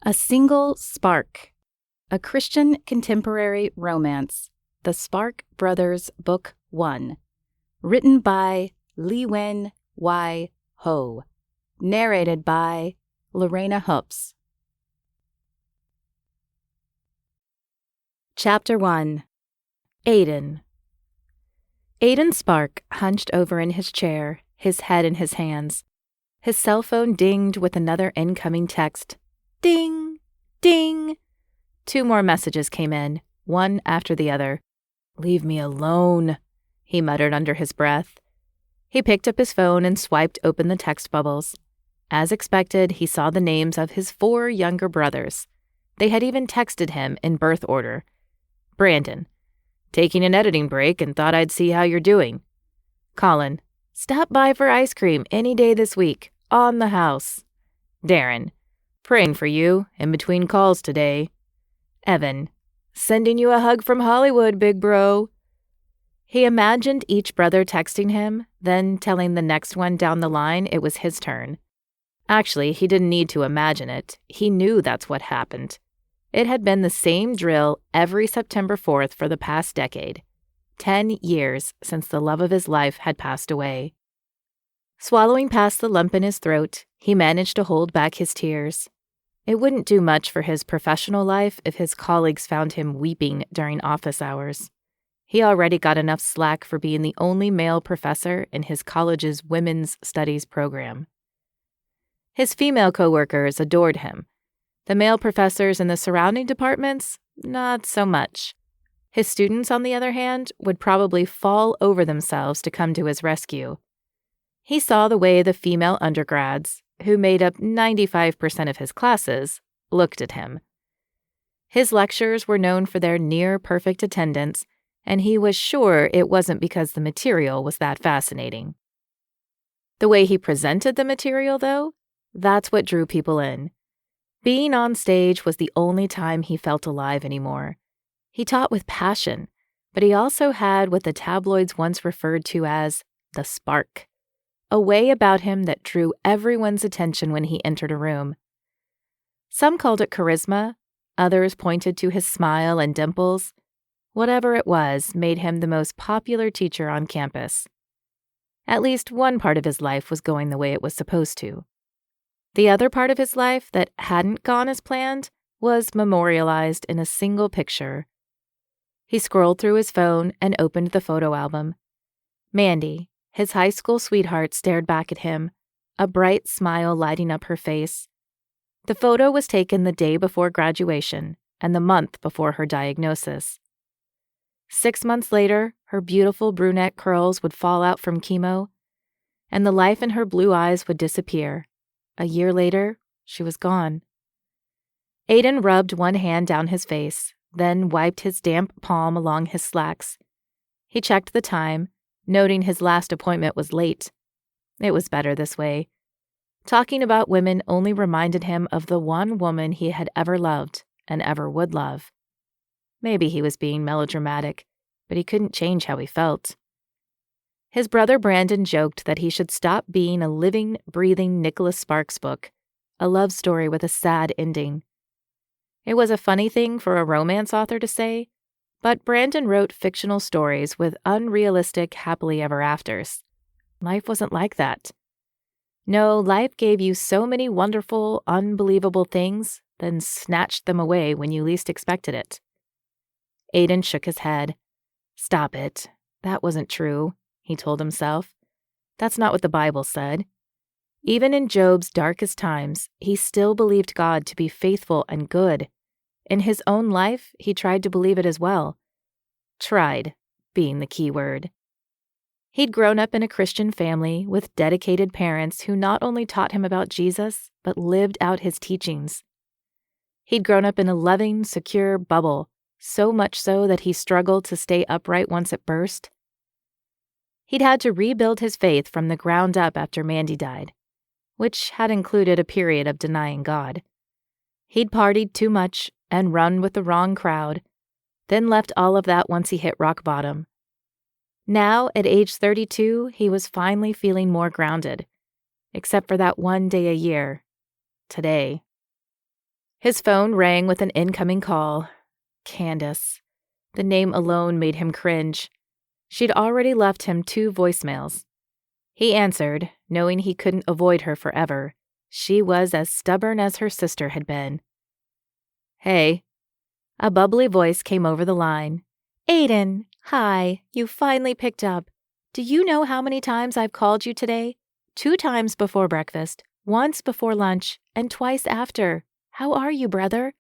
A Single Spark, a Christian contemporary romance, The Spark Brothers, Book 1, written by Liwen Y. Ho, narrated by Lorana Hoopes. Chapter 1. Aiden. Aiden Spark hunched over in his chair, his head in his hands. His cell phone dinged with another incoming text. Ding! Ding! 2 more messages came in, one after the other. "Leave me alone," he muttered under his breath. He picked up his phone and swiped open the text bubbles. As expected, he saw the names of his 4 younger brothers. They had even texted him in birth order. Brandon, taking an editing break and thought I'd see how you're doing. Colin, stop by for ice cream any day this week, on the house. Darren, praying for you in between calls today. Evan, sending you a hug from Hollywood, big bro. He imagined each brother texting him, then telling the next one down the line it was his turn. Actually, he didn't need to imagine it. He knew that's what happened. It had been the same drill every September 4th for the past decade. 10 years since the love of his life had passed away. Swallowing past the lump in his throat, he managed to hold back his tears. It wouldn't do much for his professional life if his colleagues found him weeping during office hours. He already got enough slack for being the only male professor in his college's women's studies program. His female coworkers adored him. The male professors in the surrounding departments, not so much. His students, on the other hand, would probably fall over themselves to come to his rescue. He saw the way the female undergrads, who made up 95% of his classes, looked at him. His lectures were known for their near-perfect attendance, and he was sure it wasn't because the material was that fascinating. The way he presented the material, though, that's what drew people in. Being on stage was the only time he felt alive anymore. He taught with passion, but he also had what the tabloids once referred to as the spark, a way about him that drew everyone's attention when he entered a room. Some called it charisma, others pointed to his smile and dimples. Whatever it was made him the most popular teacher on campus. At least one part of his life was going the way it was supposed to. The other part of his life that hadn't gone as planned was memorialized in a single picture. He scrolled through his phone and opened the photo album. Mandy, his high school sweetheart, stared back at him, a bright smile lighting up her face. The photo was taken the day before graduation and the month before her diagnosis. 6 months later, her beautiful brunette curls would fall out from chemo, and the life in her blue eyes would disappear. A year later, she was gone. Aiden rubbed one hand down his face, then wiped his damp palm along his slacks. He checked the time, noting his last appointment was late. It was better this way. Talking about women only reminded him of the one woman he had ever loved and ever would love. Maybe he was being melodramatic, but he couldn't change how he felt. His brother Brandon joked that he should stop being a living, breathing Nicholas Sparks book, a love story with a sad ending. It was a funny thing for a romance author to say, but Brandon wrote fictional stories with unrealistic happily ever afters. Life wasn't like that. No, life gave you so many wonderful, unbelievable things, then snatched them away when you least expected it. Aiden shook his head. Stop it. That wasn't true, he told himself. That's not what the Bible said. Even in Job's darkest times, he still believed God to be faithful and good. In his own life, he tried to believe it as well. Tried being the key word. He'd grown up in a Christian family with dedicated parents who not only taught him about Jesus, but lived out his teachings. He'd grown up in a loving, secure bubble, so much so that he struggled to stay upright once it burst. He'd had to rebuild his faith from the ground up after Mandy died, which had included a period of denying God. He'd partied too much and run with the wrong crowd, then left all of that once he hit rock bottom. Now, at age 32, he was finally feeling more grounded, except for that one day a year, today. His phone rang with an incoming call. Candace. The name alone made him cringe. She'd already left him 2 voicemails. He answered, knowing he couldn't avoid her forever. She was as stubborn as her sister had been. Hey. A bubbly voice came over the line. Aiden, hi, you finally picked up. Do you know how many times I've called you today? 2 times before breakfast, once before lunch, and twice after. How are you, brother?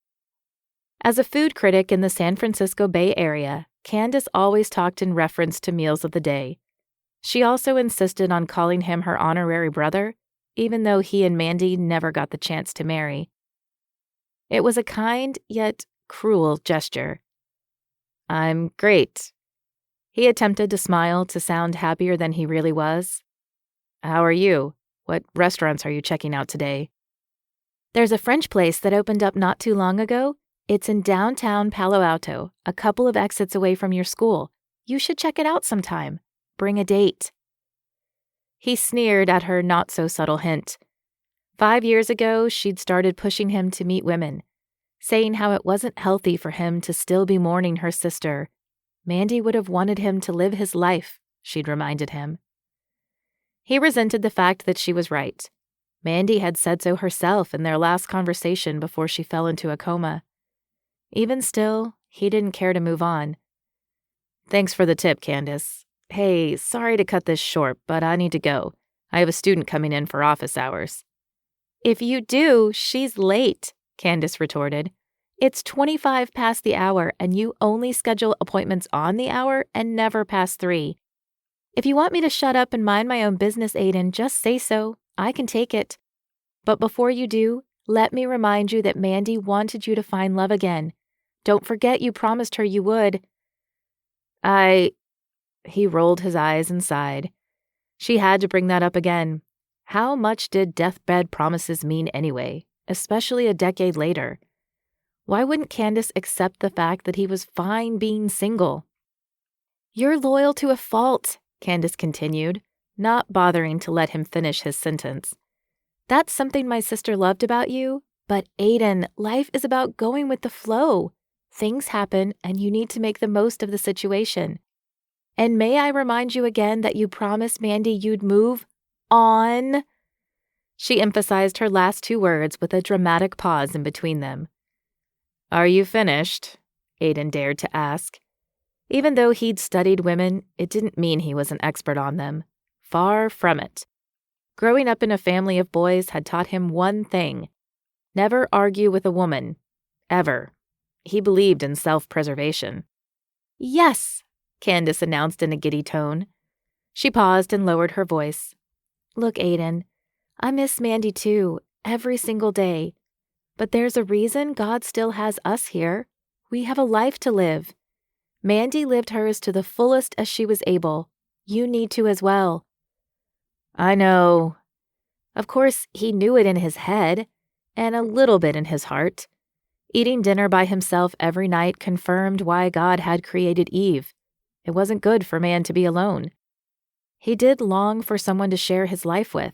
As a food critic in the San Francisco Bay Area, Candace always talked in reference to meals of the day. She also insisted on calling him her honorary brother, even though he and Mandy never got the chance to marry. It was a kind, yet cruel gesture. I'm great. He attempted to smile to sound happier than he really was. How are you? What restaurants are you checking out today? There's a French place that opened up not too long ago. It's in downtown Palo Alto, a couple of exits away from your school. You should check it out sometime. Bring a date. He sneered at her not-so-subtle hint. 5 years ago, she'd started pushing him to meet women, saying how it wasn't healthy for him to still be mourning her sister. Mandy would have wanted him to live his life, she'd reminded him. He resented the fact that she was right. Mandy had said so herself in their last conversation before she fell into a coma. Even still, he didn't care to move on. Thanks for the tip, Candace. Hey, sorry to cut this short, but I need to go. I have a student coming in for office hours. If you do, she's late, Candace retorted. It's 25 past the hour, and you only schedule appointments on the hour and never past 3. If you want me to shut up and mind my own business, Aiden, just say so. I can take it. But before you do, let me remind you that Mandy wanted you to find love again. Don't forget you promised her you would. He rolled his eyes and sighed. She had to bring that up again. How much did deathbed promises mean anyway, especially a decade later? Why wouldn't Candace accept the fact that he was fine being single? You're loyal to a fault, Candace continued, not bothering to let him finish his sentence. That's something my sister loved about you, but Aiden, life is about going with the flow. Things happen, and you need to make the most of the situation. And may I remind you again that you promised Mandy you'd move on? She emphasized her last 2 words with a dramatic pause in between them. Are you finished? Aiden dared to ask. Even though he'd studied women, it didn't mean he was an expert on them. Far from it. Growing up in a family of boys had taught him one thing. Never argue with a woman. Ever. He believed in self-preservation. Yes, Candace announced in a giddy tone. She paused and lowered her voice. Look, Aiden, I miss Mandy too, every single day. But there's a reason God still has us here. We have a life to live. Mandy lived hers to the fullest as she was able. You need to as well. I know. Of course, he knew it in his head, and a little bit in his heart. Eating dinner by himself every night confirmed why God had created Eve. It wasn't good for man to be alone. He did long for someone to share his life with.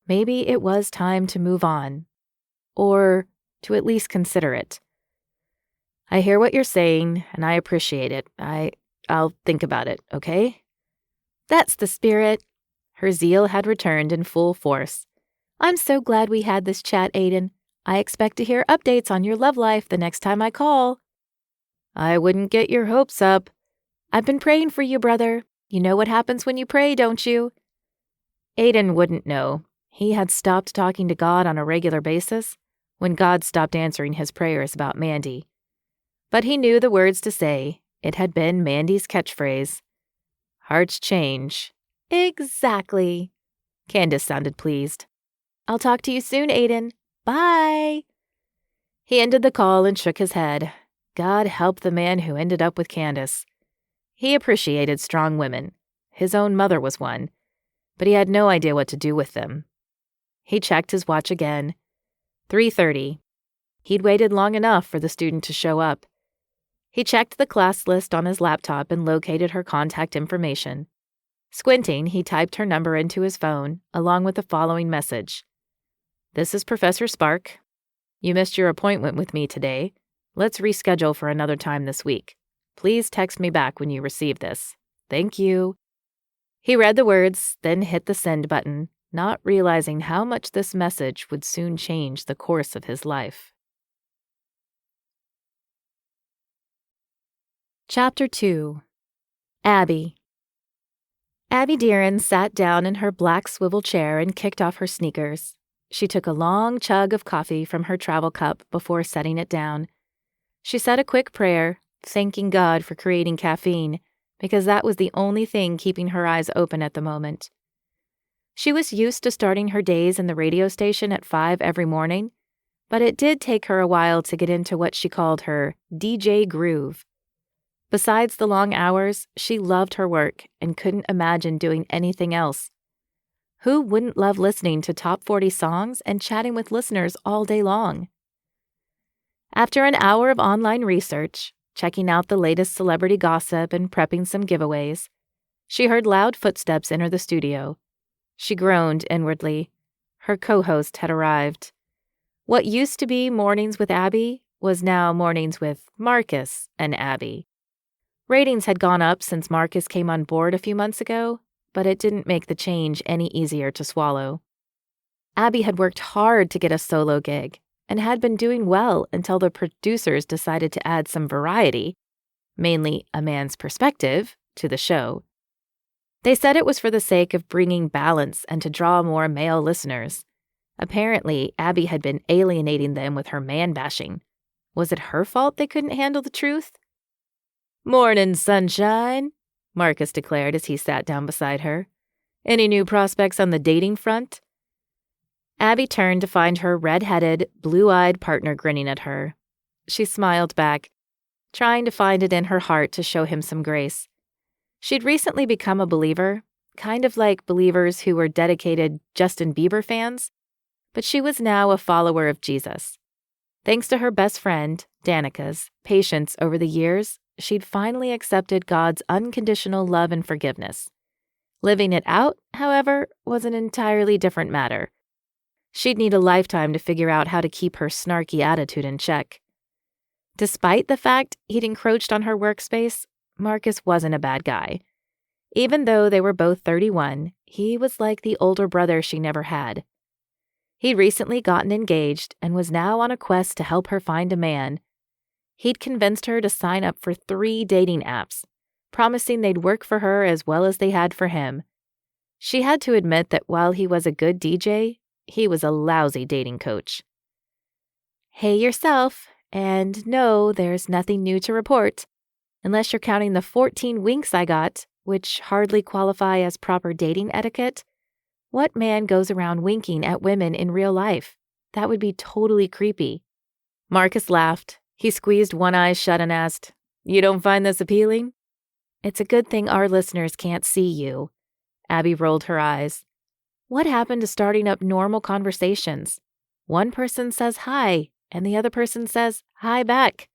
Maybe it was time to move on. Or to at least consider it. I hear what you're saying, and I appreciate it. I'll think about it, okay? That's the spirit. Her zeal had returned in full force. I'm so glad we had this chat, Aiden. I expect to hear updates on your love life the next time I call. I wouldn't get your hopes up. I've been praying for you, brother. You know what happens when you pray, don't you? Aiden wouldn't know. He had stopped talking to God on a regular basis when God stopped answering his prayers about Mandy. But he knew the words to say. It had been Mandy's catchphrase. Hearts change. Exactly. Candace sounded pleased. I'll talk to you soon, Aiden. Bye. He ended the call and shook his head. God help the man who ended up with Candace. He appreciated strong women. His own mother was one, but he had no idea what to do with them. He checked his watch again. 3:30. He'd waited long enough for the student to show up. He checked the class list on his laptop and located her contact information. Squinting, he typed her number into his phone, along with the following message. This is Professor Spark. You missed your appointment with me today. Let's reschedule for another time this week. Please text me back when you receive this. Thank you." He read the words, then hit the send button, not realizing how much this message would soon change the course of his life. Chapter 2. Abby. Abby Deeren sat down in her black swivel chair and kicked off her sneakers. She took a long chug of coffee from her travel cup before setting it down. She said a quick prayer, thanking God for creating caffeine, because that was the only thing keeping her eyes open at the moment. She was used to starting her days in the radio station at 5 every morning, but it did take her a while to get into what she called her DJ groove. Besides the long hours, she loved her work and couldn't imagine doing anything else. Who wouldn't love listening to top 40 songs and chatting with listeners all day long? After an hour of online research, checking out the latest celebrity gossip and prepping some giveaways, she heard loud footsteps enter the studio. She groaned inwardly. Her co-host had arrived. What used to be Mornings with Abby was now Mornings with Marcus and Abby. Ratings had gone up since Marcus came on board a few months ago, but it didn't make the change any easier to swallow. Abby had worked hard to get a solo gig and had been doing well until the producers decided to add some variety, mainly a man's perspective, to the show. They said it was for the sake of bringing balance and to draw more male listeners. Apparently, Abby had been alienating them with her man-bashing. Was it her fault they couldn't handle the truth? "Mornin', sunshine," Marcus declared as he sat down beside her. "Any new prospects on the dating front?" Abby turned to find her red-headed, blue-eyed partner grinning at her. She smiled back, trying to find it in her heart to show him some grace. She'd recently become a believer, kind of like believers who were dedicated Justin Bieber fans, but she was now a follower of Jesus. Thanks to her best friend, Danica's, patience over the years, she'd finally accepted God's unconditional love and forgiveness. Living it out, however, was an entirely different matter. She'd need a lifetime to figure out how to keep her snarky attitude in check. Despite the fact he'd encroached on her workspace, Marcus wasn't a bad guy. Even though they were both 31, he was like the older brother she never had. He'd recently gotten engaged and was now on a quest to help her find a man. He'd convinced her to sign up for 3 dating apps, promising they'd work for her as well as they had for him. She had to admit that while he was a good DJ, he was a lousy dating coach. "Hey yourself, and no, there's nothing new to report, unless you're counting the 14 winks I got, which hardly qualify as proper dating etiquette. What man goes around winking at women in real life? That would be totally creepy." Marcus laughed. He squeezed one eye shut and asked, "You don't find this appealing?" "It's a good thing our listeners can't see you." Abby rolled her eyes. What happened to starting up normal conversations? One person says hi, and the other person says hi back.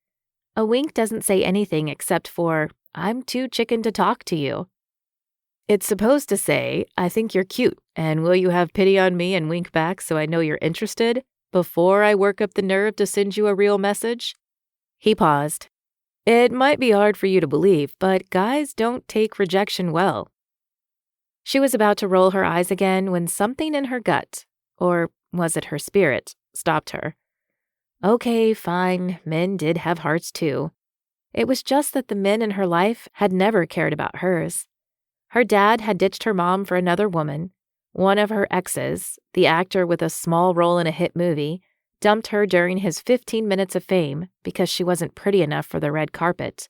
A wink doesn't say anything except for, "I'm too chicken to talk to you." It's supposed to say, "I think you're cute, and will you have pity on me and wink back so I know you're interested, before I work up the nerve to send you a real message?" He paused. "It might be hard for you to believe, but guys don't take rejection well." She was about to roll her eyes again when something in her gut, or was it her spirit, stopped her. Okay, fine, men did have hearts too. It was just that the men in her life had never cared about hers. Her dad had ditched her mom for another woman. One of her exes, the actor with a small role in a hit movie, dumped her during his 15 minutes of fame because she wasn't pretty enough for the red carpet.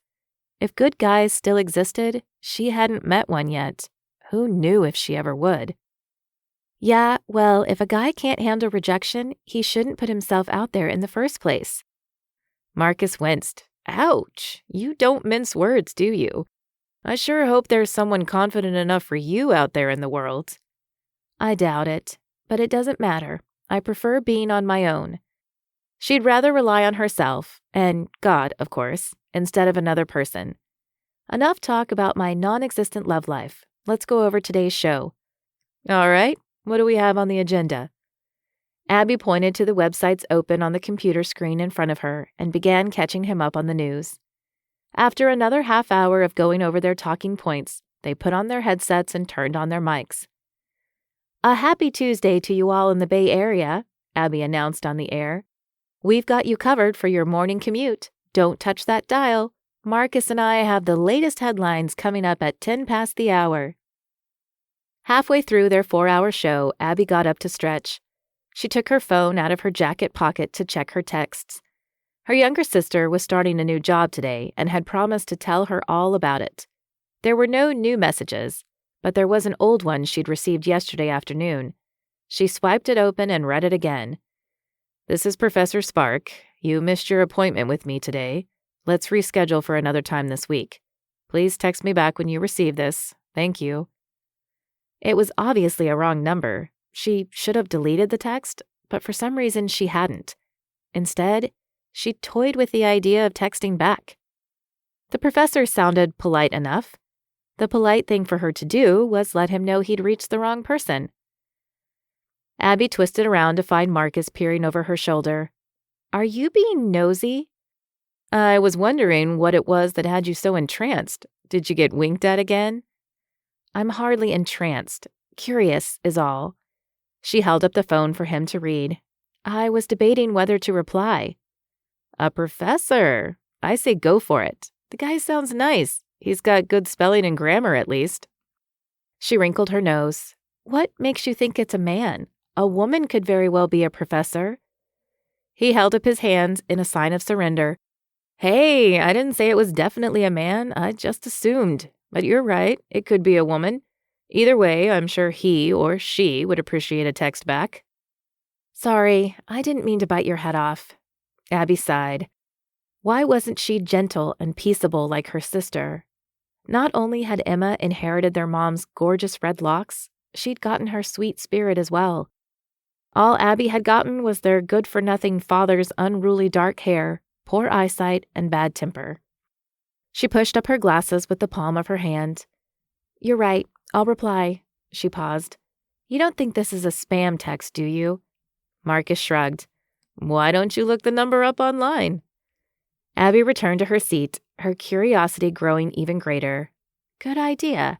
If good guys still existed, she hadn't met one yet. Who knew if she ever would? Yeah, well, if a guy can't handle rejection, he shouldn't put himself out there in the first place. Marcus winced. Ouch, you don't mince words, do you? I sure hope there's someone confident enough for you out there in the world. I doubt it, but it doesn't matter. I prefer being on my own. She'd rather rely on herself, and God, of course, instead of another person. Enough talk about my non-existent love life. Let's go over today's show. All right, what do we have on the agenda? Abby pointed to the websites open on the computer screen in front of her and began catching him up on the news. After another half hour of going over their talking points, they put on their headsets and turned on their mics. "A happy Tuesday to you all in the Bay Area," Abby announced on the air. "We've got you covered for your morning commute. Don't touch that dial. Marcus and I have the latest headlines coming up at 10 past the hour." Halfway through their 4-hour show, Abby got up to stretch. She took her phone out of her jacket pocket to check her texts. Her younger sister was starting a new job today and had promised to tell her all about it. There were no new messages, but there was an old one she'd received yesterday afternoon. She swiped it open and read it again. "This is Professor Spark. You missed your appointment with me today. Let's reschedule for another time this week. Please text me back when you receive this. Thank you." It was obviously a wrong number. She should have deleted the text, but for some reason she hadn't. Instead, she toyed with the idea of texting back. The professor sounded polite enough. The polite thing for her to do was let him know he'd reached the wrong person. Abby twisted around to find Marcus peering over her shoulder. "Are you being nosy?" "I was wondering what it was that had you so entranced. Did you get winked at again?" "I'm hardly entranced. Curious is all." She held up the phone for him to read. "I was debating whether to reply." "A professor? I say go for it. The guy sounds nice. He's got good spelling and grammar, at least." She wrinkled her nose. "What makes you think it's a man? A woman could very well be a professor." He held up his hands in a sign of surrender. "Hey, I didn't say it was definitely a man. I just assumed. But you're right. It could be a woman. Either way, I'm sure he or she would appreciate a text back." "Sorry, I didn't mean to bite your head off." Abby sighed. Why wasn't she gentle and peaceable like her sister? Not only had Emma inherited their mom's gorgeous red locks, she'd gotten her sweet spirit as well. All Abby had gotten was their good-for-nothing father's unruly dark hair, poor eyesight, and bad temper. She pushed up her glasses with the palm of her hand. "You're right. I'll reply." She paused. "You don't think this is a spam text, do you?" Marcus shrugged. "Why don't you look the number up online?" Abby returned to her seat, her curiosity growing even greater. Good idea.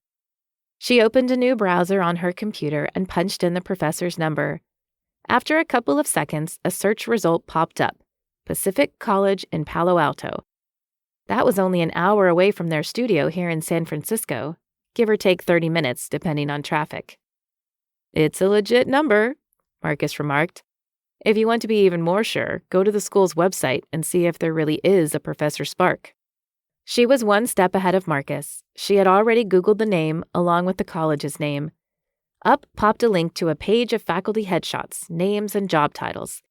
She opened a new browser on her computer and punched in the professor's number. After a couple of seconds, a search result popped up. Pacific College in Palo Alto. That was only an hour away from their studio here in San Francisco, give or take 30 minutes depending on traffic. "It's a legit number," Marcus remarked. "If you want to be even more sure, go to the school's website and see if there really is a Professor Spark." She was one step ahead of Marcus. She had already Googled the name along with the college's name. Up popped a link to a page of faculty headshots, names, and job titles.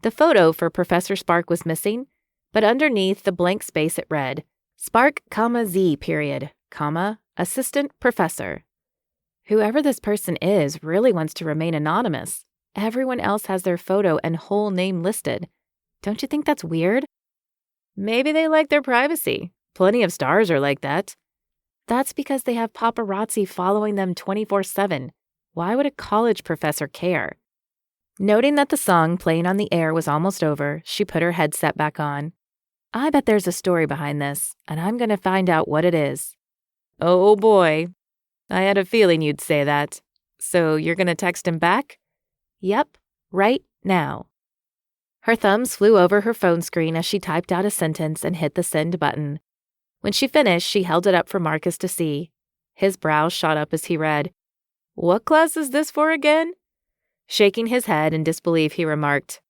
The photo for Professor Spark was missing, but underneath the blank space it read, Spark, Z, Assistant Professor. Whoever this person is really wants to remain anonymous. Everyone else has their photo and whole name listed. Don't you think that's weird? Maybe they like their privacy. Plenty of stars are like that. That's because they have paparazzi following them 24/7. Why would a college professor care? Noting that the song playing on the air was almost over, she put her headset back on. I bet there's a story behind this, and I'm going to find out what it is. Oh boy. I had a feeling you'd say that. So you're going to text him back? Yep, right now. Her thumbs flew over her phone screen as she typed out a sentence and hit the send button. When she finished, she held it up for Marcus to see. His brows shot up as he read, "What class is this for again?" Shaking his head in disbelief, he remarked,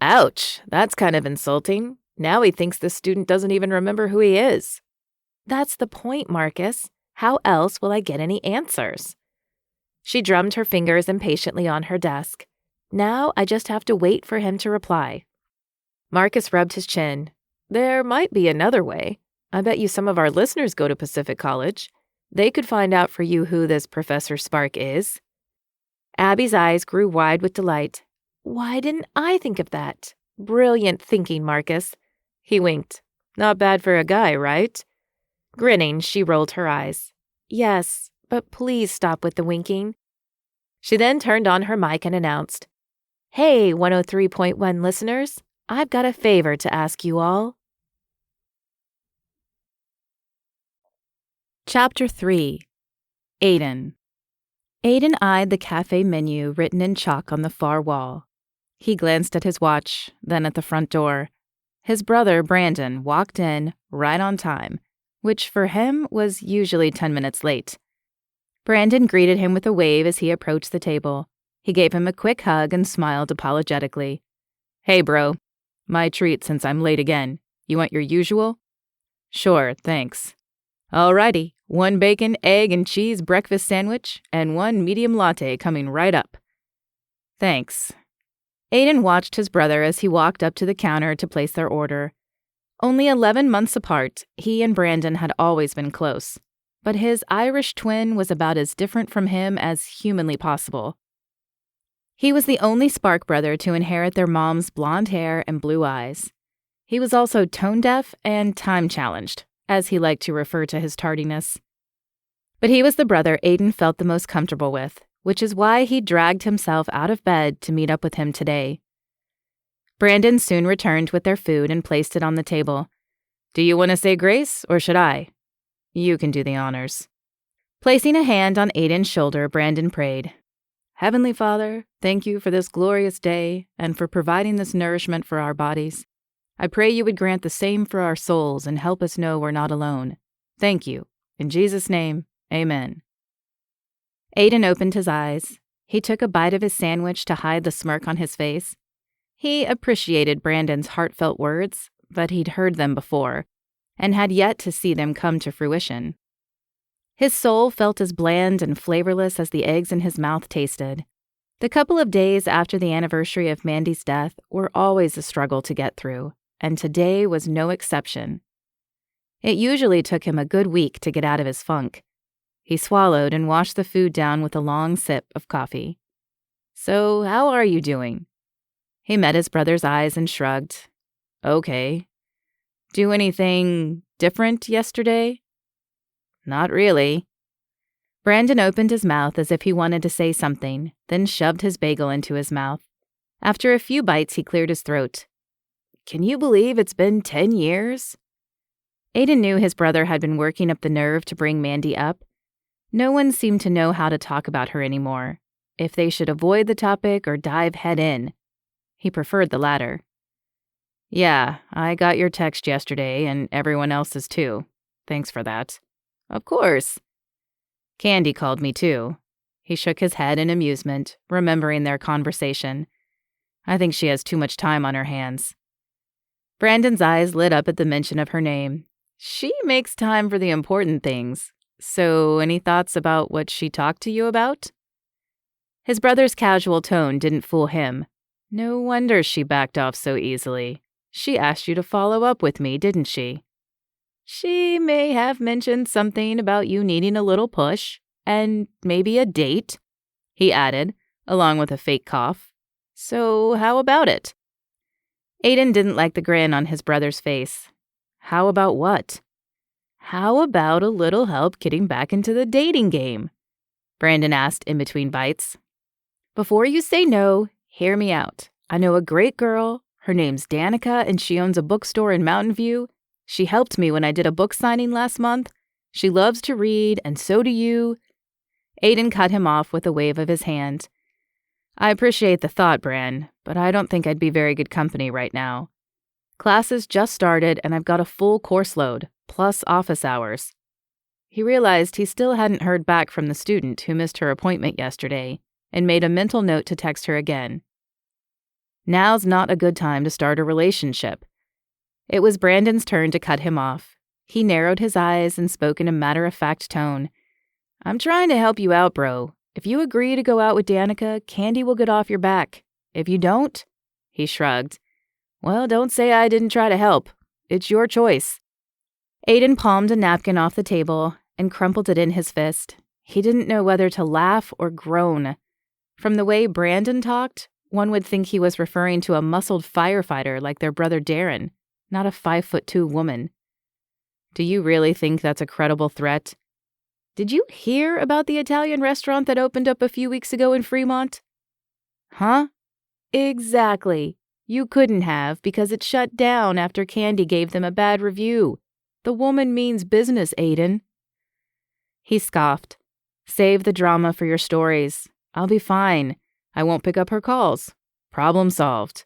"Ouch, that's kind of insulting. Now he thinks this student doesn't even remember who he is." That's the point, Marcus. How else will I get any answers? She drummed her fingers impatiently on her desk. Now I just have to wait for him to reply. Marcus rubbed his chin. There might be another way. I bet you some of our listeners go to Pacific College. They could find out for you who this Professor Spark is. Abby's eyes grew wide with delight. Why didn't I think of that? Brilliant thinking, Marcus. He winked. Not bad for a guy, right? Grinning, she rolled her eyes. Yes, but please stop with the winking. She then turned on her mic and announced, Hey, 103.1 listeners, I've got a favor to ask you all. Chapter 3. Aiden. Aiden eyed the cafe menu written in chalk on the far wall. He glanced at his watch, then at the front door. His brother, Brandon, walked in right on time, which for him was usually 10 minutes late. Brandon greeted him with a wave as he approached the table. He gave him a quick hug and smiled apologetically. Hey, bro. My treat since I'm late again. You want your usual? Sure, thanks. Alrighty, 1 bacon, egg, and cheese breakfast sandwich, and 1 medium latte coming right up. Thanks. Aiden watched his brother as he walked up to the counter to place their order. Only 11 months apart, he and Brandon had always been close, but his Irish twin was about as different from him as humanly possible. He was the only Spark brother to inherit their mom's blonde hair and blue eyes. He was also tone-deaf and time-challenged, as he liked to refer to his tardiness. But he was the brother Aiden felt the most comfortable with, which is why he dragged himself out of bed to meet up with him today. Brandon soon returned with their food and placed it on the table. Do you want to say grace, or should I? You can do the honors. Placing a hand on Aiden's shoulder, Brandon prayed. Heavenly Father, thank you for this glorious day and for providing this nourishment for our bodies. I pray you would grant the same for our souls and help us know we're not alone. Thank you. In Jesus' name, amen. Aiden opened his eyes. He took a bite of his sandwich to hide the smirk on his face. He appreciated Brandon's heartfelt words, but he'd heard them before, and had yet to see them come to fruition. His soul felt as bland and flavorless as the eggs in his mouth tasted. The couple of days after the anniversary of Mandy's death were always a struggle to get through, and today was no exception. It usually took him a good week to get out of his funk. He swallowed and washed the food down with a long sip of coffee. So, how are you doing? He met his brother's eyes and shrugged. Okay. Do anything different yesterday? Not really. Brandon opened his mouth as if he wanted to say something, then shoved his bagel into his mouth. After a few bites, he cleared his throat. Can you believe it's been 10 years? Aiden knew his brother had been working up the nerve to bring Mandy up. No one seemed to know how to talk about her anymore, if they should avoid the topic or dive head in. He preferred the latter. Yeah, I got your text yesterday and everyone else's too. Thanks for that. Of course. Candy called me too. He shook his head in amusement, remembering their conversation. I think she has too much time on her hands. Brandon's eyes lit up at the mention of her name. She makes time for the important things. So, any thoughts about what she talked to you about? His brother's casual tone didn't fool him. No wonder she backed off so easily. She asked you to follow up with me, didn't she? She may have mentioned something about you needing a little push, and maybe a date, he added, along with a fake cough. So, how about it? Aiden didn't like the grin on his brother's face. How about what? How about a little help getting back into the dating game? Brandon asked in between bites. Before you say no, hear me out. I know a great girl. Her name's Danica, and she owns a bookstore in Mountain View. She helped me when I did a book signing last month. She loves to read, and so do you. Aiden cut him off with a wave of his hand. I appreciate the thought, Bran, but I don't think I'd be very good company right now. Classes just started, and I've got a full course load, plus office hours. He realized he still hadn't heard back from the student who missed her appointment yesterday, and made a mental note to text her again. Now's not a good time to start a relationship. It was Brandon's turn to cut him off. He narrowed his eyes and spoke in a matter-of-fact tone. I'm trying to help you out, bro. If you agree to go out with Danica, Candy will get off your back. If you don't, he shrugged. Well, don't say I didn't try to help. It's your choice. Aiden palmed a napkin off the table and crumpled it in his fist. He didn't know whether to laugh or groan. From the way Brandon talked, one would think he was referring to a muscled firefighter like their brother Darren, not a 5'2" woman. Do you really think that's a credible threat? Did you hear about the Italian restaurant that opened up a few weeks ago in Fremont? Huh? Exactly. You couldn't have because it shut down after Candy gave them a bad review. The woman means business, Aiden. He scoffed. Save the drama for your stories. I'll be fine. I won't pick up her calls. Problem solved.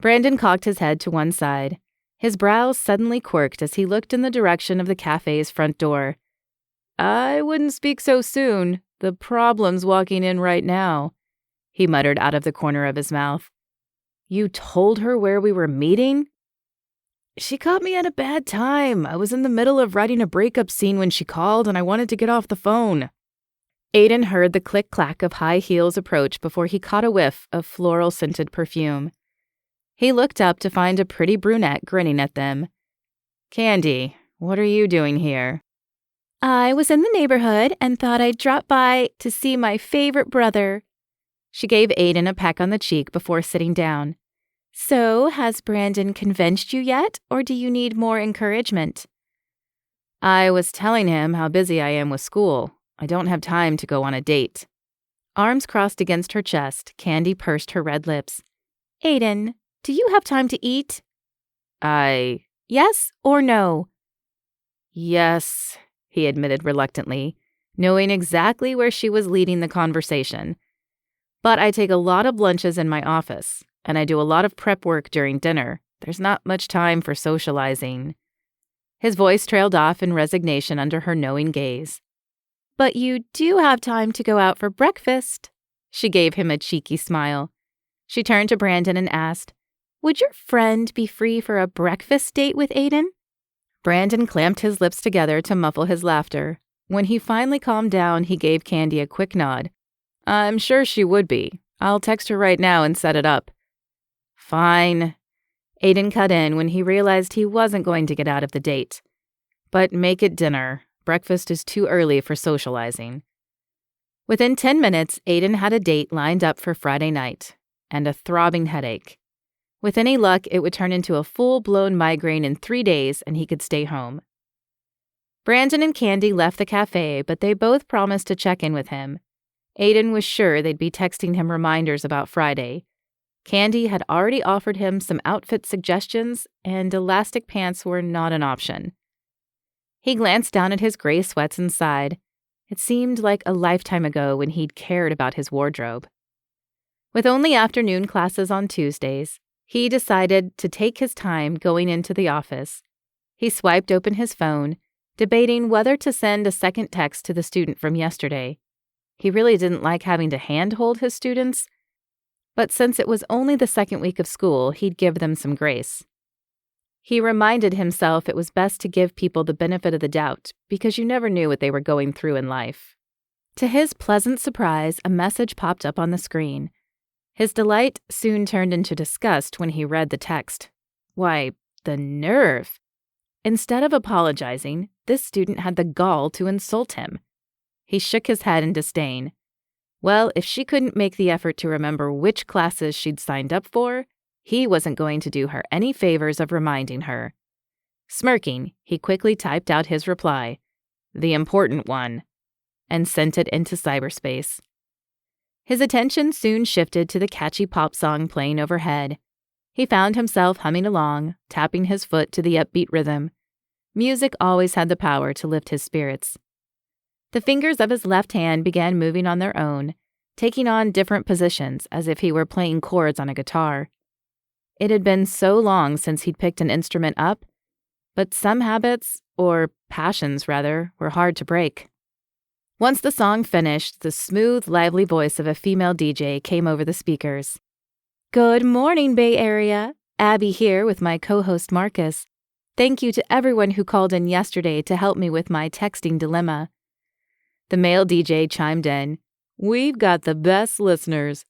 Brandon cocked his head to one side. His brows suddenly quirked as he looked in the direction of the cafe's front door. I wouldn't speak so soon. The problem's walking in right now, he muttered out of the corner of his mouth. You told her where we were meeting? She caught me at a bad time. I was in the middle of writing a breakup scene when she called, and I wanted to get off the phone. Aiden heard the click-clack of high heels approach before he caught a whiff of floral-scented perfume. He looked up to find a pretty brunette grinning at them. Candy, what are you doing here? I was in the neighborhood and thought I'd drop by to see my favorite brother. She gave Aiden a peck on the cheek before sitting down. So, has Brandon convinced you yet, or do you need more encouragement? I was telling him how busy I am with school. I don't have time to go on a date. Arms crossed against her chest, Candy pursed her red lips. Aiden, do you have time to eat? Yes or no? Yes, he admitted reluctantly, knowing exactly where she was leading the conversation. But I take a lot of lunches in my office, and I do a lot of prep work during dinner. There's not much time for socializing. His voice trailed off in resignation under her knowing gaze. But you do have time to go out for breakfast. She gave him a cheeky smile. She turned to Brandon and asked, Would your friend be free for a breakfast date with Aiden? Brandon clamped his lips together to muffle his laughter. When he finally calmed down, he gave Candy a quick nod. I'm sure she would be. I'll text her right now and set it up. Fine. Aiden cut in when he realized he wasn't going to get out of the date. But make it dinner. Breakfast is too early for socializing. Within 10 minutes, Aiden had a date lined up for Friday night, and a throbbing headache. With any luck, it would turn into a full-blown migraine in 3 days and he could stay home. Brandon and Candy left the cafe, but they both promised to check in with him. Aiden was sure they'd be texting him reminders about Friday. Candy had already offered him some outfit suggestions, and elastic pants were not an option. He glanced down at his gray sweats and sighed. It seemed like a lifetime ago when he'd cared about his wardrobe. With only afternoon classes on Tuesdays, he decided to take his time going into the office. He swiped open his phone, debating whether to send a second text to the student from yesterday. He really didn't like having to handhold his students, but since it was only the second week of school, he'd give them some grace. He reminded himself it was best to give people the benefit of the doubt because you never knew what they were going through in life. To his pleasant surprise, a message popped up on the screen. His delight soon turned into disgust when he read the text. Why, the nerve! Instead of apologizing, this student had the gall to insult him. He shook his head in disdain. Well, if she couldn't make the effort to remember which classes she'd signed up for, he wasn't going to do her any favors of reminding her. Smirking, he quickly typed out his reply, the important one, and sent it into cyberspace. His attention soon shifted to the catchy pop song playing overhead. He found himself humming along, tapping his foot to the upbeat rhythm. Music always had the power to lift his spirits. The fingers of his left hand began moving on their own, taking on different positions as if he were playing chords on a guitar. It had been so long since he'd picked an instrument up, but some habits, or passions rather, were hard to break. Once the song finished, the smooth, lively voice of a female DJ came over the speakers. Good morning, Bay Area. Abby here with my co-host Marcus. Thank you to everyone who called in yesterday to help me with my texting dilemma. The male DJ chimed in. We've got the best listeners.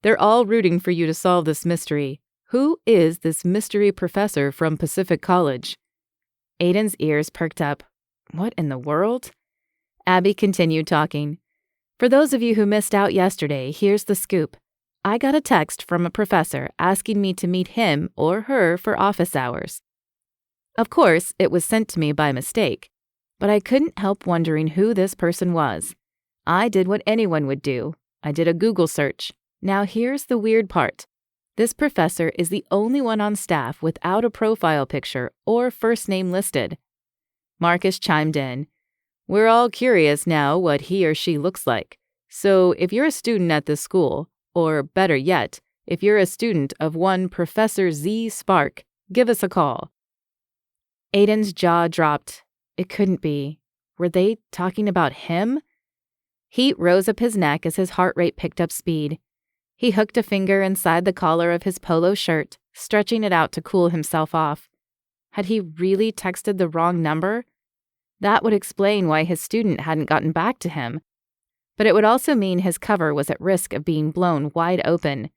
They're all rooting for you to solve this mystery. Who is this mystery professor from Pacific College? Aiden's ears perked up. What in the world? Abby continued talking. For those of you who missed out yesterday, here's the scoop. I got a text from a professor asking me to meet him or her for office hours. Of course, it was sent to me by mistake, but I couldn't help wondering who this person was. I did what anyone would do. I did a Google search. Now here's the weird part. This professor is the only one on staff without a profile picture or first name listed. Marcus chimed in. We're all curious now what he or she looks like. So if you're a student at this school, or better yet, if you're a student of one Professor Z. Spark, give us a call. Aiden's jaw dropped. It couldn't be. Were they talking about him? Heat rose up his neck as his heart rate picked up speed. He hooked a finger inside the collar of his polo shirt, stretching it out to cool himself off. Had he really texted the wrong number? That would explain why his student hadn't gotten back to him. But it would also mean his cover was at risk of being blown wide open.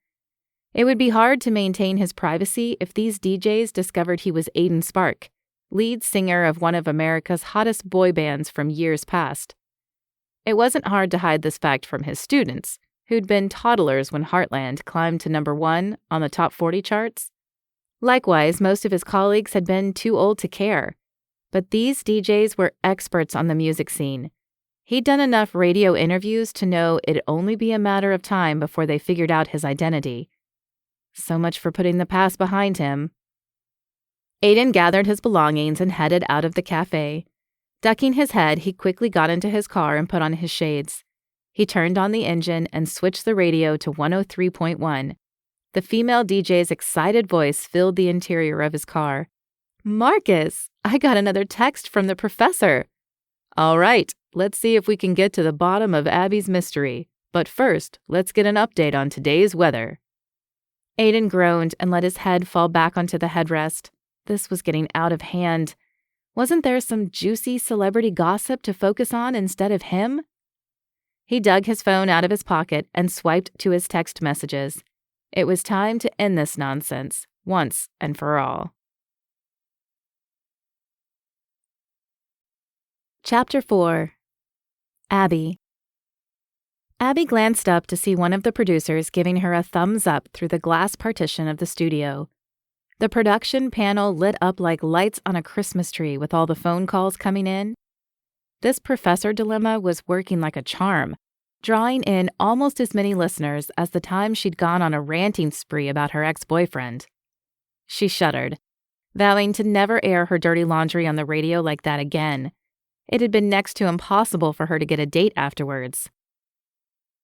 It would be hard to maintain his privacy if these DJs discovered he was Aiden Spark, lead singer of one of America's hottest boy bands from years past. It wasn't hard to hide this fact from his students, who'd been toddlers when Heartland climbed to number 1 on the top 40 charts. Likewise, most of his colleagues had been too old to care. But these DJs were experts on the music scene. He'd done enough radio interviews to know it'd only be a matter of time before they figured out his identity. So much for putting the past behind him. Aiden gathered his belongings and headed out of the cafe. Ducking his head, he quickly got into his car and put on his shades. He turned on the engine and switched the radio to 103.1. The female DJ's excited voice filled the interior of his car. Marcus, I got another text from the professor. All right, let's see if we can get to the bottom of Abby's mystery. But first, let's get an update on today's weather. Aiden groaned and let his head fall back onto the headrest. This was getting out of hand. Wasn't there some juicy celebrity gossip to focus on instead of him? He dug his phone out of his pocket and swiped to his text messages. It was time to end this nonsense, once and for all. Chapter 4. Abby. Abby glanced up to see one of the producers giving her a thumbs up through the glass partition of the studio. The production panel lit up like lights on a Christmas tree with all the phone calls coming in. This professor dilemma was working like a charm, drawing in almost as many listeners as the time she'd gone on a ranting spree about her ex-boyfriend. She shuddered, vowing to never air her dirty laundry on the radio like that again. It had been next to impossible for her to get a date afterwards.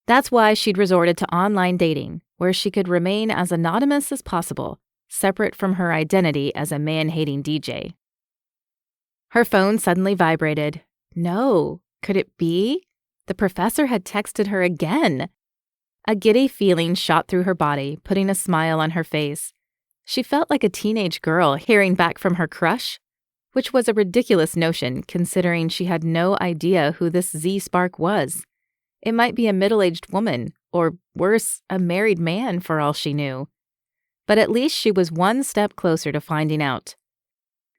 That's why she'd resorted to online dating, where she could remain as anonymous as possible, separate from her identity as a man-hating DJ. Her phone suddenly vibrated. No, could it be? The professor had texted her again. A giddy feeling shot through her body, putting a smile on her face. She felt like a teenage girl hearing back from her crush, which was a ridiculous notion considering she had no idea who this Z Spark was. It might be a middle-aged woman, or worse, a married man for all she knew. But at least she was one step closer to finding out.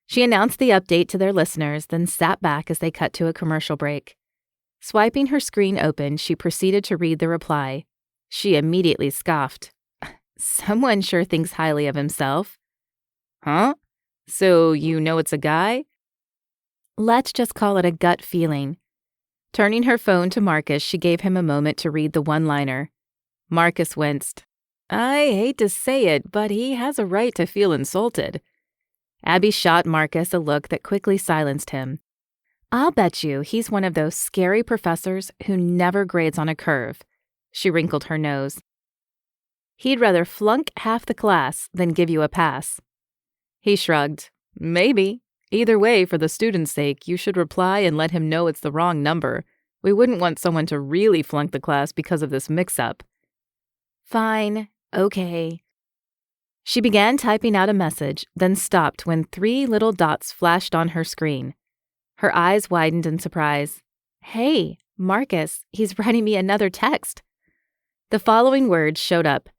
She announced the update to their listeners, then sat back as they cut to a commercial break. Swiping her screen open, she proceeded to read the reply. She immediately scoffed. Someone sure thinks highly of himself. Huh? So you know it's a guy? Let's just call it a gut feeling. Turning her phone to Marcus, she gave him a moment to read the one-liner. Marcus winced. I hate to say it, but he has a right to feel insulted. Abby shot Marcus a look that quickly silenced him. I'll bet you he's one of those scary professors who never grades on a curve. She wrinkled her nose. He'd rather flunk half the class than give you a pass. He shrugged. Maybe. Either way, for the student's sake, you should reply and let him know it's the wrong number. We wouldn't want someone to really flunk the class because of this mix-up. Fine. Okay. She began typing out a message, then stopped when 3 little dots flashed on her screen. Her eyes widened in surprise. Hey, Marcus, he's writing me another text. The following words showed up.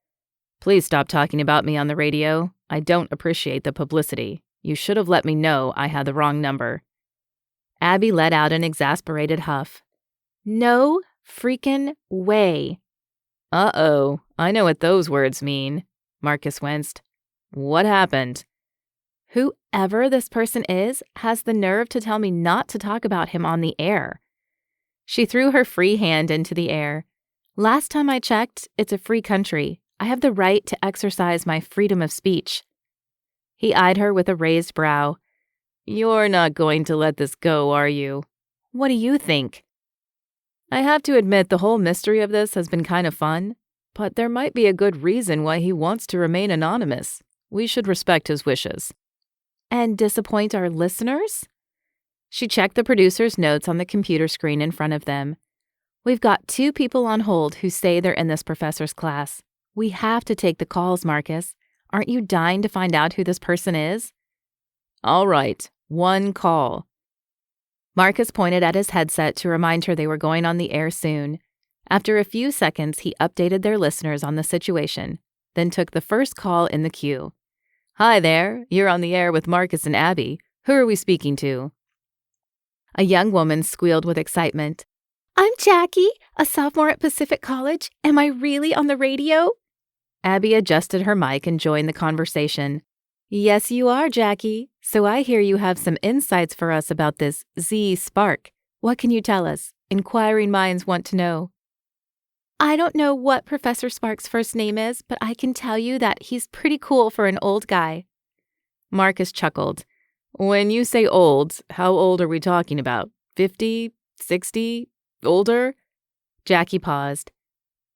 Please stop talking about me on the radio. I don't appreciate the publicity. You should have let me know I had the wrong number. Abby let out an exasperated huff. No freaking way. Uh-oh, I know what those words mean, Marcus winced. What happened? Whoever this person is has the nerve to tell me not to talk about him on the air. She threw her free hand into the air. Last time I checked, it's a free country. I have the right to exercise my freedom of speech. He eyed her with a raised brow. You're not going to let this go, are you? What do you think? I have to admit the whole mystery of this has been kind of fun, but there might be a good reason why he wants to remain anonymous. We should respect his wishes. And disappoint our listeners? She checked the producer's notes on the computer screen in front of them. We've got 2 people on hold who say they're in this professor's class. We have to take the calls, Marcus. Aren't you dying to find out who this person is? All right, 1 call. Marcus pointed at his headset to remind her they were going on the air soon. After a few seconds, he updated their listeners on the situation, then took the first call in the queue. Hi there, you're on the air with Marcus and Abby. Who are we speaking to? A young woman squealed with excitement. I'm Jackie, a sophomore at Pacific College. Am I really on the radio? Abby adjusted her mic and joined the conversation. Yes, you are, Jackie. So I hear you have some insights for us about this Z Spark. What can you tell us? Inquiring minds want to know. I don't know what Professor Spark's first name is, but I can tell you that he's pretty cool for an old guy. Marcus chuckled. When you say old, how old are we talking about? 50? 60? Older? Jackie paused.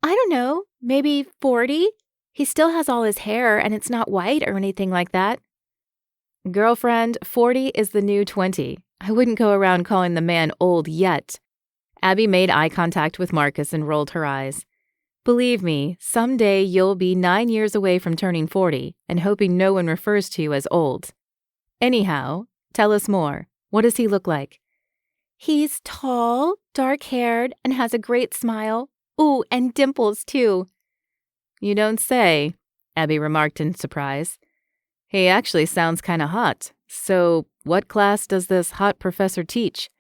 I don't know, maybe 40? He still has all his hair and it's not white or anything like that. Girlfriend, 40 is the new 20. I wouldn't go around calling the man old yet. Abby made eye contact with Marcus and rolled her eyes. Believe me, someday you'll be 9 years away from turning 40 and hoping no one refers to you as old. Anyhow, tell us more. What does he look like? He's tall, dark-haired, and has a great smile. Ooh, and dimples, too. You don't say, Abby remarked in surprise. He actually sounds kind of hot. So, what class does this hot professor teach?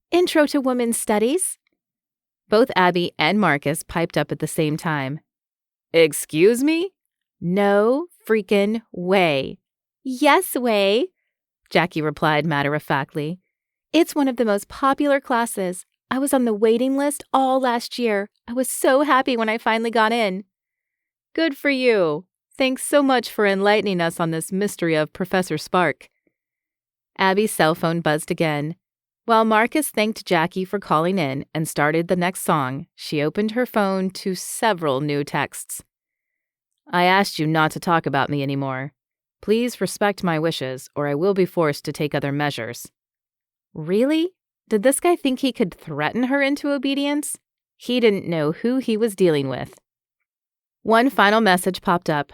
Intro to Women's Studies. Both Abby and Marcus piped up at the same time. Excuse me? No freaking way. Yes way, Jackie replied matter-of-factly. It's one of the most popular classes. I was on the waiting list all last year. I was so happy when I finally got in. Good for you. Thanks so much for enlightening us on this mystery of Professor Spark. Abby's cell phone buzzed again. While Marcus thanked Jackie for calling in and started the next song, she opened her phone to several new texts. I asked you not to talk about me anymore. Please respect my wishes, or I will be forced to take other measures. Really? Did this guy think he could threaten her into obedience? He didn't know who he was dealing with. One final message popped up.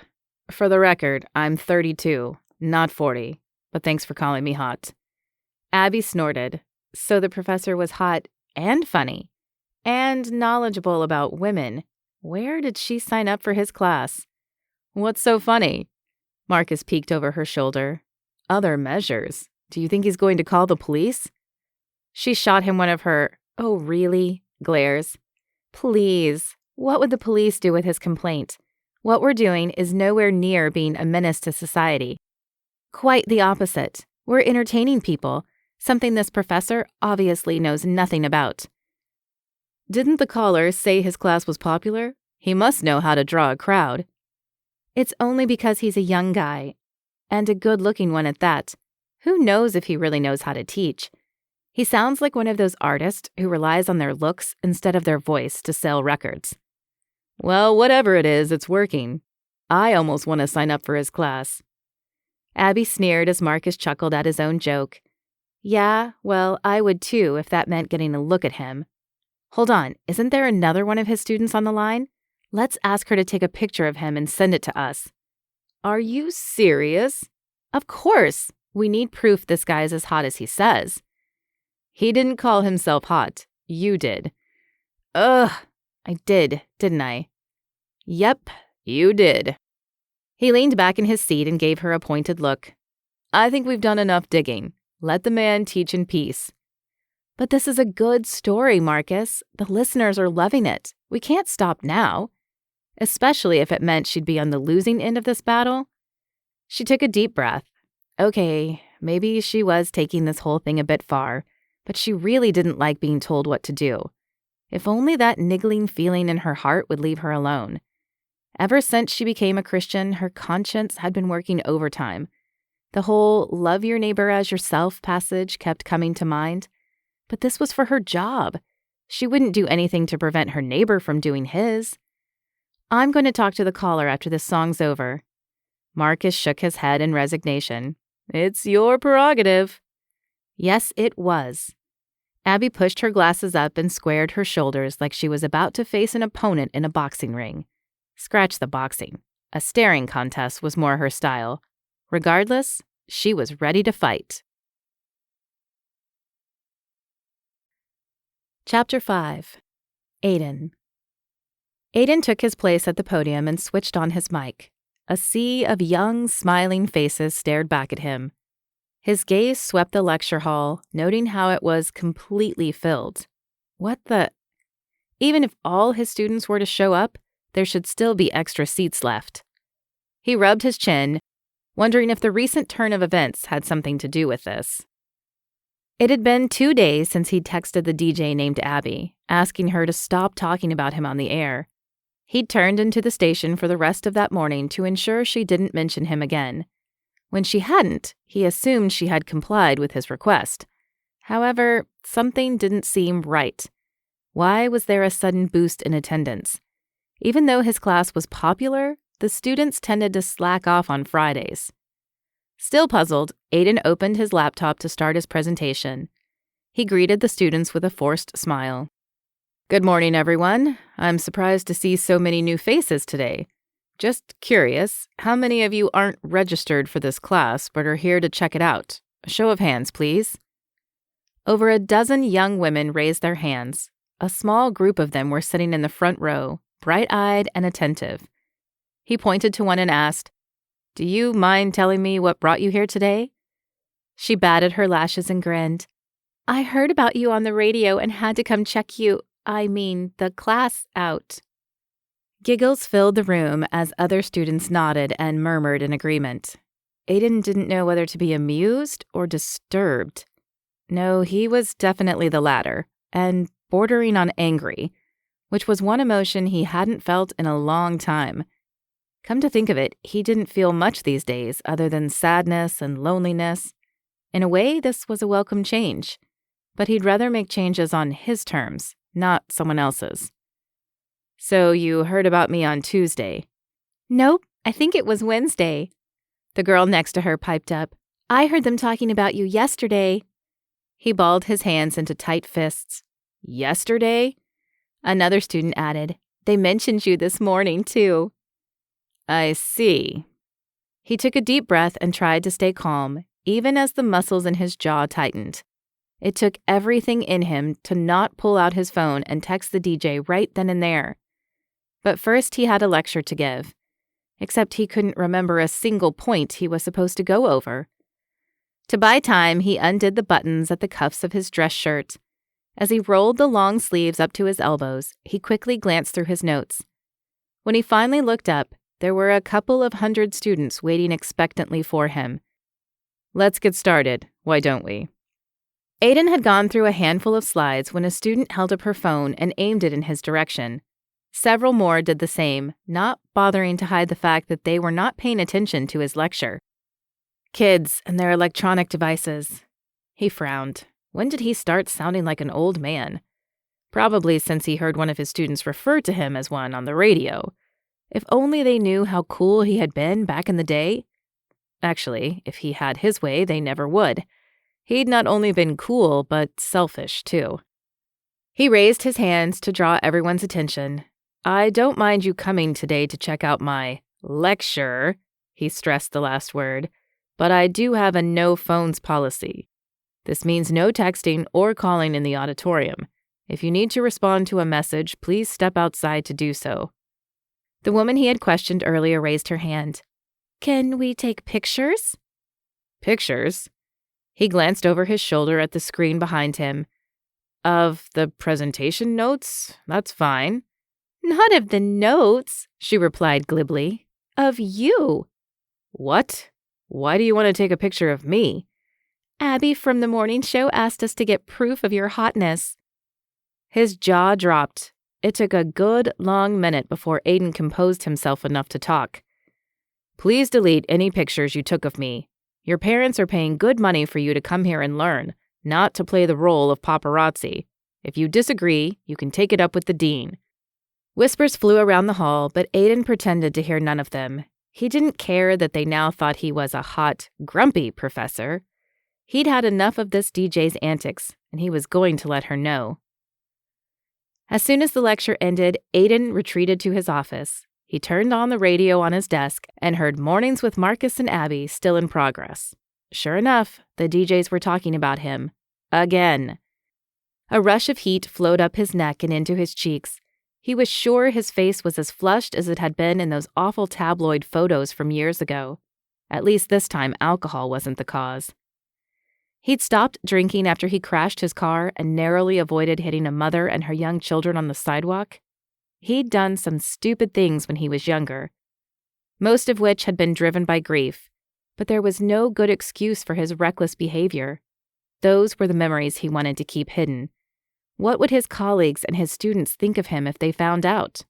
For the record, I'm 32, not 40, but thanks for calling me hot. Abby snorted. So the professor was hot and funny and knowledgeable about women. Where did she sign up for his class? What's so funny? Marcus peeked over her shoulder. Other measures? Do you think he's going to call the police? She shot him one of her, oh really, glares. Please, what would the police do with his complaint? What we're doing is nowhere near being a menace to society. Quite the opposite. We're entertaining people, something this professor obviously knows nothing about. Didn't the caller say his class was popular? He must know how to draw a crowd. It's only because he's a young guy, and a good-looking one at that. Who knows if he really knows how to teach? He sounds like one of those artists who relies on their looks instead of their voice to sell records. Well, whatever it is, it's working. I almost want to sign up for his class. Abby sneered as Marcus chuckled at his own joke. Yeah, well, I would too if that meant getting a look at him. Hold on, isn't there another one of his students on the line? Let's ask her to take a picture of him and send it to us. Are you serious? Of course. We need proof this guy is as hot as he says. He didn't call himself hot. You did. Ugh, I did, didn't I? Yep, you did. He leaned back in his seat and gave her a pointed look. I think we've done enough digging. Let the man teach in peace. But this is a good story, Marcus. The listeners are loving it. We can't stop now. Especially if it meant she'd be on the losing end of this battle. She took a deep breath. Okay, maybe she was taking this whole thing a bit far, but she really didn't like being told what to do. If only that niggling feeling in her heart would leave her alone. Ever since she became a Christian, her conscience had been working overtime. The whole love your neighbor as yourself passage kept coming to mind. But this was for her job. She wouldn't do anything to prevent her neighbor from doing his. I'm going to talk to the caller after this song's over. Marcus shook his head in resignation. It's your prerogative. Yes, it was. Abby pushed her glasses up and squared her shoulders like she was about to face an opponent in a boxing ring. Scratch the boxing. A staring contest was more her style. Regardless, she was ready to fight. Chapter 5. Aiden. Aiden took his place at the podium and switched on his mic. A sea of young, smiling faces stared back at him. His gaze swept the lecture hall, noting how it was completely filled. What the? Even if all his students were to show up, there should still be extra seats left. He rubbed his chin, wondering if the recent turn of events had something to do with this. It had been 2 days since he'd texted the DJ named Abby, asking her to stop talking about him on the air. He'd turned into the station for the rest of that morning to ensure she didn't mention him again. When she hadn't, he assumed she had complied with his request. However, something didn't seem right. Why was there a sudden boost in attendance? Even though his class was popular, the students tended to slack off on Fridays. Still puzzled, Aiden opened his laptop to start his presentation. He greeted the students with a forced smile. Good morning, everyone. I'm surprised to see so many new faces today. Just curious, how many of you aren't registered for this class but are here to check it out? A show of hands, please. Over a dozen young women raised their hands. A small group of them were sitting in the front row, bright-eyed and attentive. He pointed to one and asked, Do you mind telling me what brought you here today? She batted her lashes and grinned. I heard about you on the radio and had to come check the class out. Giggles filled the room as other students nodded and murmured in agreement. Aiden didn't know whether to be amused or disturbed. No, he was definitely the latter, and bordering on angry, which was one emotion he hadn't felt in a long time. Come to think of it, he didn't feel much these days other than sadness and loneliness. In a way, this was a welcome change, but he'd rather make changes on his terms, not someone else's. So you heard about me on Tuesday? Nope, I think it was Wednesday. The girl next to her piped up. I heard them talking about you yesterday. He balled his hands into tight fists. Yesterday? Another student added, They mentioned you this morning, too. I see. He took a deep breath and tried to stay calm, even as the muscles in his jaw tightened. It took everything in him to not pull out his phone and text the DJ right then and there. But first he had a lecture to give, except he couldn't remember a single point he was supposed to go over. To buy time, he undid the buttons at the cuffs of his dress shirt. As he rolled the long sleeves up to his elbows, he quickly glanced through his notes. When he finally looked up, there were a couple of 100 students waiting expectantly for him. Let's get started, why don't we? Aiden had gone through a handful of slides when a student held up her phone and aimed it in his direction. Several more did the same, not bothering to hide the fact that they were not paying attention to his lecture. Kids and their electronic devices. He frowned. When did he start sounding like an old man? Probably since he heard one of his students refer to him as one on the radio. If only they knew how cool he had been back in the day. Actually, if he had his way, they never would. He'd not only been cool, but selfish, too. He raised his hands to draw everyone's attention. I don't mind you coming today to check out my lecture, he stressed the last word, but I do have a no phones policy. This means no texting or calling in the auditorium. If you need to respond to a message, please step outside to do so. The woman he had questioned earlier raised her hand. Can we take pictures? Pictures? He glanced over his shoulder at the screen behind him. Of the presentation notes? That's fine. Not of the notes, she replied glibly. Of you. What? Why do you want to take a picture of me? Abby from the morning show asked us to get proof of your hotness. His jaw dropped. It took a good long minute before Aiden composed himself enough to talk. Please delete any pictures you took of me. Your parents are paying good money for you to come here and learn, not to play the role of paparazzi. If you disagree, you can take it up with the dean. Whispers flew around the hall, but Aiden pretended to hear none of them. He didn't care that they now thought he was a hot, grumpy professor. He'd had enough of this DJ's antics, and he was going to let her know. As soon as the lecture ended, Aiden retreated to his office. He turned on the radio on his desk and heard Mornings with Marcus and Abby still in progress. Sure enough, the DJs were talking about him. Again. A rush of heat flowed up his neck and into his cheeks. He was sure his face was as flushed as it had been in those awful tabloid photos from years ago. At least this time alcohol wasn't the cause. He'd stopped drinking after he crashed his car and narrowly avoided hitting a mother and her young children on the sidewalk. He'd done some stupid things when he was younger, most of which had been driven by grief, but there was no good excuse for his reckless behavior. Those were the memories he wanted to keep hidden. What would his colleagues and his students think of him if they found out?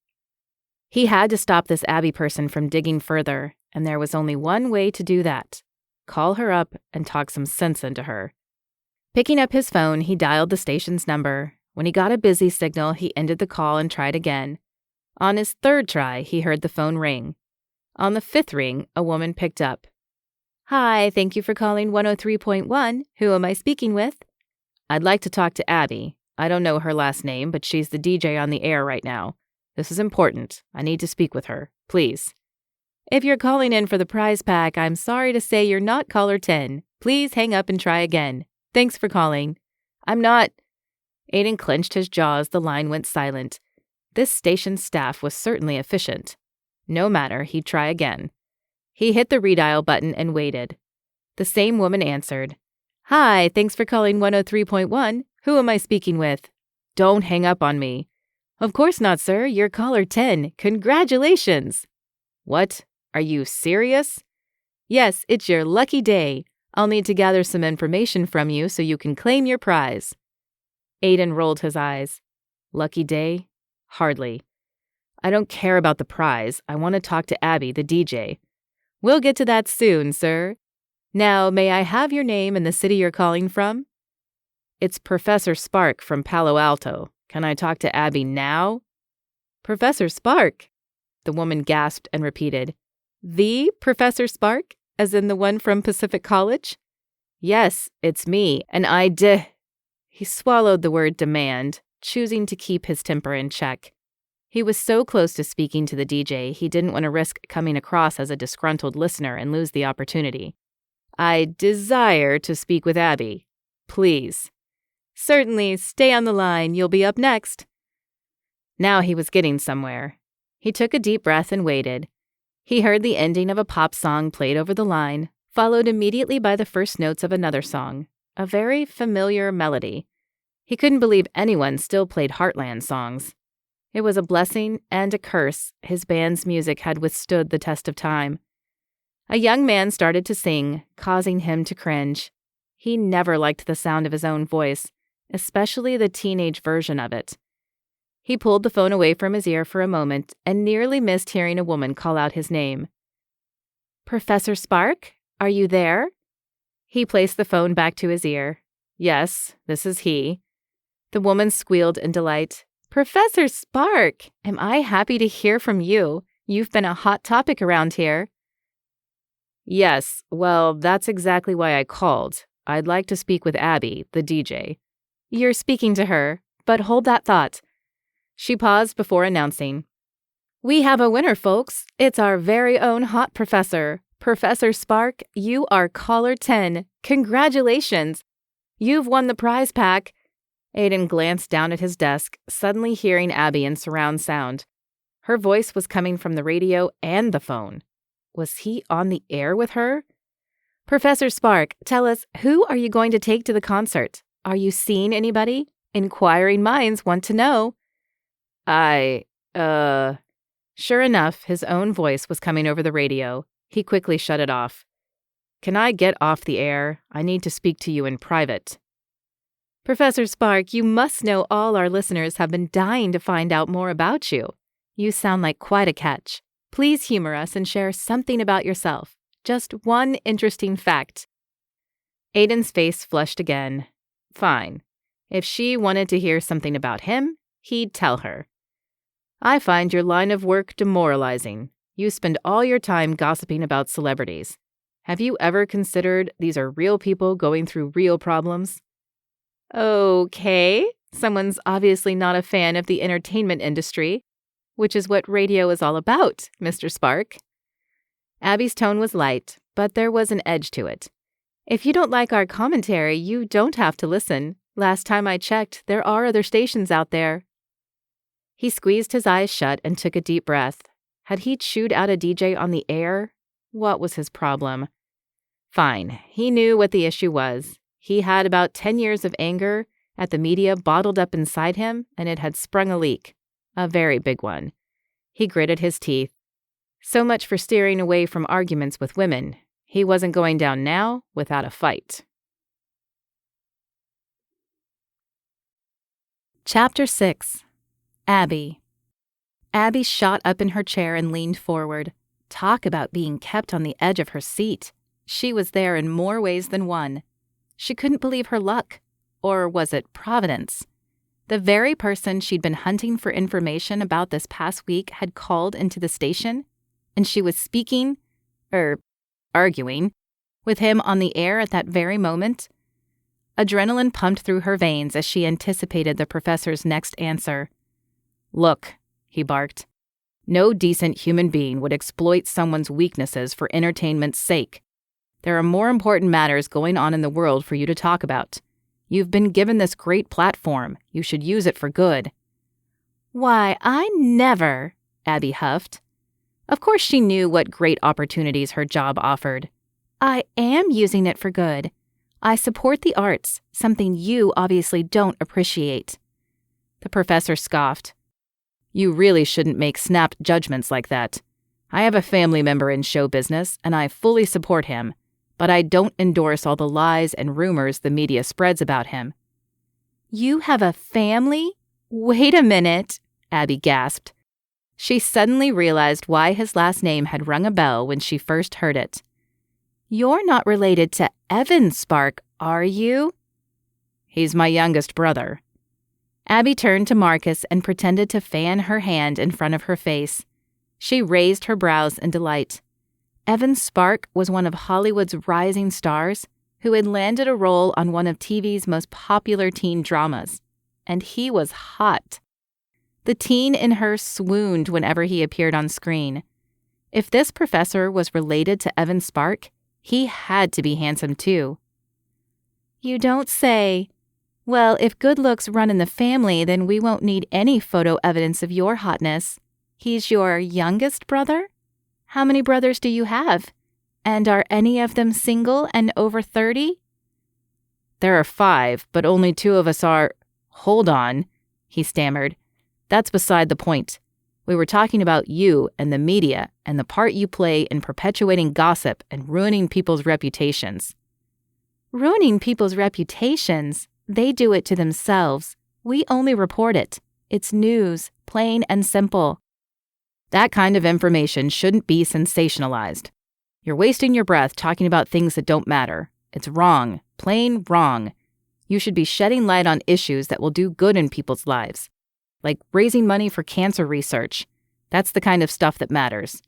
He had to stop this Abby person from digging further, and there was only one way to do that. Call her up and talk some sense into her. Picking up his phone, he dialed the station's number. When he got a busy signal, he ended the call and tried again. On his third try, he heard the phone ring. On the fifth ring, a woman picked up. Hi, thank you for calling 103.1. Who am I speaking with? I'd like to talk to Abby. I don't know her last name, but she's the DJ on the air right now. This is important. I need to speak with her. Please. If you're calling in for the prize pack, I'm sorry to say you're not caller 10. Please hang up and try again. Thanks for calling. I'm not... Aiden clenched his jaw as the line went silent. This station's staff was certainly efficient. No matter, he'd try again. He hit the redial button and waited. The same woman answered. Hi, thanks for calling 103.1. Who am I speaking with? Don't hang up on me. Of course not, sir. You're caller 10. Congratulations. What? Are you serious? Yes, it's your lucky day. I'll need to gather some information from you so you can claim your prize. Aiden rolled his eyes. Lucky day? Hardly. I don't care about the prize. I want to talk to Abby, the DJ. We'll get to that soon, sir. Now, may I have your name and the city you're calling from? It's Professor Spark from Palo Alto. Can I talk to Abby now? Professor Spark? The woman gasped and repeated. The Professor Spark? As in the one from Pacific College? Yes, it's me, and He swallowed the word demand, choosing to keep his temper in check. He was so close to speaking to the DJ, he didn't want to risk coming across as a disgruntled listener and lose the opportunity. I desire to speak with Abby. Please. Certainly, stay on the line. You'll be up next. Now he was getting somewhere. He took a deep breath and waited. He heard the ending of a pop song played over the line, followed immediately by the first notes of another song, a very familiar melody. He couldn't believe anyone still played Heartland songs. It was a blessing and a curse his band's music had withstood the test of time. A young man started to sing, causing him to cringe. He never liked the sound of his own voice, especially the teenage version of it. He pulled the phone away from his ear for a moment and nearly missed hearing a woman call out his name. Professor Spark, are you there? He placed the phone back to his ear. Yes, this is he. The woman squealed in delight. Professor Spark, am I happy to hear from you. You've been a hot topic around here. Yes, well, that's exactly why I called. I'd like to speak with Abby, the DJ. You're speaking to her, but hold that thought. She paused before announcing. We have a winner, folks. It's our very own hot professor. Professor Spark, you are caller 10. Congratulations. You've won the prize pack. Aiden glanced down at his desk, suddenly hearing Abby in surround sound. Her voice was coming from the radio and the phone. Was he on the air with her? Professor Spark, tell us, who are you going to take to the concert? Are you seeing anybody? Inquiring minds want to know. Sure enough, his own voice was coming over the radio. He quickly shut it off. Can I get off the air? I need to speak to you in private. Professor Spark, you must know all our listeners have been dying to find out more about you. You sound like quite a catch. Please humor us and share something about yourself. Just one interesting fact. Aiden's face flushed again. Fine. If she wanted to hear something about him, he'd tell her. I find your line of work demoralizing. You spend all your time gossiping about celebrities. Have you ever considered these are real people going through real problems? Okay, someone's obviously not a fan of the entertainment industry, which is what radio is all about, Mr. Spark. Abby's tone was light, but there was an edge to it. If you don't like our commentary, you don't have to listen. Last time I checked, there are other stations out there. He squeezed his eyes shut and took a deep breath. Had he chewed out a DJ on the air? What was his problem? Fine, he knew what the issue was. He had about 10 years of anger at the media bottled up inside him, and it had sprung a leak. A very big one. He gritted his teeth. So much for steering away from arguments with women. He wasn't going down now without a fight. Chapter 6. Abby. Abby shot up in her chair and leaned forward. Talk about being kept on the edge of her seat. She was there in more ways than one. She couldn't believe her luck. Or was it Providence? The very person she'd been hunting for information about this past week had called into the station, and she was arguing, with him on the air at that very moment. Adrenaline pumped through her veins as she anticipated the professor's next answer. Look, he barked. No decent human being would exploit someone's weaknesses for entertainment's sake. There are more important matters going on in the world for you to talk about. You've been given this great platform. You should use it for good. Why, I never, Abby huffed. Of course she knew what great opportunities her job offered. I am using it for good. I support the arts, something you obviously don't appreciate. The professor scoffed. You really shouldn't make snap judgments like that. I have a family member in show business, and I fully support him. But I don't endorse all the lies and rumors the media spreads about him. You have a family? Wait a minute, Abby gasped. She suddenly realized why his last name had rung a bell when she first heard it. You're not related to Evan Spark, are you? He's my youngest brother. Abby turned to Marcus and pretended to fan her hand in front of her face. She raised her brows in delight. Evan Spark was one of Hollywood's rising stars who had landed a role on one of TV's most popular teen dramas. And he was hot. The teen in her swooned whenever he appeared on screen. If this professor was related to Evan Spark, he had to be handsome too. You don't say. Well, if good looks run in the family, then we won't need any photo evidence of your hotness. He's your youngest brother? How many brothers do you have? And are any of them single and over 30? There are 5, but only 2 of us are... Hold on, he stammered. That's beside the point. We were talking about you and the media and the part you play in perpetuating gossip and ruining people's reputations. Ruining people's reputations? They do it to themselves. We only report it. It's news, plain and simple. That kind of information shouldn't be sensationalized. You're wasting your breath talking about things that don't matter. It's wrong, plain wrong. You should be shedding light on issues that will do good in people's lives, like raising money for cancer research. That's the kind of stuff that matters,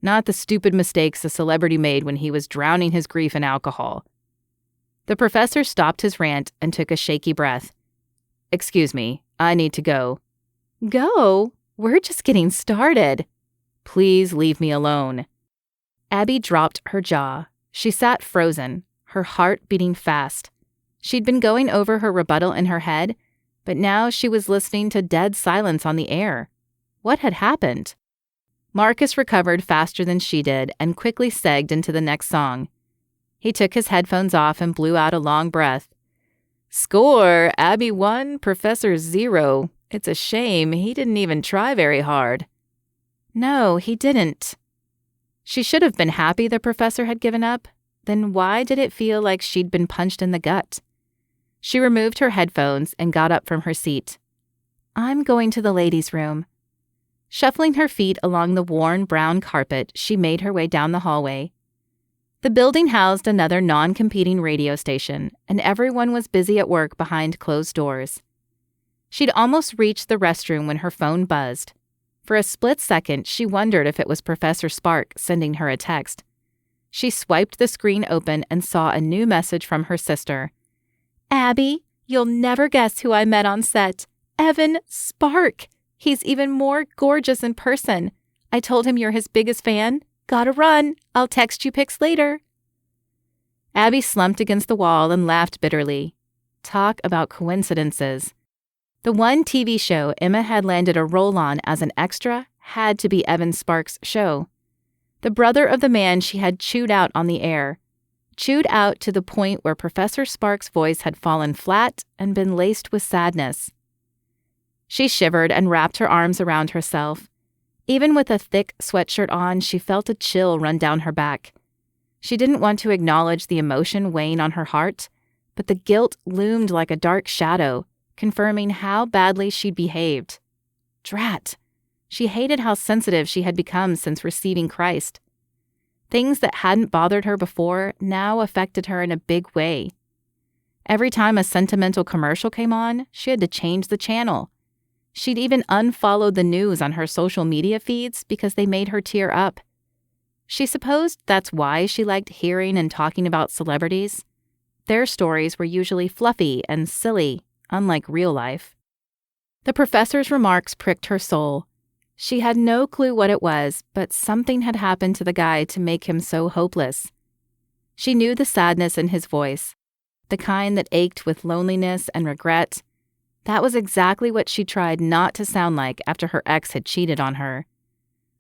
not the stupid mistakes a celebrity made when he was drowning his grief in alcohol. The professor stopped his rant and took a shaky breath. Excuse me, I need to go. Go? We're just getting started. Please leave me alone. Abby dropped her jaw. She sat frozen, her heart beating fast. She'd been going over her rebuttal in her head, but now she was listening to dead silence on the air. What had happened? Marcus recovered faster than she did and quickly segged into the next song. He took his headphones off and blew out a long breath. Score! Abby 1, Professor 0. It's a shame he didn't even try very hard. No, he didn't. She should have been happy the professor had given up. Then why did it feel like she'd been punched in the gut? She removed her headphones and got up from her seat. "I'm going to the ladies' room." Shuffling her feet along the worn brown carpet, she made her way down the hallway. The building housed another non-competing radio station, and everyone was busy at work behind closed doors. She'd almost reached the restroom when her phone buzzed. For a split second, she wondered if it was Professor Spark sending her a text. She swiped the screen open and saw a new message from her sister. "Abby, you'll never guess who I met on set. Evan Spark. He's even more gorgeous in person. I told him you're his biggest fan. Gotta run. I'll text you pics later." Abby slumped against the wall and laughed bitterly. Talk about coincidences. The one TV show Emma had landed a role on as an extra had to be Evan Sparks' show. The brother of the man she had chewed out on the air. Chewed out to the point where Professor Sparks' voice had fallen flat and been laced with sadness. She shivered and wrapped her arms around herself. Even with a thick sweatshirt on, she felt a chill run down her back. She didn't want to acknowledge the emotion weighing on her heart, but the guilt loomed like a dark shadow, confirming how badly she'd behaved. Drat! She hated how sensitive she had become since receiving Christ. Things that hadn't bothered her before now affected her in a big way. Every time a sentimental commercial came on, she had to change the channel. She'd even unfollowed the news on her social media feeds because they made her tear up. She supposed that's why she liked hearing and talking about celebrities. Their stories were usually fluffy and silly, unlike real life. The professor's remarks pricked her soul. She had no clue what it was, but something had happened to the guy to make him so hopeless. She knew the sadness in his voice, the kind that ached with loneliness and regret. That was exactly what she tried not to sound like after her ex had cheated on her.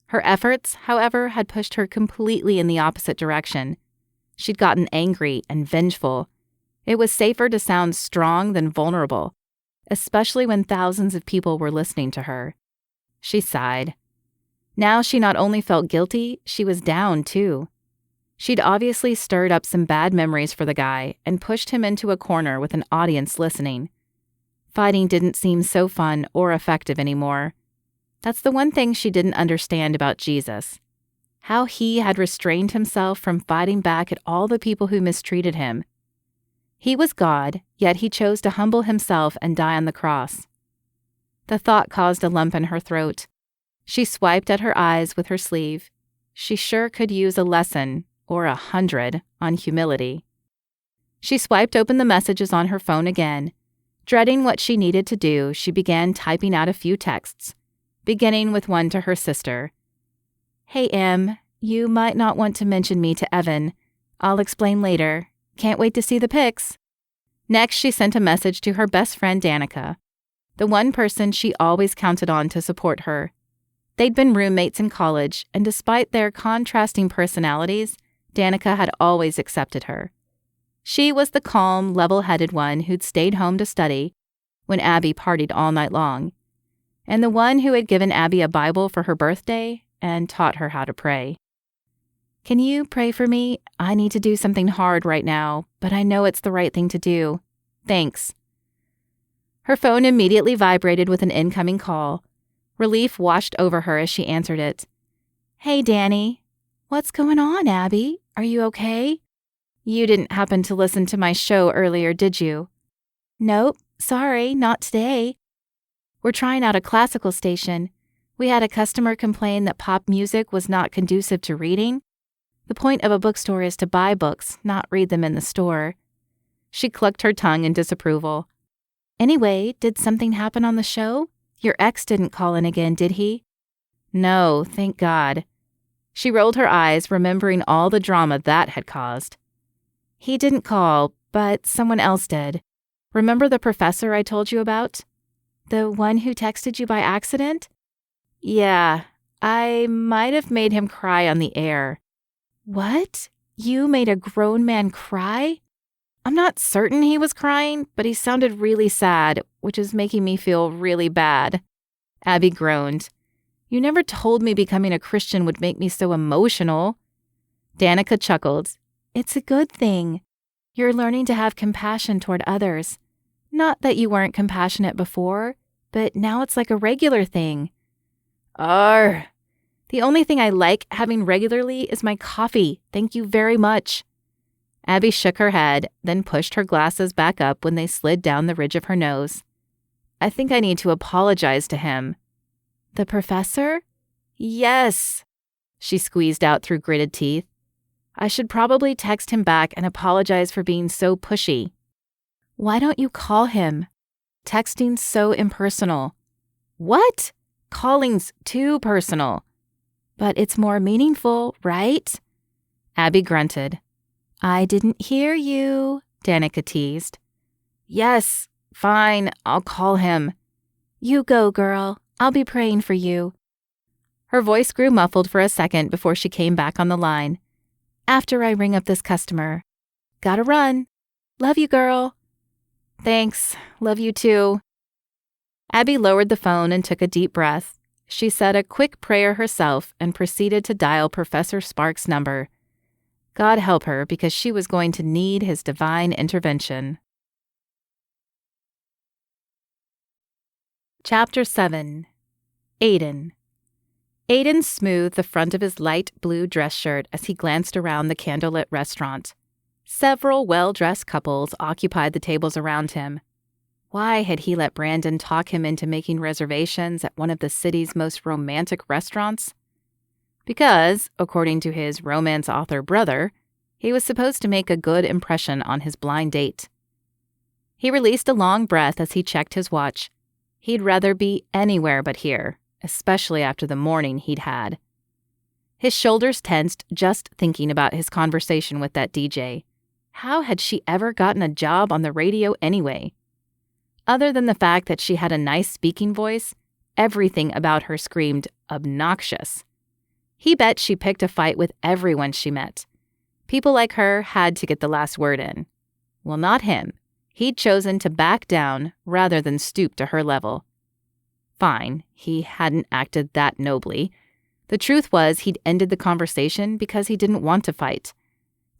Her efforts, however, had pushed her completely in the opposite direction. She'd gotten angry and vengeful. It was safer to sound strong than vulnerable, especially when thousands of people were listening to her. She sighed. Now she not only felt guilty, she was down too. She'd obviously stirred up some bad memories for the guy and pushed him into a corner with an audience listening. Fighting didn't seem so fun or effective anymore. That's the one thing she didn't understand about Jesus. How he had restrained himself from fighting back at all the people who mistreated him. He was God, yet he chose to humble himself and die on the cross. The thought caused a lump in her throat. She swiped at her eyes with her sleeve. She sure could use a lesson, or 100, on humility. She swiped open the messages on her phone again. Dreading what she needed to do, she began typing out a few texts, beginning with one to her sister. "Hey, Em, you might not want to mention me to Evan. I'll explain later. Can't wait to see the pics." Next, she sent a message to her best friend Danica, the one person she always counted on to support her. They'd been roommates in college, and despite their contrasting personalities, Danica had always accepted her. She was the calm, level-headed one who'd stayed home to study when Abby partied all night long, and the one who had given Abby a Bible for her birthday and taught her how to pray. "Can you pray for me? I need to do something hard right now, but I know it's the right thing to do. Thanks." Her phone immediately vibrated with an incoming call. Relief washed over her as she answered it. "Hey, Danny." "What's going on, Abby? Are you okay?" "You didn't happen to listen to my show earlier, did you?" "Nope, sorry, not today. We're trying out a classical station. We had a customer complain that pop music was not conducive to reading. The point of a bookstore is to buy books, not read them in the store." She clucked her tongue in disapproval. "Anyway, did something happen on the show? Your ex didn't call in again, did he?" "No, thank God." She rolled her eyes, remembering all the drama that had caused. "He didn't call, but someone else did. Remember the professor I told you about? The one who texted you by accident?" "Yeah, I might have made him cry on the air." "What? You made a grown man cry?" "I'm not certain he was crying, but he sounded really sad, which is making me feel really bad." Abby groaned. "You never told me becoming a Christian would make me so emotional." Danica chuckled. "It's a good thing. You're learning to have compassion toward others. Not that you weren't compassionate before, but now it's like a regular thing. The only thing I like having regularly is my coffee. Thank you very much. Abby shook her head, then pushed her glasses back up when they slid down the ridge of her nose. I think I need to apologize to him. The professor? Yes. She squeezed out through gritted teeth. I should probably text him back and apologize for being so pushy. Why don't you call him? Texting's so impersonal. What? Calling's too personal. But it's more meaningful, right? Abby grunted. I didn't hear you, Danica teased. Yes, fine, I'll call him. You go, girl. I'll be praying for you. Her voice grew muffled for a second before she came back on the line. After I ring up this customer. Gotta run. Love you, girl. Thanks. Love you too. Abby lowered the phone and took a deep breath. She said a quick prayer herself and proceeded to dial Professor Sparks' number. God help her, because she was going to need his divine intervention. Chapter 7. Aiden. Aiden smoothed the front of his light blue dress shirt as he glanced around the candlelit restaurant. Several well-dressed couples occupied the tables around him. Why had he let Brandon talk him into making reservations at one of the city's most romantic restaurants? Because, according to his romance author brother, he was supposed to make a good impression on his blind date. He released a long breath as he checked his watch. He'd rather be anywhere but here, especially after the morning he'd had. His shoulders tensed just thinking about his conversation with that DJ. How had she ever gotten a job on the radio anyway? Other than the fact that she had a nice speaking voice, everything about her screamed obnoxious. He bet she picked a fight with everyone she met. People like her had to get the last word in. Well, not him. He'd chosen to back down rather than stoop to her level. Fine, he hadn't acted that nobly. The truth was he'd ended the conversation because he didn't want to fight.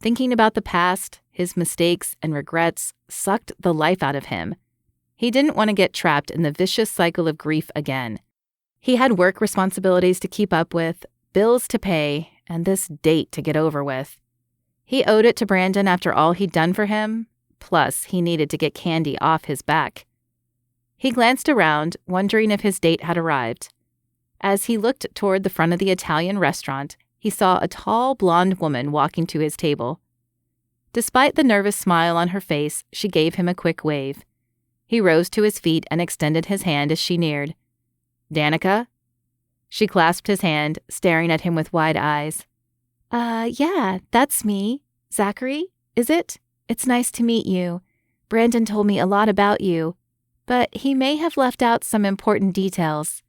Thinking about the past, his mistakes and regrets sucked the life out of him. He didn't want to get trapped in the vicious cycle of grief again. He had work responsibilities to keep up with, bills to pay, and this date to get over with. He owed it to Brandon after all he'd done for him, plus he needed to get Candy off his back. He glanced around, wondering if his date had arrived. As he looked toward the front of the Italian restaurant, he saw a tall, blonde woman walking to his table. Despite the nervous smile on her face, she gave him a quick wave. He rose to his feet and extended his hand as she neared. Danica? She clasped his hand, staring at him with wide eyes. Yeah, that's me. Zachary, is it? It's nice to meet you. Brandon told me a lot about you, but he may have left out some important details.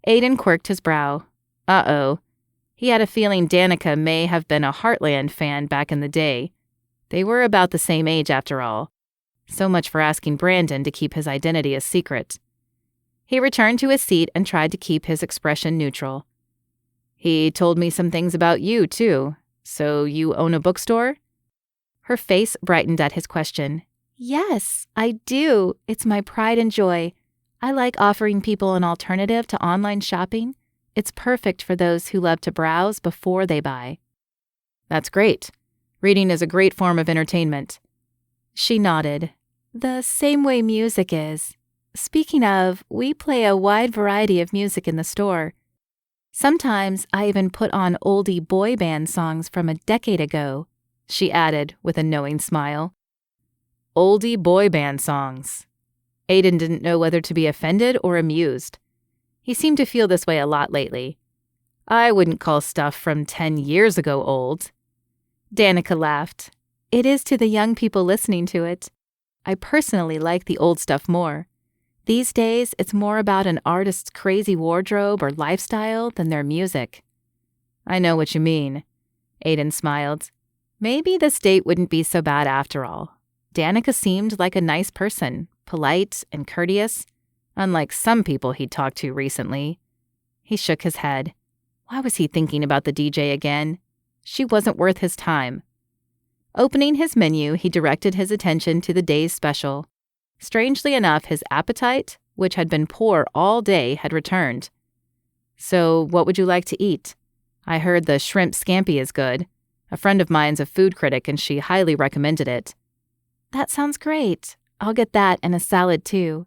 Aiden quirked his brow. Uh-oh. He had a feeling Danica may have been a Heartland fan back in the day. They were about the same age after all. So much for asking Brandon to keep his identity a secret. He returned to his seat and tried to keep his expression neutral. He told me some things about you, too. So you own a bookstore? Her face brightened at his question. Yes, I do. It's my pride and joy. I like offering people an alternative to online shopping. It's perfect for those who love to browse before they buy. That's great. Reading is a great form of entertainment. She nodded. The same way music is. Speaking of, we play a wide variety of music in the store. Sometimes I even put on oldie boy band songs from a decade ago, she added with a knowing smile. Oldie boy band songs. Aiden didn't know whether to be offended or amused. He seemed to feel this way a lot lately. I wouldn't call stuff from 10 years ago old. Danica laughed. It is to the young people listening to it. I personally like the old stuff more. These days, it's more about an artist's crazy wardrobe or lifestyle than their music. I know what you mean. Aiden smiled. Maybe this date wouldn't be so bad after all. Danica seemed like a nice person, polite and courteous, unlike some people he'd talked to recently. He shook his head. Why was he thinking about the DJ again? She wasn't worth his time. Opening his menu, he directed his attention to the day's special. Strangely enough, his appetite, which had been poor all day, had returned. "So, what would you like to eat? I heard the shrimp scampi is good. A friend of mine's a food critic and she highly recommended it." "That sounds great. I'll get that and a salad too."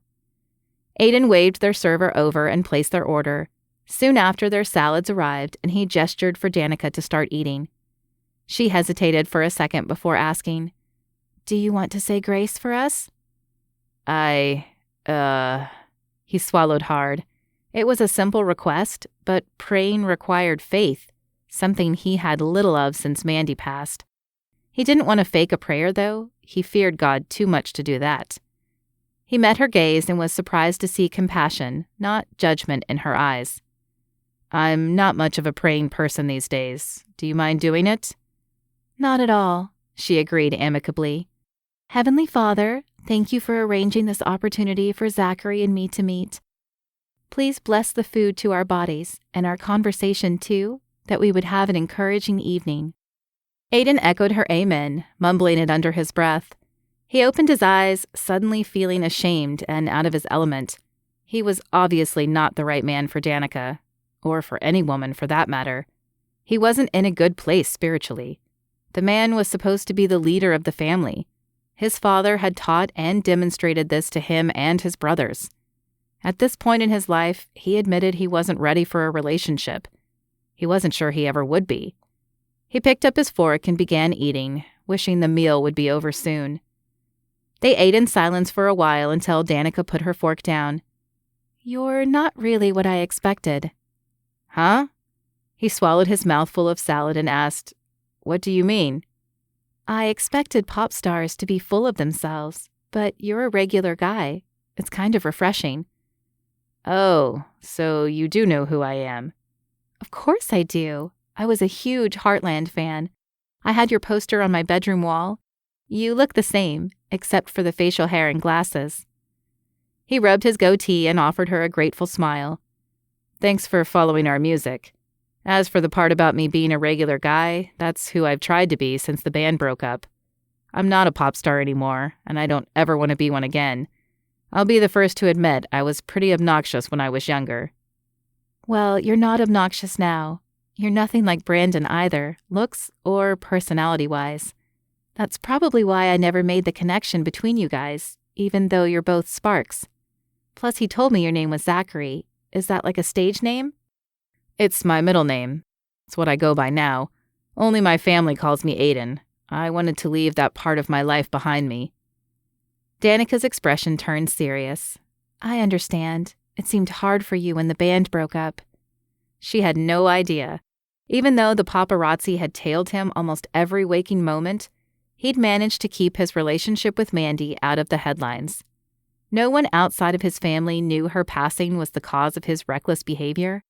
Aiden waved their server over and placed their order. Soon after, their salads arrived and he gestured for Danica to start eating. She hesitated for a second before asking, "Do you want to say grace for us?" He swallowed hard. It was a simple request, but praying required faith, something he had little of since Mandy passed. He didn't want to fake a prayer, though. He feared God too much to do that. He met her gaze and was surprised to see compassion, not judgment, in her eyes. "I'm not much of a praying person these days. Do you mind doing it?" "Not at all," she agreed amicably. "Heavenly Father, thank you for arranging this opportunity for Zachary and me to meet. Please bless the food to our bodies and our conversation too, that we would have an encouraging evening." Aiden echoed her amen, mumbling it under his breath. He opened his eyes, suddenly feeling ashamed and out of his element. He was obviously not the right man for Danica, or for any woman for that matter. He wasn't in a good place spiritually. The man was supposed to be the leader of the family. His father had taught and demonstrated this to him and his brothers. At this point in his life, he admitted he wasn't ready for a relationship. He wasn't sure he ever would be. He picked up his fork and began eating, wishing the meal would be over soon. They ate in silence for a while until Danica put her fork down. "You're not really what I expected." "Huh?" He swallowed his mouthful of salad and asked, "What do you mean?" "I expected pop stars to be full of themselves, but you're a regular guy. It's kind of refreshing." "Oh, so you do know who I am." "Of course I do. I was a huge Heartland fan. I had your poster on my bedroom wall. You look the same, except for the facial hair and glasses." He rubbed his goatee and offered her a grateful smile. "Thanks for following our music. As for the part about me being a regular guy, that's who I've tried to be since the band broke up. I'm not a pop star anymore, and I don't ever want to be one again. I'll be the first to admit I was pretty obnoxious when I was younger." "Well, you're not obnoxious now. You're nothing like Brandon either, looks or personality-wise. That's probably why I never made the connection between you guys, even though you're both Sparks. Plus, he told me your name was Zachary. Is that like a stage name?" "It's my middle name. It's what I go by now. Only my family calls me Aiden. I wanted to leave that part of my life behind me." Danica's expression turned serious. "I understand. It seemed hard for you when the band broke up." She had no idea. Even though the paparazzi had tailed him almost every waking moment, he'd managed to keep his relationship with Mandy out of the headlines. No one outside of his family knew her passing was the cause of his reckless behavior.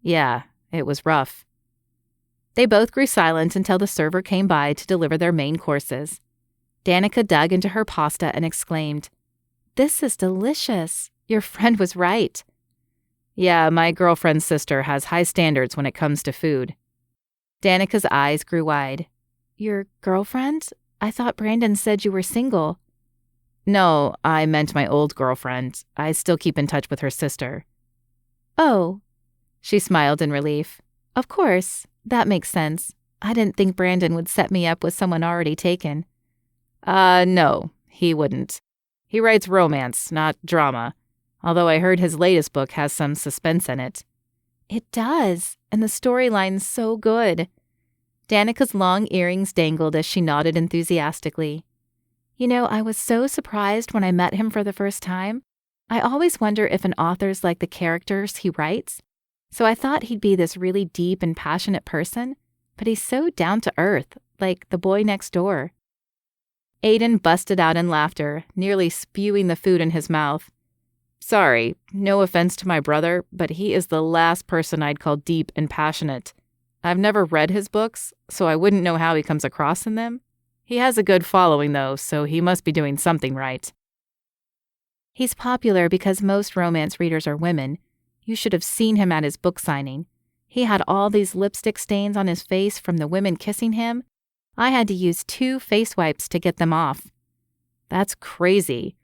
Yeah, it was rough. They both grew silent until the server came by to deliver their main courses. Danica dug into her pasta and exclaimed, "This is delicious. Your friend was right." "Yeah, my girlfriend's sister has high standards when it comes to food." Danica's eyes grew wide. "Your girlfriend? I thought Brandon said you were single." "No, I meant my old girlfriend. I still keep in touch with her sister." "Oh." She smiled in relief. "Of course. That makes sense. I didn't think Brandon would set me up with someone already taken." No, he wouldn't. He writes romance, not drama. Although I heard his latest book has some suspense in it." "It does, and the storyline's so good." Danica's long earrings dangled as she nodded enthusiastically. "You know, I was so surprised when I met him for the first time. I always wonder if an author's like the characters he writes. So I thought he'd be this really deep and passionate person, but he's so down to earth, like the boy next door." Aiden busted out in laughter, nearly spewing the food in his mouth. "Sorry, no offense to my brother, but he is the last person I'd call deep and passionate. I've never read his books, so I wouldn't know how he comes across in them. He has a good following, though, so he must be doing something right." "He's popular because most romance readers are women. You should have seen him at his book signing. He had all these lipstick stains on his face from the women kissing him. I had to use 2 face wipes to get them off." "That's crazy.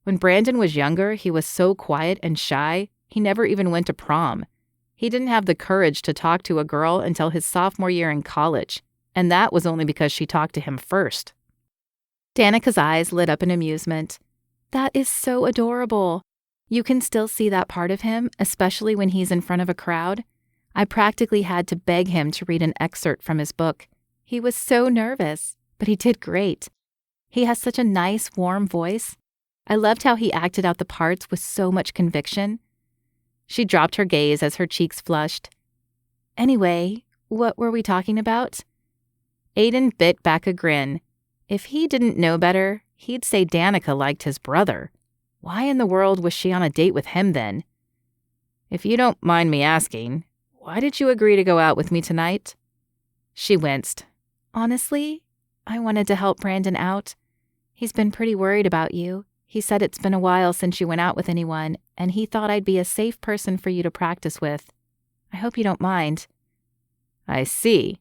When Brandon was younger, he was so quiet and shy, he never even went to prom. He didn't have the courage to talk to a girl until his sophomore year in college, and that was only because she talked to him first. Danica's eyes lit up in amusement. That is so adorable. You can still see that part of him, especially when he's in front of a crowd. I practically had to beg him to read an excerpt from his book. He was so nervous, but he did great. He has such a nice, warm voice. I loved how he acted out the parts with so much conviction. She dropped her gaze as her cheeks flushed. Anyway, what were we talking about? Aiden bit back a grin. If he didn't know better, he'd say Danica liked his brother. Why in the world was she on a date with him then? If you don't mind me asking, why did you agree to go out with me tonight? She winced. Honestly, I wanted to help Brandon out. He's been pretty worried about you. He said it's been a while since you went out with anyone, and he thought I'd be a safe person for you to practice with. I hope you don't mind. I see.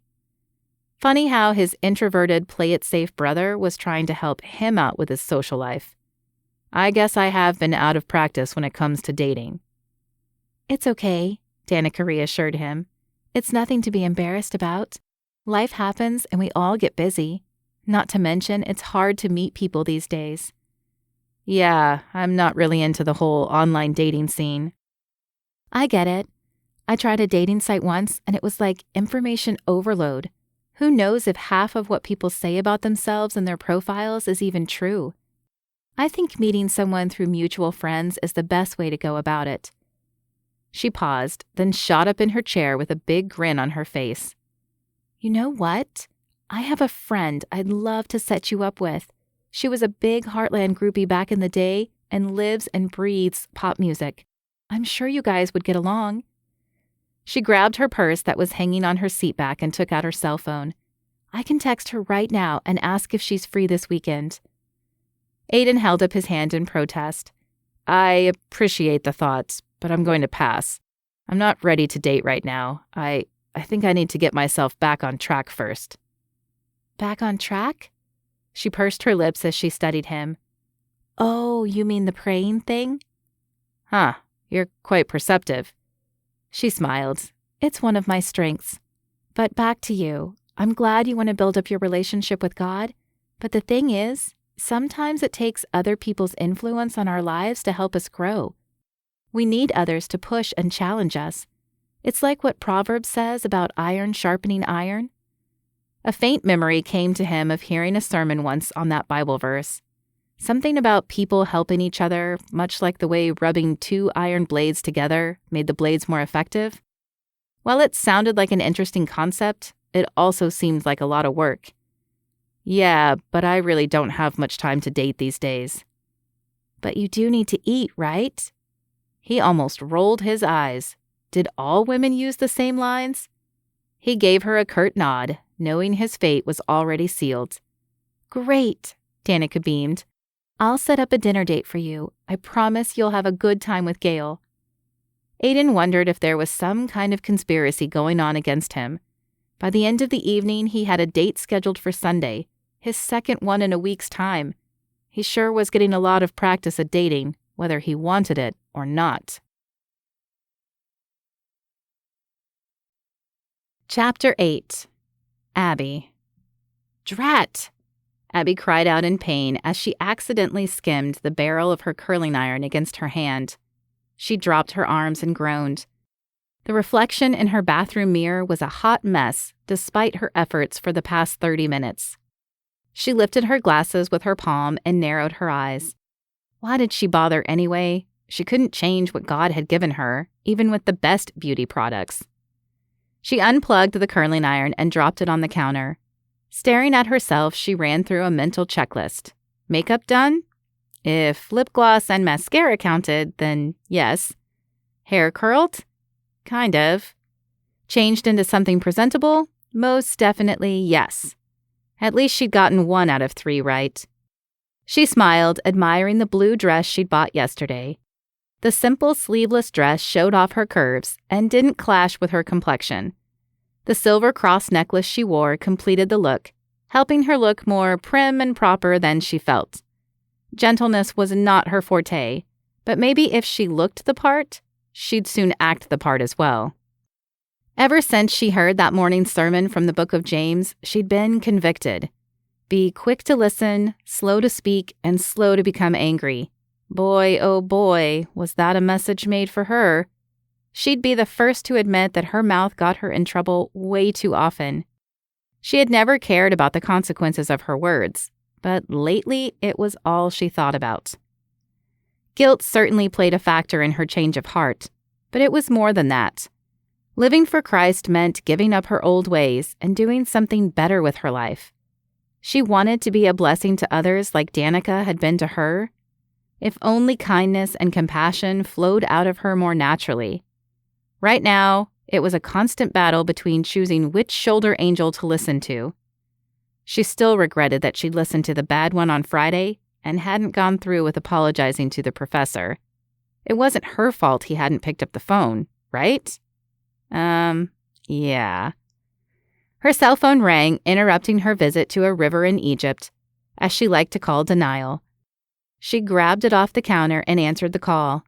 Funny how his introverted, play-it-safe brother was trying to help him out with his social life. I guess I have been out of practice when it comes to dating. It's okay, Danica reassured him. It's nothing to be embarrassed about. Life happens and we all get busy. Not to mention, it's hard to meet people these days. Yeah, I'm not really into the whole online dating scene. I get it. I tried a dating site once and it was like information overload. Who knows if half of what people say about themselves and their profiles is even true? I think meeting someone through mutual friends is the best way to go about it. She paused, then shot up in her chair with a big grin on her face. You know what? I have a friend I'd love to set you up with. She was a big Heartland groupie back in the day and lives and breathes pop music. I'm sure you guys would get along. She grabbed her purse that was hanging on her seat back and took out her cell phone. I can text her right now and ask if she's free this weekend. Aiden held up his hand in protest. I appreciate the thoughts, but I'm going to pass. I'm not ready to date right now. I think I need to get myself back on track first. Back on track? She pursed her lips as she studied him. Oh, you mean the praying thing? Huh, you're quite perceptive. She smiled. It's one of my strengths. But back to you. I'm glad you want to build up your relationship with God. But the thing is, sometimes it takes other people's influence on our lives to help us grow. We need others to push and challenge us. It's like what Proverbs says about iron sharpening iron. A faint memory came to him of hearing a sermon once on that Bible verse. Something about people helping each other, much like the way rubbing two iron blades together made the blades more effective. While it sounded like an interesting concept, it also seemed like a lot of work. Yeah, but I really don't have much time to date these days. But you do need to eat, right? He almost rolled his eyes. Did all women use the same lines? He gave her a curt nod, knowing his fate was already sealed. Great, Danica beamed. I'll set up a dinner date for you. I promise you'll have a good time with Gail. Aiden wondered if there was some kind of conspiracy going on against him. By the end of the evening, he had a date scheduled for Sunday, his second one in a week's time. He sure was getting a lot of practice at dating, whether he wanted it or not. Chapter 8. Abby. Drat! Abby cried out in pain as she accidentally skimmed the barrel of her curling iron against her hand. She dropped her arms and groaned. The reflection in her bathroom mirror was a hot mess, despite her efforts for the past 30 minutes. She lifted her glasses with her palm and narrowed her eyes. Why did she bother anyway? She couldn't change what God had given her, even with the best beauty products. She unplugged the curling iron and dropped it on the counter. Staring at herself, she ran through a mental checklist. Makeup done? If lip gloss and mascara counted, then yes. Hair curled? Kind of. Changed into something presentable? Most definitely yes. At least she'd gotten 1 out of 3 right. She smiled, admiring the blue dress she'd bought yesterday. The simple sleeveless dress showed off her curves and didn't clash with her complexion. The silver cross necklace she wore completed the look, helping her look more prim and proper than she felt. Gentleness was not her forte, but maybe if she looked the part, she'd soon act the part as well. Ever since she heard that morning's sermon from the book of James, she'd been convicted. Be quick to listen, slow to speak, and slow to become angry. Boy, oh boy, was that a message made for her. She'd be the first to admit that her mouth got her in trouble way too often. She had never cared about the consequences of her words, but lately it was all she thought about. Guilt certainly played a factor in her change of heart, but it was more than that. Living for Christ meant giving up her old ways and doing something better with her life. She wanted to be a blessing to others like Danica had been to her. If only kindness and compassion flowed out of her more naturally. Right now, it was a constant battle between choosing which shoulder angel to listen to. She still regretted that she'd listened to the bad one on Friday and hadn't gone through with apologizing to the professor. It wasn't her fault he hadn't picked up the phone, right? Yeah. Her cell phone rang, interrupting her visit to a river in Egypt, as she liked to call denial. She grabbed it off the counter and answered the call.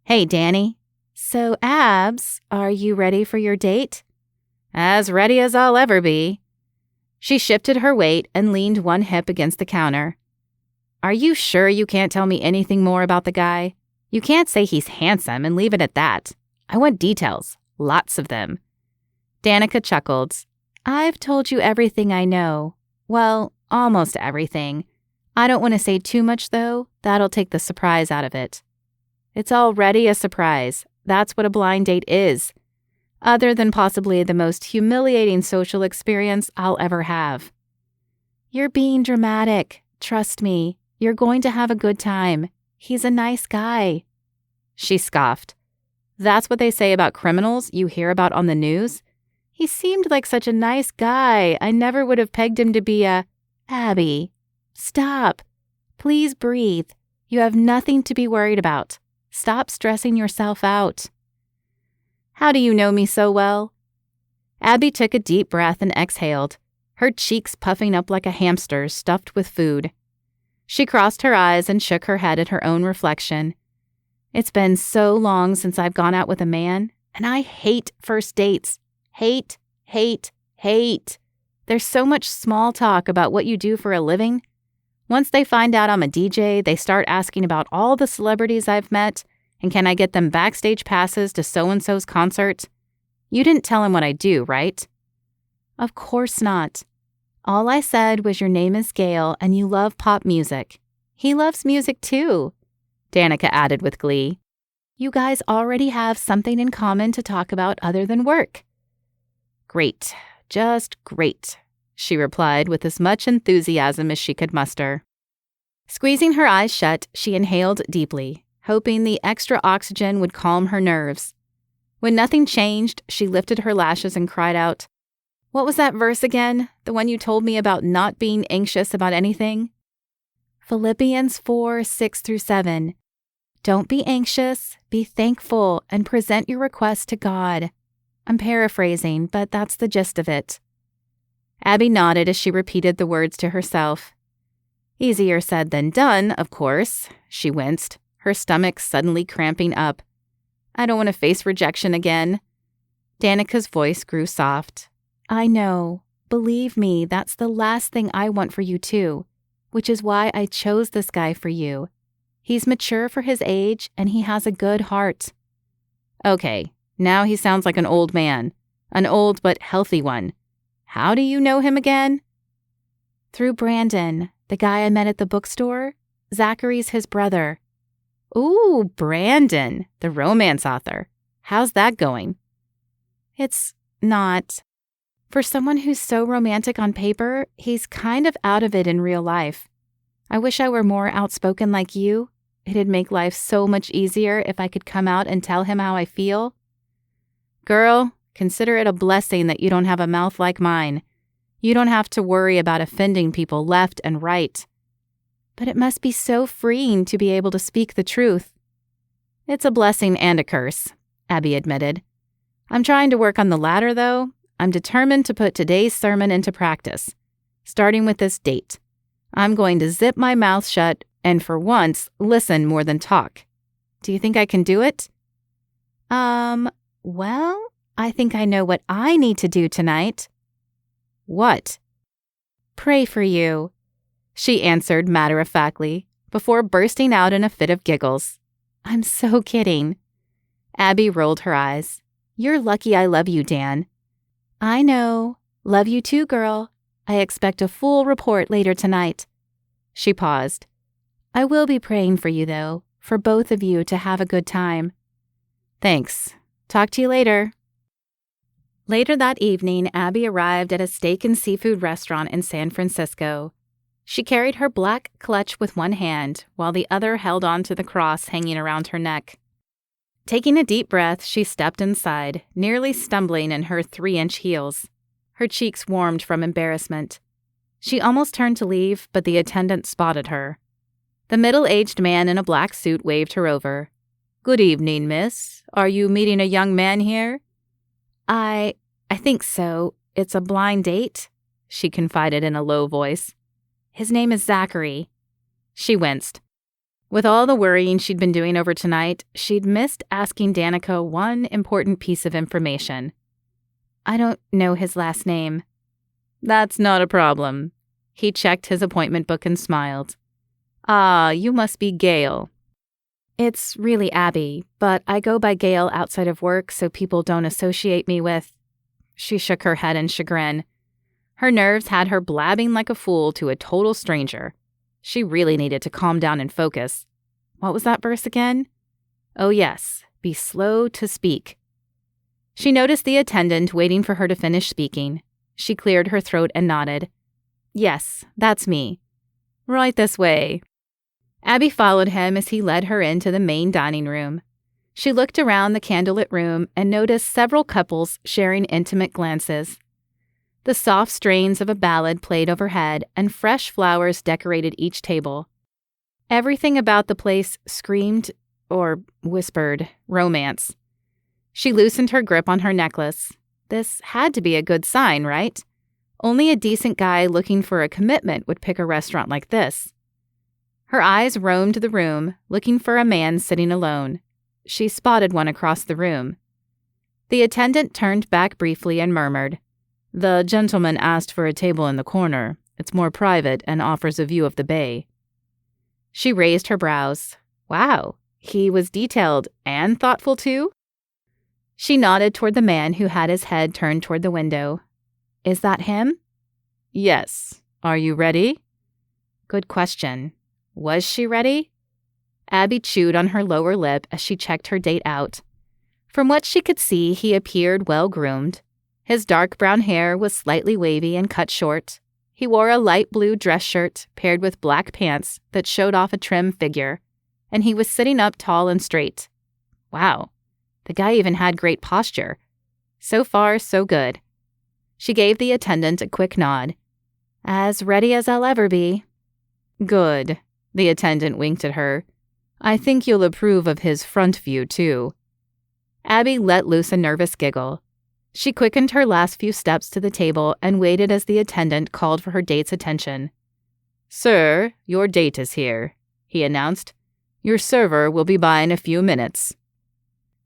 Hey, Danny. So, Abs, are you ready for your date? As ready as I'll ever be. She shifted her weight and leaned one hip against the counter. Are you sure you can't tell me anything more about the guy? You can't say he's handsome and leave it at that. I want details. Lots of them. Danica chuckled. I've told you everything I know. Well, almost everything. I don't want to say too much, though. That'll take the surprise out of it. It's already a surprise. That's what a blind date is. Other than possibly the most humiliating social experience I'll ever have. You're being dramatic. Trust me. You're going to have a good time. He's a nice guy. She scoffed. That's what they say about criminals you hear about on the news? He seemed like such a nice guy. I never would have pegged him to be a... Abby, stop. Please breathe. You have nothing to be worried about. Stop stressing yourself out. How do you know me so well? Abby took a deep breath and exhaled, her cheeks puffing up like a hamster stuffed with food. She crossed her eyes and shook her head at her own reflection. It's been so long since I've gone out with a man, and I hate first dates. Hate. There's so much small talk about what you do for a living. Once they find out I'm a DJ, they start asking about all the celebrities I've met, and can I get them backstage passes to so-and-so's concert? You didn't tell him what I do, right? Of course not. All I said was your name is Gail and you love pop music. He loves music too, Danica added with glee. You guys already have something in common to talk about other than work. Great, just great, she replied with as much enthusiasm as she could muster. Squeezing her eyes shut, she inhaled deeply, hoping the extra oxygen would calm her nerves. When nothing changed, she lifted her lashes and cried out, What was that verse again? The one you told me about not being anxious about anything? Philippians 4:6-7. Don't be anxious, be thankful, and present your requests to God. I'm paraphrasing, but that's the gist of it. Abby nodded as she repeated the words to herself. Easier said than done, of course, she winced, her stomach suddenly cramping up. I don't want to face rejection again. Danica's voice grew soft. I know. Believe me, that's the last thing I want for you too, which is why I chose this guy for you. He's mature for his age, and he has a good heart. Okay, now he sounds like an old man. An old but healthy one. How do you know him again? Through Brandon, the guy I met at the bookstore. Zachary's his brother. Ooh, Brandon, the romance author. How's that going? It's not. For someone who's so romantic on paper, he's kind of out of it in real life. I wish I were more outspoken like you. It'd make life so much easier if I could come out and tell him how I feel. Girl, consider it a blessing that you don't have a mouth like mine. You don't have to worry about offending people left and right. But it must be so freeing to be able to speak the truth. It's a blessing and a curse, Abby admitted. I'm trying to work on the latter, though. I'm determined to put today's sermon into practice, starting with this date. I'm going to zip my mouth shut And for once, listen more than talk. Do you think I can do it? Well, I think I know what I need to do tonight. What? Pray for you, she answered matter-of-factly, before bursting out in a fit of giggles. I'm so kidding. Abby rolled her eyes. You're lucky I love you, Dan. I know. Love you too, girl. I expect a full report later tonight. She paused. I will be praying for you, though, for both of you to have a good time. Thanks. Talk to you later. Later that evening, Abby arrived at a steak and seafood restaurant in San Francisco. She carried her black clutch with one hand, while the other held on to the cross hanging around her neck. Taking a deep breath, she stepped inside, nearly stumbling in her 3-inch heels. Her cheeks warmed from embarrassment. She almost turned to leave, but the attendant spotted her. The middle-aged man in a black suit waved her over. Good evening, miss. Are you meeting a young man here? I think so. It's a blind date, she confided in a low voice. His name is Zachary. She winced. With all the worrying she'd been doing over tonight, she'd missed asking Danica one important piece of information. I don't know his last name. That's not a problem. He checked his appointment book and smiled. Ah, you must be Gail. It's really Abby, but I go by Gail outside of work so people don't associate me with... She shook her head in chagrin. Her nerves had her blabbing like a fool to a total stranger. She really needed to calm down and focus. What was that verse again? Oh yes, be slow to speak. She noticed the attendant waiting for her to finish speaking. She cleared her throat and nodded. Yes, that's me. Right this way. Abby followed him as he led her into the main dining room. She looked around the candlelit room and noticed several couples sharing intimate glances. The soft strains of a ballad played overhead, and fresh flowers decorated each table. Everything about the place screamed, or whispered, romance. She loosened her grip on her necklace. This had to be a good sign, right? Only a decent guy looking for a commitment would pick a restaurant like this. Her eyes roamed the room, looking for a man sitting alone. She spotted one across the room. The attendant turned back briefly and murmured, The gentleman asked for a table in the corner. It's more private and offers a view of the bay. She raised her brows. Wow, he was detailed and thoughtful too? She nodded toward the man who had his head turned toward the window. Is that him? Yes. Are you ready? Good question. Was she ready? Abby chewed on her lower lip as she checked her date out. From what she could see, he appeared well-groomed. His dark brown hair was slightly wavy and cut short. He wore a light blue dress shirt paired with black pants that showed off a trim figure, and he was sitting up tall and straight. Wow, the guy even had great posture. So far, so good. She gave the attendant a quick nod. As ready as I'll ever be. Good, the attendant winked at her. I think you'll approve of his front view, too. Abby let loose a nervous giggle. She quickened her last few steps to the table and waited as the attendant called for her date's attention. Sir, your date is here, he announced. Your server will be by in a few minutes.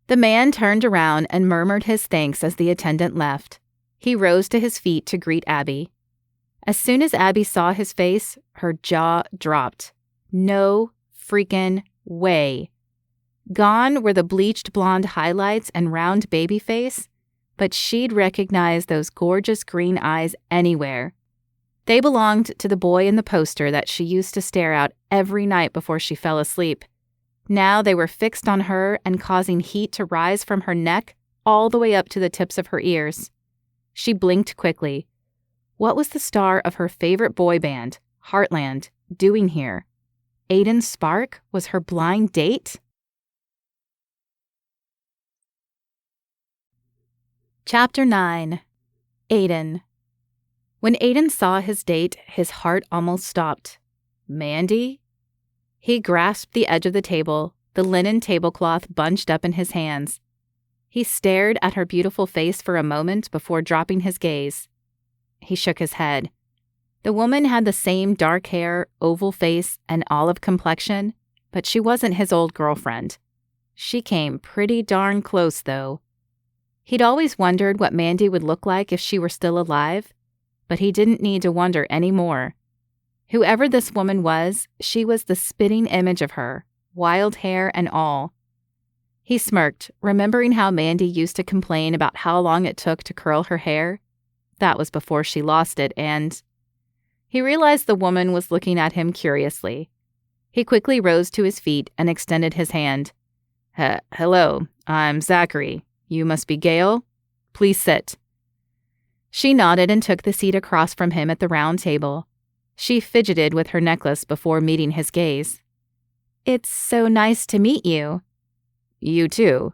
The man turned around and murmured his thanks as the attendant left. He rose to his feet to greet Abby. As soon as Abby saw his face, her jaw dropped. No freaking way. Gone were the bleached blonde highlights and round baby face, but she'd recognize those gorgeous green eyes anywhere. They belonged to the boy in the poster that she used to stare at every night before she fell asleep. Now they were fixed on her and causing heat to rise from her neck all the way up to the tips of her ears. She blinked quickly. What was the star of her favorite boy band, Heartland, doing here? Aiden Spark was her blind date? Chapter 9. Aiden. When Aiden saw his date, his heart almost stopped. Mandy? He grasped the edge of the table, the linen tablecloth bunched up in his hands. He stared at her beautiful face for a moment before dropping his gaze. He shook his head. The woman had the same dark hair, oval face, and olive complexion, but she wasn't his old girlfriend. She came pretty darn close, though. He'd always wondered what Mandy would look like if she were still alive, but he didn't need to wonder anymore. Whoever this woman was, she was the spitting image of her, wild hair and all. He smirked, remembering how Mandy used to complain about how long it took to curl her hair. That was before she lost it, and he realized the woman was looking at him curiously. He quickly rose to his feet and extended his hand. Hello, I'm Zachary. You must be Gail? Please sit." She nodded and took the seat across from him at the round table. She fidgeted with her necklace before meeting his gaze. "It's so nice to meet you." "You too."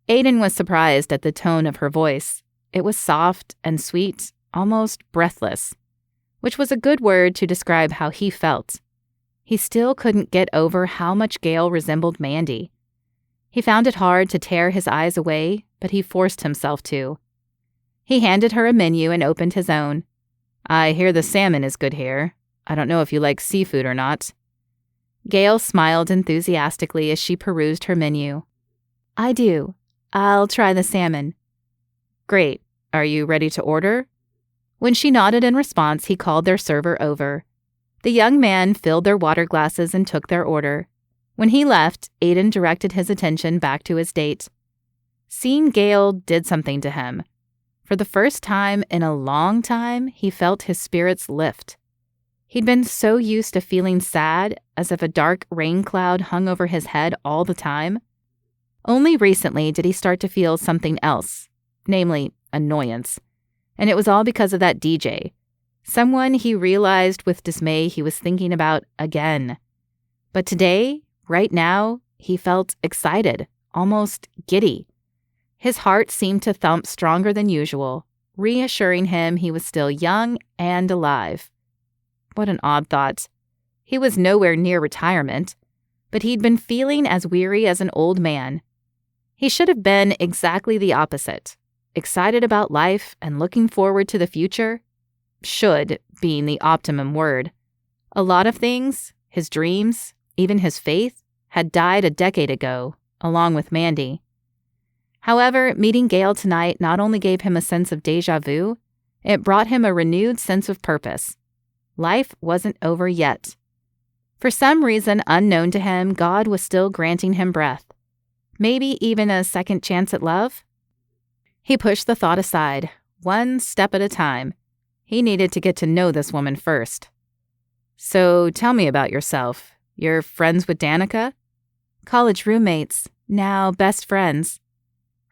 Aiden was surprised at the tone of her voice. It was soft and sweet, almost breathless, which was a good word to describe how he felt. He still couldn't get over how much Gail resembled Mandy. He found it hard to tear his eyes away, but he forced himself to. He handed her a menu and opened his own. "I hear the salmon is good here. I don't know if you like seafood or not." Gail smiled enthusiastically as she perused her menu. "I do. I'll try the salmon." "Great. Are you ready to order?" When she nodded in response, he called their server over. The young man filled their water glasses and took their order. When he left, Aiden directed his attention back to his date. Seeing Gail did something to him. For the first time in a long time, he felt his spirits lift. He'd been so used to feeling sad, as if a dark rain cloud hung over his head all the time. Only recently did he start to feel something else, namely annoyance. And it was all because of that DJ. Someone he realized with dismay he was thinking about again. But today, right now, he felt excited, almost giddy. His heart seemed to thump stronger than usual, reassuring him he was still young and alive. What an odd thought. He was nowhere near retirement, but he'd been feeling as weary as an old man. He should have been exactly the opposite, excited about life and looking forward to the future. Should being the optimum word. A lot of things, his dreams, even his faith, had died a decade ago, along with Mandy. However, meeting Gail tonight not only gave him a sense of déjà vu, it brought him a renewed sense of purpose. Life wasn't over yet. For some reason unknown to him, God was still granting him breath. Maybe even a second chance at love? He pushed the thought aside, one step at a time. He needed to get to know this woman first. "So tell me about yourself. You're friends with Danica?" "College roommates, now best friends."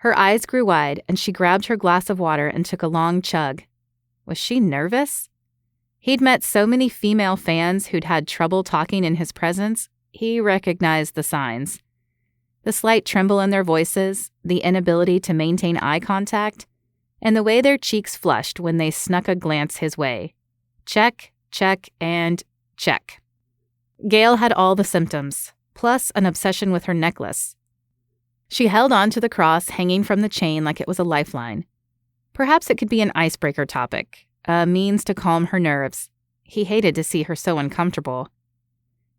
Her eyes grew wide, and she grabbed her glass of water and took a long chug. Was she nervous? He'd met so many female fans who'd had trouble talking in his presence, he recognized the signs. The slight tremble in their voices, the inability to maintain eye contact, and the way their cheeks flushed when they snuck a glance his way. Check, check, and check. Gail had all the symptoms, plus an obsession with her necklace. She held on to the cross hanging from the chain like it was a lifeline. Perhaps it could be an icebreaker topic, a means to calm her nerves. He hated to see her so uncomfortable.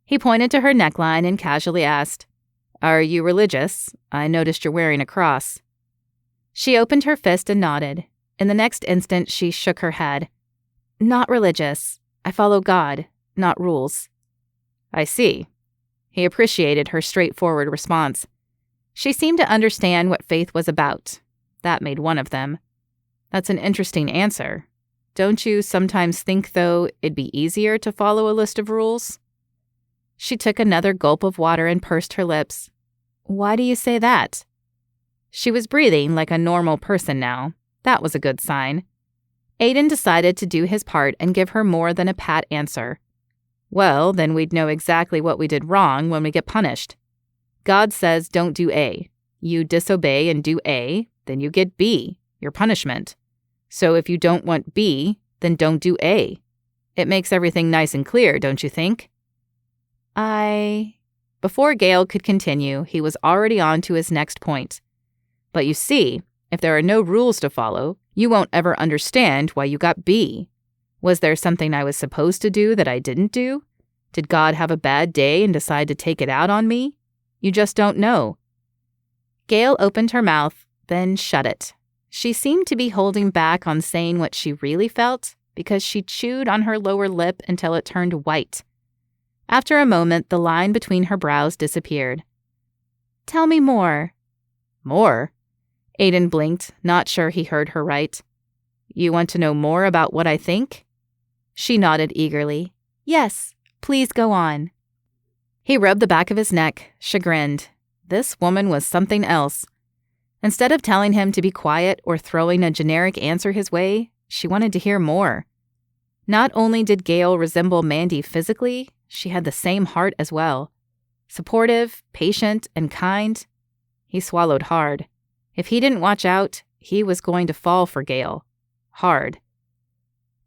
He pointed to her neckline and casually asked, "Are you religious? I noticed you're wearing a cross." She opened her fist and nodded. In the next instant, she shook her head. "Not religious. I follow God, not rules." "I see." He appreciated her straightforward response. She seemed to understand what faith was about. That made one of them. "That's an interesting answer. Don't you sometimes think, though, it'd be easier to follow a list of rules?" She took another gulp of water and pursed her lips. "Why do you say that?" She was breathing like a normal person now. That was a good sign. Aiden decided to do his part and give her more than a pat answer. "Well, then we'd know exactly what we did wrong when we get punished. God says don't do A. You disobey and do A, then you get B, your punishment. So if you don't want B, then don't do A. It makes everything nice and clear, don't you think?" Before Gail could continue, he was already on to his next point. "But you see, if there are no rules to follow, you won't ever understand why you got B. Was there something I was supposed to do that I didn't do? Did God have a bad day and decide to take it out on me? You just don't know. Gale opened her mouth, then shut it. She seemed to be holding back on saying what she really felt because she chewed on her lower lip until it turned white. After a moment, the line between her brows disappeared. Tell me more. More? Aiden blinked, not sure he heard her right. You want to know more about what I think? She nodded eagerly. Yes, please go on. He rubbed the back of his neck, chagrined. This woman was something else. Instead of telling him to be quiet or throwing a generic answer his way, she wanted to hear more. Not only did Gale resemble Mandy physically, she had the same heart as well. Supportive, patient, and kind. He swallowed hard. If he didn't watch out, he was going to fall for Gale. Hard.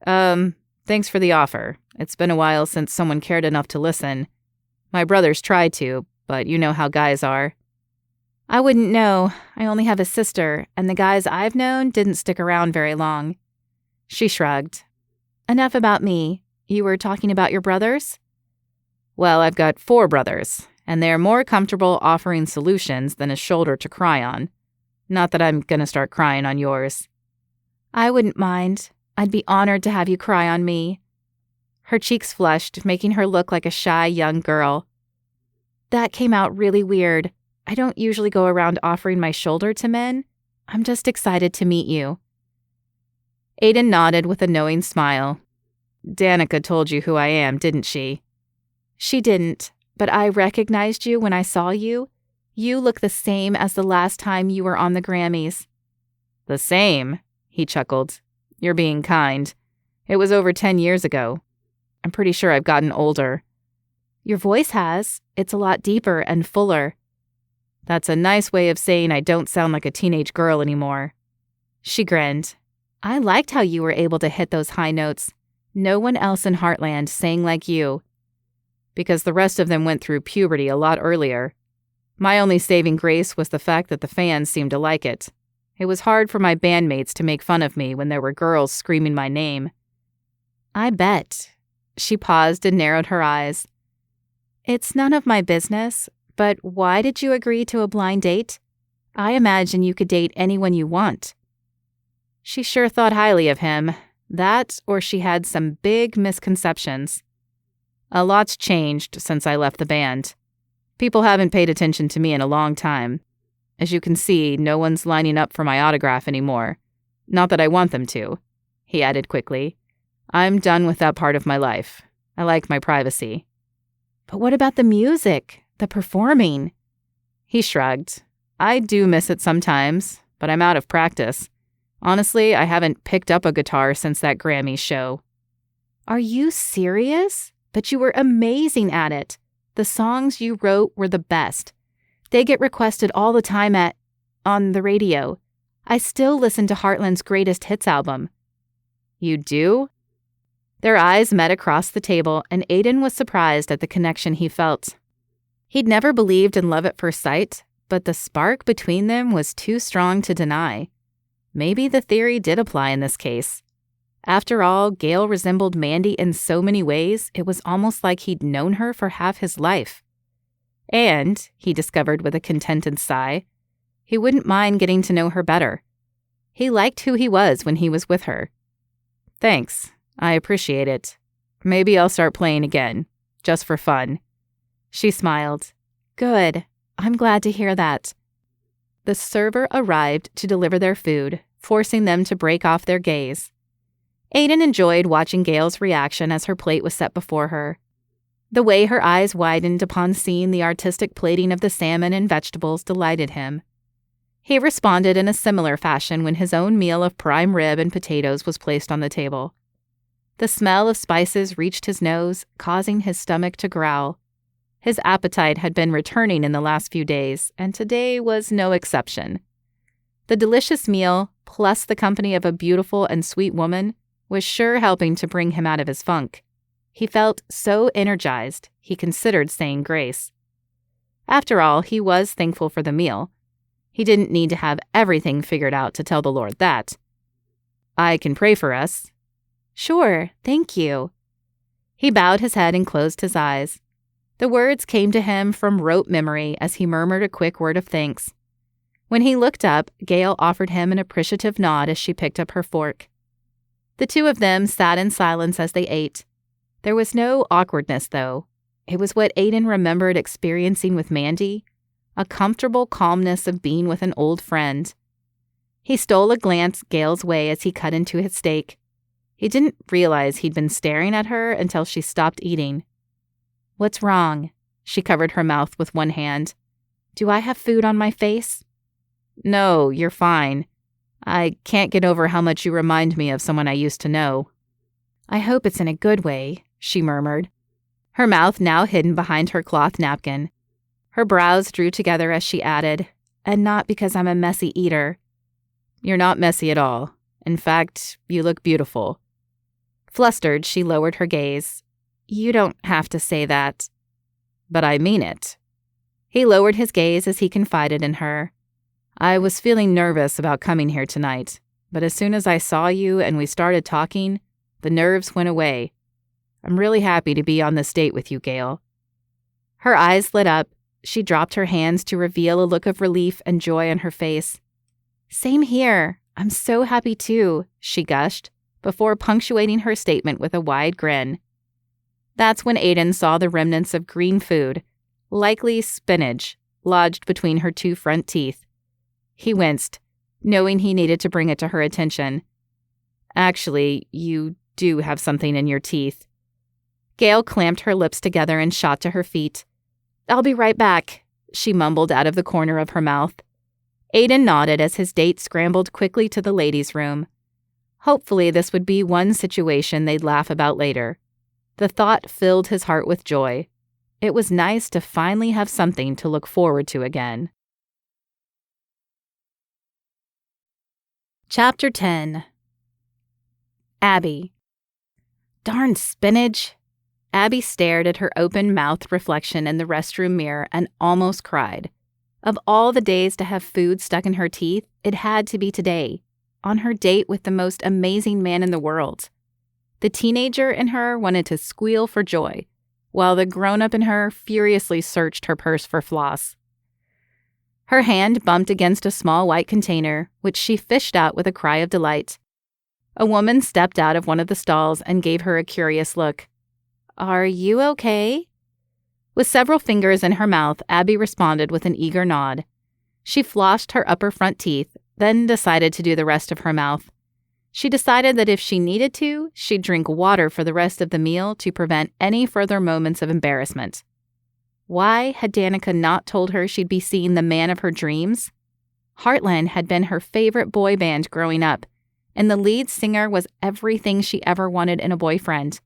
Thanks for the offer. It's been a while since someone cared enough to listen. My brothers tried to, but you know how guys are. I wouldn't know. I only have a sister, and the guys I've known didn't stick around very long. She shrugged. Enough about me. You were talking about your brothers? Well, I've got 4 brothers, and they're more comfortable offering solutions than a shoulder to cry on. Not that I'm gonna start crying on yours. I wouldn't mind. I'd be honored to have you cry on me. Her cheeks flushed, making her look like a shy young girl. That came out really weird. I don't usually go around offering my shoulder to men. I'm just excited to meet you. Aiden nodded with a knowing smile. Danica told you who I am, didn't she? She didn't, but I recognized you when I saw you. You look the same as the last time you were on the Grammys. The same? He chuckled. You're being kind. It was over 10 years ago. I'm pretty sure I've gotten older. Your voice has. It's a lot deeper and fuller. That's a nice way of saying I don't sound like a teenage girl anymore. She grinned. I liked how you were able to hit those high notes. No one else in Heartland sang like you. Because the rest of them went through puberty a lot earlier. My only saving grace was the fact that the fans seemed to like it. It was hard for my bandmates to make fun of me when there were girls screaming my name. I bet. She paused and narrowed her eyes. It's none of my business, but why did you agree to a blind date? I imagine you could date anyone you want. She sure thought highly of him. That, or she had some big misconceptions. A lot's changed since I left the band. People haven't paid attention to me in a long time. As you can see, no one's lining up for my autograph anymore. Not that I want them to, he added quickly. I'm done with that part of my life. I like my privacy. But what about the music, the performing? He shrugged. I do miss it sometimes, but I'm out of practice. Honestly, I haven't picked up a guitar since that Grammy show. Are you serious? But you were amazing at it. The songs you wrote were the best. They get requested all the time on the radio. I still listen to Heartland's Greatest Hits album. You do? Their eyes met across the table, and Aiden was surprised at the connection he felt. He'd never believed in love at first sight, but the spark between them was too strong to deny. Maybe the theory did apply in this case. After all, Gale resembled Mandy in so many ways, it was almost like he'd known her for half his life. And, he discovered with a contented sigh, he wouldn't mind getting to know her better. He liked who he was when he was with her. Thanks. I appreciate it. Maybe I'll start playing again, just for fun. She smiled. Good. I'm glad to hear that. The server arrived to deliver their food, forcing them to break off their gaze. Aiden enjoyed watching Gale's reaction as her plate was set before her. The way her eyes widened upon seeing the artistic plating of the salmon and vegetables delighted him. He responded in a similar fashion when his own meal of prime rib and potatoes was placed on the table. The smell of spices reached his nose, causing his stomach to growl. His appetite had been returning in the last few days, and today was no exception. The delicious meal, plus the company of a beautiful and sweet woman, was sure helping to bring him out of his funk. He felt so energized, he considered saying grace. After all, he was thankful for the meal. He didn't need to have everything figured out to tell the Lord that. I can pray for us. Sure, thank you. He bowed his head and closed his eyes. The words came to him from rote memory as he murmured a quick word of thanks. When he looked up, Gail offered him an appreciative nod as she picked up her fork. The two of them sat in silence as they ate. There was no awkwardness, though. It was what Aiden remembered experiencing with Mandy, a comfortable calmness of being with an old friend. He stole a glance Gail's way as he cut into his steak. He didn't realize he'd been staring at her until she stopped eating. What's wrong? She covered her mouth with one hand. Do I have food on my face? No, you're fine. I can't get over how much you remind me of someone I used to know. I hope it's in a good way, she murmured, her mouth now hidden behind her cloth napkin. Her brows drew together as she added, and not because I'm a messy eater. You're not messy at all. In fact, you look beautiful. Flustered, she lowered her gaze. You don't have to say that. But I mean it. He lowered his gaze as he confided in her. I was feeling nervous about coming here tonight, but as soon as I saw you and we started talking, the nerves went away. I'm really happy to be on this date with you, Gail. Her eyes lit up. She dropped her hands to reveal a look of relief and joy on her face. Same here. I'm so happy too, she gushed, before punctuating her statement with a wide grin. That's when Aiden saw the remnants of green food, likely spinach, lodged between her two front teeth. He winced, knowing he needed to bring it to her attention. Actually, you do have something in your teeth. Gail clamped her lips together and shot to her feet. I'll be right back, she mumbled out of the corner of her mouth. Aiden nodded as his date scrambled quickly to the ladies' room. Hopefully this would be one situation they'd laugh about later. The thought filled his heart with joy. It was nice to finally have something to look forward to again. Chapter 10. Abby. Darn spinach. Abby stared at her open-mouthed reflection in the restroom mirror and almost cried. Of all the days to have food stuck in her teeth, it had to be today, on her date with the most amazing man in the world. The teenager in her wanted to squeal for joy, while the grown-up in her furiously searched her purse for floss. Her hand bumped against a small white container, which she fished out with a cry of delight. A woman stepped out of one of the stalls and gave her a curious look. Are you okay? With several fingers in her mouth, Abby responded with an eager nod. She flossed her upper front teeth, then decided to do the rest of her mouth. She decided that if she needed to, she'd drink water for the rest of the meal to prevent any further moments of embarrassment. Why had Danica not told her she'd be seeing the man of her dreams? Heartland had been her favorite boy band growing up, and the lead singer was everything she ever wanted in a boyfriend.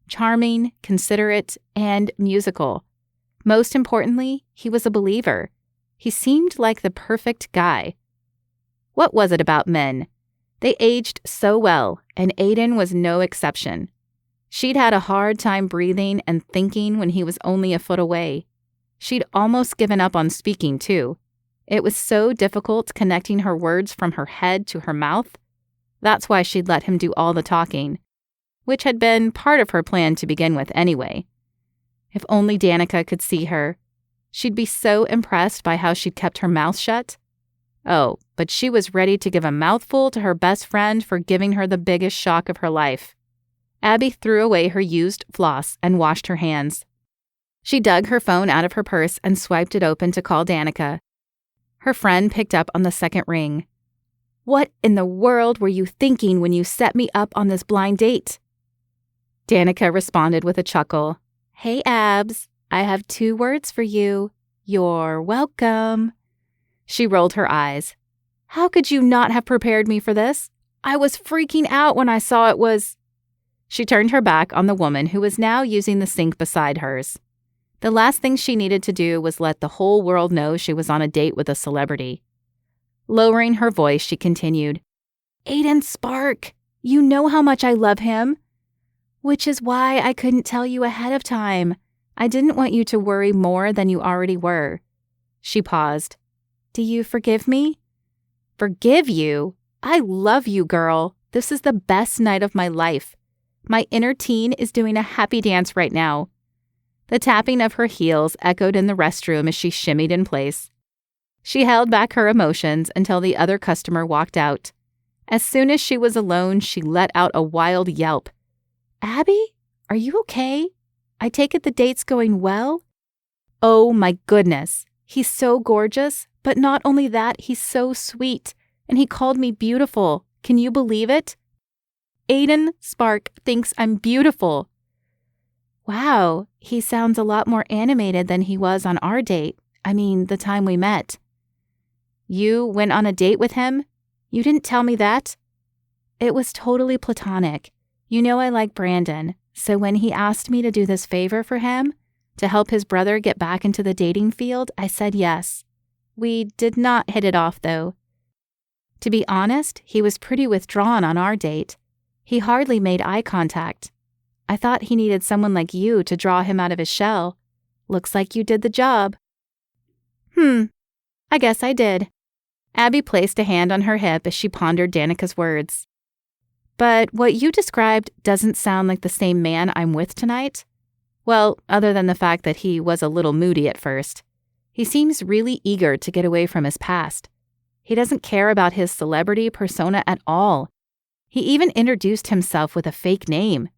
Charming, considerate, and musical. Most importantly, he was a believer. He seemed like the perfect guy. What was it about men? They aged so well, and Aiden was no exception. She'd had a hard time breathing and thinking when he was only a foot away. She'd almost given up on speaking, too. It was so difficult connecting her words from her head to her mouth. That's why she'd let him do all the talking, which had been part of her plan to begin with anyway. If only Danica could see her. She'd be so impressed by how she'd kept her mouth shut. Oh, but she was ready to give a mouthful to her best friend for giving her the biggest shock of her life. Abby threw away her used floss and washed her hands. She dug her phone out of her purse and swiped it open to call Danica. Her friend picked up on the second ring. What in the world were you thinking when you set me up on this blind date? Danica responded with a chuckle. Hey, Abs, I have 2 words for you. You're welcome. She rolled her eyes. How could you not have prepared me for this? I was freaking out when I saw it was... She turned her back on the woman who was now using the sink beside hers. The last thing she needed to do was let the whole world know she was on a date with a celebrity. Lowering her voice, she continued, Aiden Spark, you know how much I love him. Which is why I couldn't tell you ahead of time. I didn't want you to worry more than you already were. She paused. Do you forgive me? Forgive you? I love you, girl. This is the best night of my life. My inner teen is doing a happy dance right now." The tapping of her heels echoed in the restroom as she shimmied in place. She held back her emotions until the other customer walked out. As soon as she was alone, she let out a wild yelp. "Abby, are you okay? I take it the date's going well?" Oh my goodness, he's so gorgeous, but not only that, he's so sweet, and he called me beautiful. Can you believe it? Aiden Spark thinks I'm beautiful. Wow, he sounds a lot more animated than he was on our date. I mean, the time we met. You went on a date with him? You didn't tell me that. It was totally platonic. You know I like Brandon, so when he asked me to do this favor for him, to help his brother get back into the dating field, I said yes. We did not hit it off, though. To be honest, he was pretty withdrawn on our date. He hardly made eye contact. I thought he needed someone like you to draw him out of his shell. Looks like you did the job. I guess I did. Abby placed a hand on her hip as she pondered Danica's words. But what you described doesn't sound like the same man I'm with tonight. Well, other than the fact that he was a little moody at first. He seems really eager to get away from his past. He doesn't care about his celebrity persona at all. He even introduced himself with a fake name.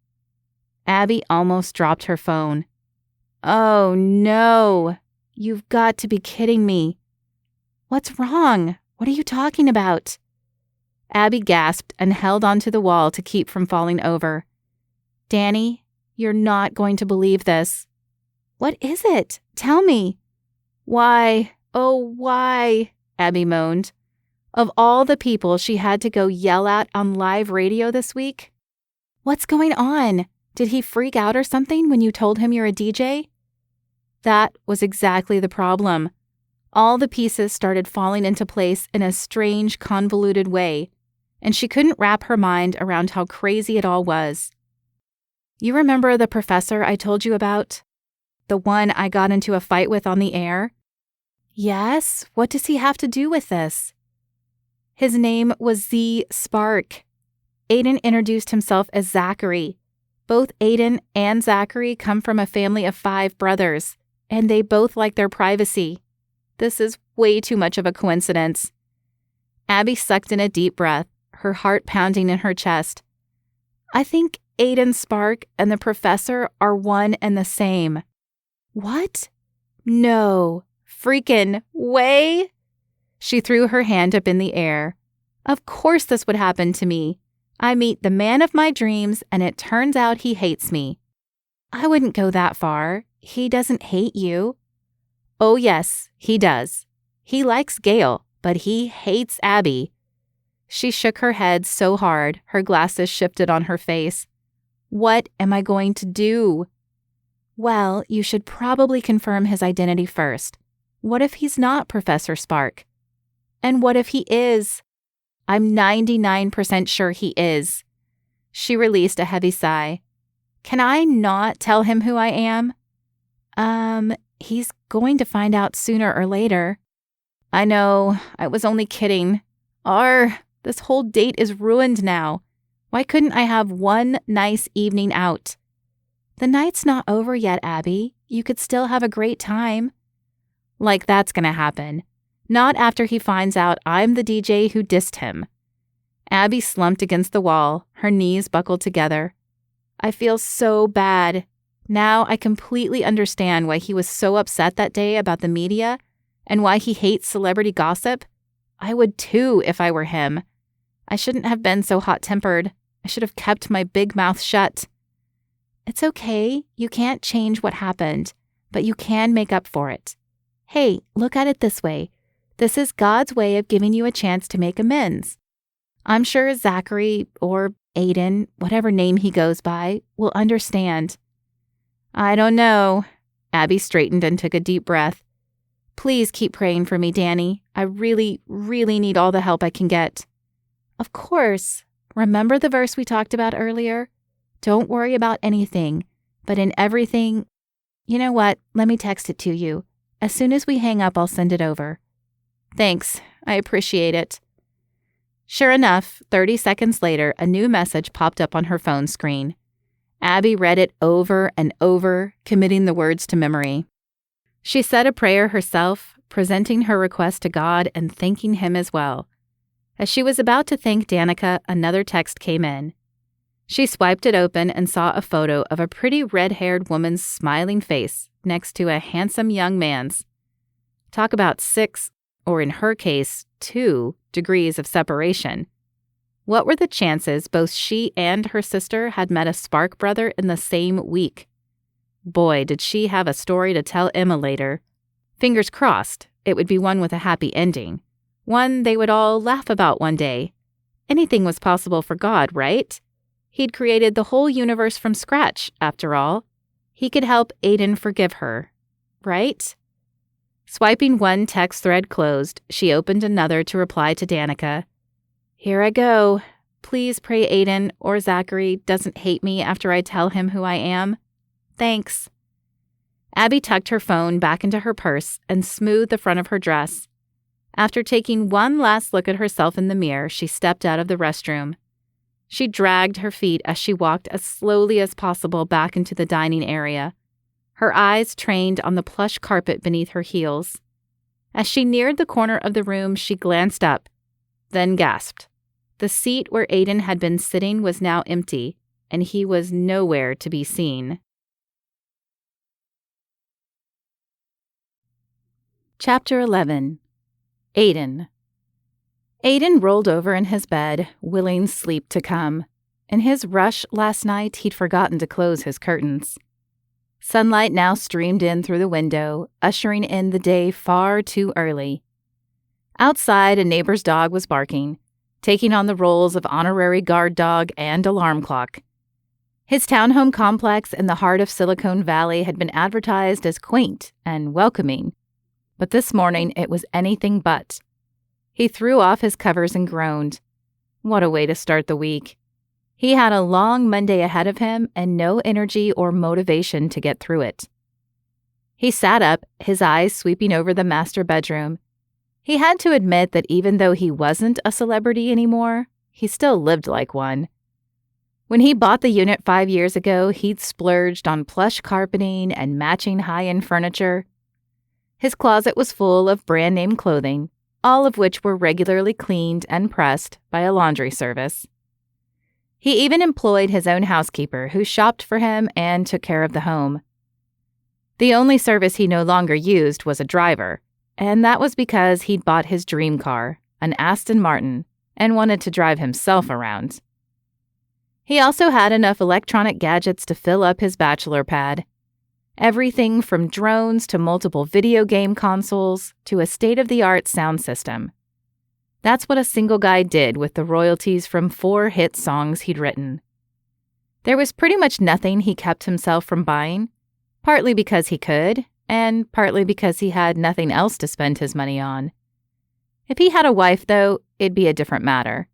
Abby almost dropped her phone. Oh no, you've got to be kidding me. What's wrong? What are you talking about? Abby gasped and held onto the wall to keep from falling over. Danny, you're not going to believe this. What is it? Tell me. Why, oh why, Abby moaned. Of all the people she had to go yell at on live radio this week? What's going on? Did he freak out or something when you told him you're a DJ? That was exactly the problem. All the pieces started falling into place in a strange, convoluted way, and she couldn't wrap her mind around how crazy it all was. You remember the professor I told you about? The one I got into a fight with on the air? Yes, what does he have to do with this? His name was Z Spark. Aiden introduced himself as Zachary. Both Aiden and Zachary come from a family of 5 brothers, and they both like their privacy. This is way too much of a coincidence. Abby sucked in a deep breath, her heart pounding in her chest. I think Aiden Spark and the professor are one and the same. What? No. Freaking way? She threw her hand up in the air. Of course this would happen to me. I meet the man of my dreams, and it turns out he hates me. I wouldn't go that far. He doesn't hate you. Oh yes, he does. He likes Gail, but he hates Abby. She shook her head so hard, her glasses shifted on her face. What am I going to do? Well, you should probably confirm his identity first. What if he's not Professor Spark? And what if he is? I'm 99% sure he is. She released a heavy sigh. Can I not tell him who I am? He's going to find out sooner or later. I know, I was only kidding. This whole date is ruined now. Why couldn't I have one nice evening out? The night's not over yet, Abby. You could still have a great time. Like that's gonna happen. Not after he finds out I'm the DJ who dissed him. Abby slumped against the wall, her knees buckled together. I feel so bad. Now I completely understand why he was so upset that day about the media and why he hates celebrity gossip. I would too if I were him. I shouldn't have been so hot-tempered. I should have kept my big mouth shut. It's okay. You can't change what happened, but you can make up for it. Hey, look at it this way. This is God's way of giving you a chance to make amends. I'm sure Zachary or Aiden, whatever name he goes by, will understand. I don't know. Abby straightened and took a deep breath. Please keep praying for me, Danny. I really, really need all the help I can get. Of course. Remember the verse we talked about earlier? Don't worry about anything, but in everything... You know what? Let me text it to you. As soon as we hang up, I'll send it over. Thanks. I appreciate it. Sure enough, 30 seconds later, a new message popped up on her phone screen. Abby read it over and over, committing the words to memory. She said a prayer herself, presenting her request to God and thanking him as well. As she was about to thank Danica, another text came in. She swiped it open and saw a photo of a pretty red-haired woman's smiling face next to a handsome young man's. Talk about 6, or in her case, 2, degrees of separation. What were the chances both she and her sister had met a Spark brother in the same week? Boy, did she have a story to tell Emma later. Fingers crossed, it would be one with a happy ending. One they would all laugh about one day. Anything was possible for God, right? He'd created the whole universe from scratch, after all. He could help Aiden forgive her, right? Swiping one text thread closed, she opened another to reply to Danica. Here I go. Please pray Aiden or Zachary doesn't hate me after I tell him who I am. Thanks. Abby tucked her phone back into her purse and smoothed the front of her dress. After taking one last look at herself in the mirror, she stepped out of the restroom. She dragged her feet as she walked as slowly as possible back into the dining area, her eyes trained on the plush carpet beneath her heels. As she neared the corner of the room, she glanced up, then gasped. The seat where Aiden had been sitting was now empty, and he was nowhere to be seen. Chapter 11. Aiden. Aiden rolled over in his bed, willing sleep to come. In his rush last night, he'd forgotten to close his curtains. Sunlight now streamed in through the window, ushering in the day far too early. Outside, a neighbor's dog was barking, taking on the roles of honorary guard dog and alarm clock. His townhome complex in the heart of Silicon Valley had been advertised as quaint and welcoming, but this morning it was anything but. He threw off his covers and groaned. What a way to start the week. He had a long Monday ahead of him and no energy or motivation to get through it. He sat up, his eyes sweeping over the master bedroom. He had to admit that even though he wasn't a celebrity anymore, he still lived like one. When he bought the unit 5 years ago, he'd splurged on plush carpeting and matching high-end furniture. His closet was full of brand-name clothing, all of which were regularly cleaned and pressed by a laundry service. He even employed his own housekeeper who shopped for him and took care of the home. The only service he no longer used was a driver, and that was because he'd bought his dream car, an Aston Martin, and wanted to drive himself around. He also had enough electronic gadgets to fill up his bachelor pad. Everything from drones to multiple video game consoles to a state-of-the-art sound system. That's what a single guy did with the royalties from 4 hit songs he'd written. There was pretty much nothing he kept himself from buying, partly because he could, and partly because he had nothing else to spend his money on. If he had a wife, though, it'd be a different matter.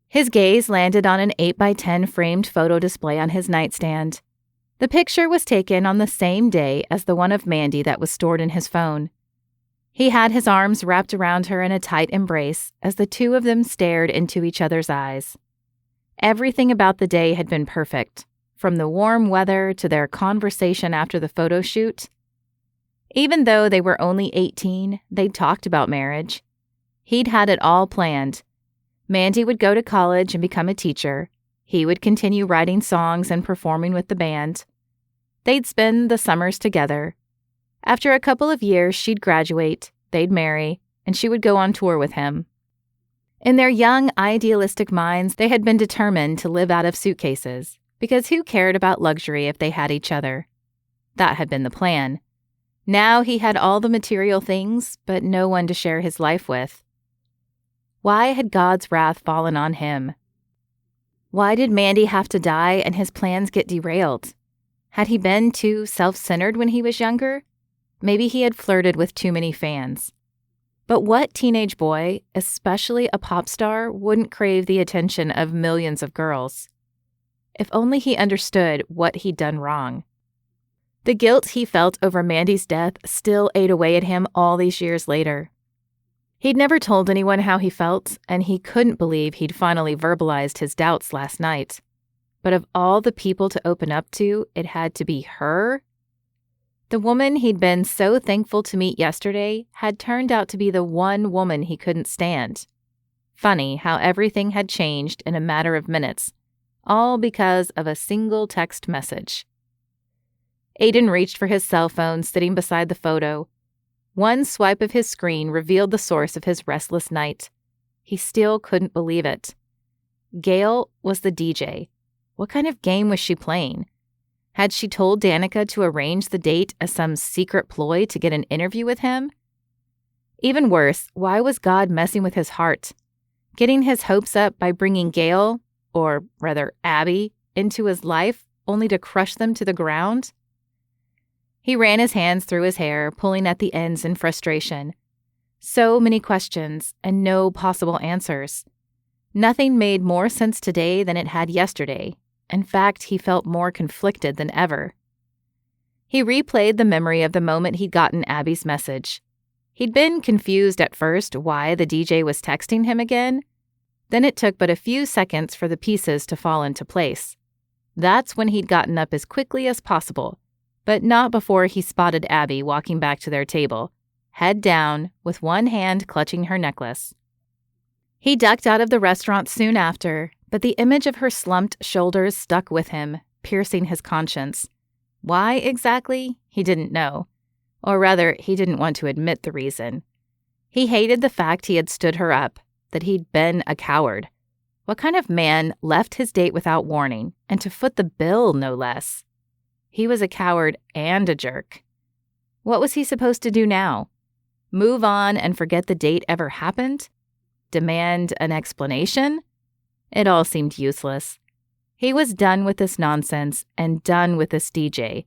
His gaze landed on an 8x10 framed photo display on his nightstand. The picture was taken on the same day as the one of Mandy that was stored in his phone. He had his arms wrapped around her in a tight embrace as the two of them stared into each other's eyes. Everything about the day had been perfect, from the warm weather to their conversation after the photo shoot. Even though they were only 18, they'd talked about marriage. He'd had it all planned. Mandy would go to college and become a teacher. He would continue writing songs and performing with the band. They'd spend the summers together. After a couple of years, she'd graduate, they'd marry, and she would go on tour with him. In their young, idealistic minds, they had been determined to live out of suitcases, because who cared about luxury if they had each other? That had been the plan. Now he had all the material things, but no one to share his life with. Why had God's wrath fallen on him? Why did Mandy have to die and his plans get derailed? Had he been too self-centered when he was younger? Maybe he had flirted with too many fans. But what teenage boy, especially a pop star, wouldn't crave the attention of millions of girls? If only he understood what he'd done wrong. The guilt he felt over Mandy's death still ate away at him all these years later. He'd never told anyone how he felt, and he couldn't believe he'd finally verbalized his doubts last night. But of all the people to open up to, it had to be her. The woman he'd been so thankful to meet yesterday had turned out to be the one woman he couldn't stand. Funny how everything had changed in a matter of minutes, all because of a single text message. Aiden reached for his cell phone sitting beside the photo. One swipe of his screen revealed the source of his restless night. He still couldn't believe it. Gail was the DJ. What kind of game was she playing? Had she told Danica to arrange the date as some secret ploy to get an interview with him? Even worse, why was God messing with his heart? Getting his hopes up by bringing Gail, or rather Abby, into his life only to crush them to the ground? He ran his hands through his hair, pulling at the ends in frustration. So many questions and no possible answers. Nothing made more sense today than it had yesterday. In fact, he felt more conflicted than ever. He replayed the memory of the moment he'd gotten Abby's message. He'd been confused at first why the DJ was texting him again. Then it took but a few seconds for the pieces to fall into place. That's when he'd gotten up as quickly as possible, but not before he spotted Abby walking back to their table, head down, with one hand clutching her necklace. He ducked out of the restaurant soon after, but the image of her slumped shoulders stuck with him, piercing his conscience. Why exactly? He didn't know. Or rather, he didn't want to admit the reason. He hated the fact he had stood her up, that he'd been a coward. What kind of man left his date without warning, and to foot the bill, no less? He was a coward and a jerk. What was he supposed to do now? Move on and forget the date ever happened? Demand an explanation? It all seemed useless. He was done with this nonsense and done with this DJ.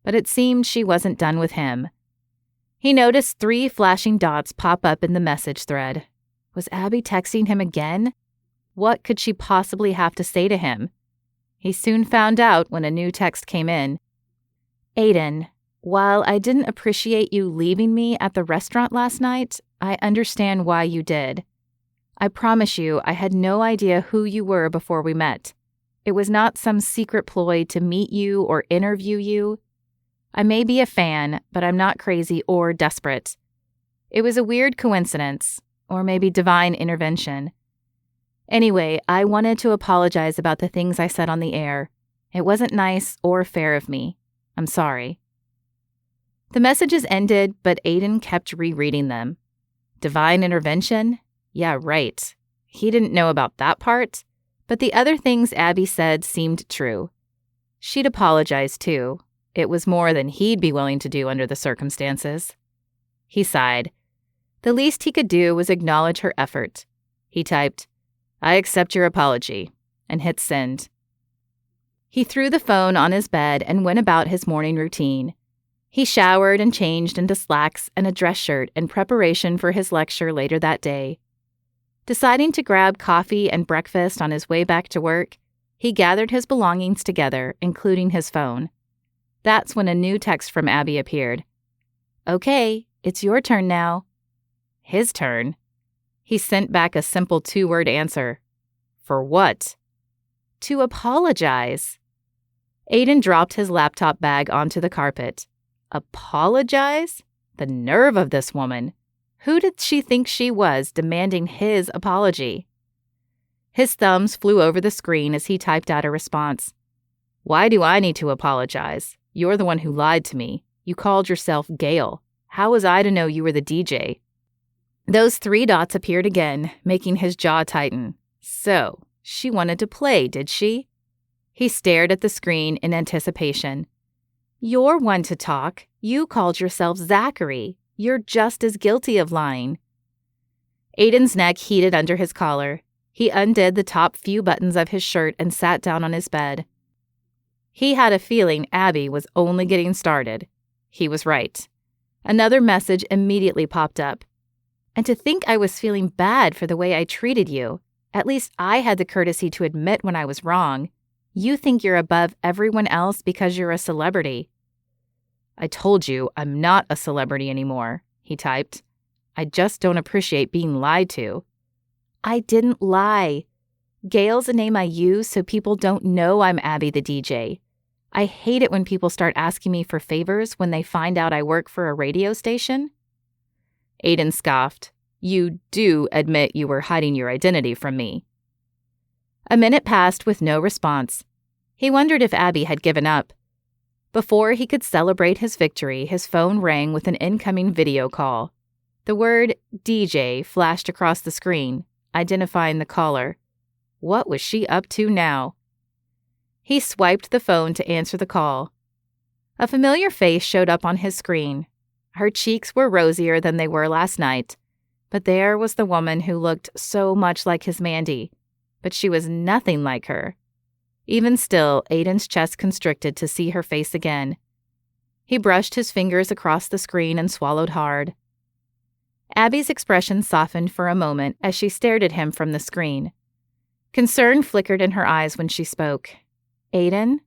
But it seemed she wasn't done with him. He noticed 3 flashing dots pop up in the message thread. Was Abby texting him again? What could she possibly have to say to him? He soon found out when a new text came in. Aiden, while I didn't appreciate you leaving me at the restaurant last night, I understand why you did. I promise you I had no idea who you were before we met. It was not some secret ploy to meet you or interview you. I may be a fan, but I'm not crazy or desperate. It was a weird coincidence, or maybe divine intervention. Anyway, I wanted to apologize about the things I said on the air. It wasn't nice or fair of me. I'm sorry. The messages ended, but Aiden kept rereading them. Divine intervention? Yeah, right. He didn't know about that part, but the other things Abby said seemed true. She'd apologized, too. It was more than he'd be willing to do under the circumstances. He sighed. The least he could do was acknowledge her effort. He typed, I accept your apology, and hit send. He threw the phone on his bed and went about his morning routine. He showered and changed into slacks and a dress shirt in preparation for his lecture later that day. Deciding to grab coffee and breakfast on his way back to work, he gathered his belongings together, including his phone. That's when a new text from Abby appeared. Okay, it's your turn now. His turn? He sent back a simple 2-word answer. For what? To apologize. Aiden dropped his laptop bag onto the carpet. Apologize? The nerve of this woman. Who did she think she was demanding his apology? His thumbs flew over the screen as he typed out a response. Why do I need to apologize? You're the one who lied to me. You called yourself Gail. How was I to know you were the DJ? Those 3 dots appeared again, making his jaw tighten. So, she wanted to play, did she? He stared at the screen in anticipation. You're one to talk. You called yourself Zachary. You're just as guilty of lying. Aiden's neck heated under his collar. He undid the top few buttons of his shirt and sat down on his bed. He had a feeling Abby was only getting started. He was right. Another message immediately popped up. And to think I was feeling bad for the way I treated you. At least I had the courtesy to admit when I was wrong. You think you're above everyone else because you're a celebrity. I told you I'm not a celebrity anymore, he typed. I just don't appreciate being lied to. I didn't lie. Gail's a name I use so people don't know I'm Abby the DJ. I hate it when people start asking me for favors when they find out I work for a radio station." Aiden scoffed. "You do admit you were hiding your identity from me." A minute passed with no response. He wondered if Abby had given up. Before he could celebrate his victory, his phone rang with an incoming video call. The word DJ flashed across the screen, identifying the caller. What was she up to now? He swiped the phone to answer the call. A familiar face showed up on his screen. Her cheeks were rosier than they were last night, but there was the woman who looked so much like his Mandy, but she was nothing like her. Even still, Aiden's chest constricted to see her face again. He brushed his fingers across the screen and swallowed hard. Abby's expression softened for a moment as she stared at him from the screen. Concern flickered in her eyes when she spoke. "Aiden?"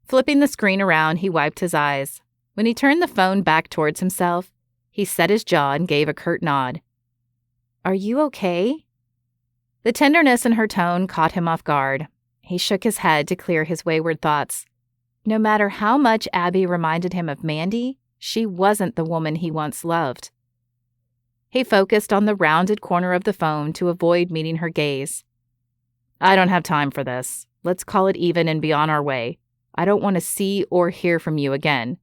Flipping the screen around, he wiped his eyes. When he turned the phone back towards himself, he set his jaw and gave a curt nod. "Are you okay?" The tenderness in her tone caught him off guard. He shook his head to clear his wayward thoughts. No matter how much Abby reminded him of Mandy, she wasn't the woman he once loved. He focused on the rounded corner of the phone to avoid meeting her gaze. "I don't have time for this. Let's call it even and be on our way. I don't want to see or hear from you again."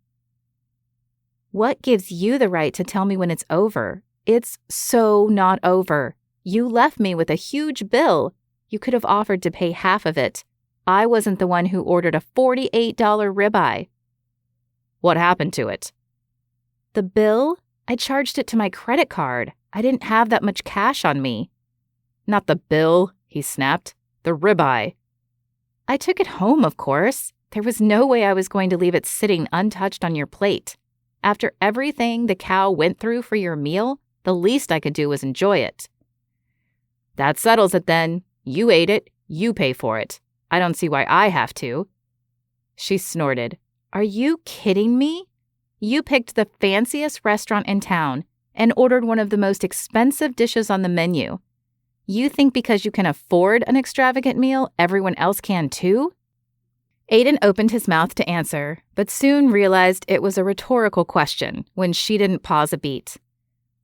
"What gives you the right to tell me when it's over? It's so not over. You left me with a huge bill. You could have offered to pay half of it. I wasn't the one who ordered a $48 ribeye." "What happened to it?" "The bill? I charged it to my credit card. I didn't have that much cash on me." "Not the bill," he snapped. "The ribeye." "I took it home, of course. There was no way I was going to leave it sitting untouched on your plate. After everything the cow went through for your meal, the least I could do was enjoy it." "That settles it then. You ate it, you pay for it. I don't see why I have to." She snorted. "Are you kidding me? You picked the fanciest restaurant in town and ordered one of the most expensive dishes on the menu. You think because you can afford an extravagant meal, everyone else can too?" Aiden opened his mouth to answer, but soon realized it was a rhetorical question when she didn't pause a beat.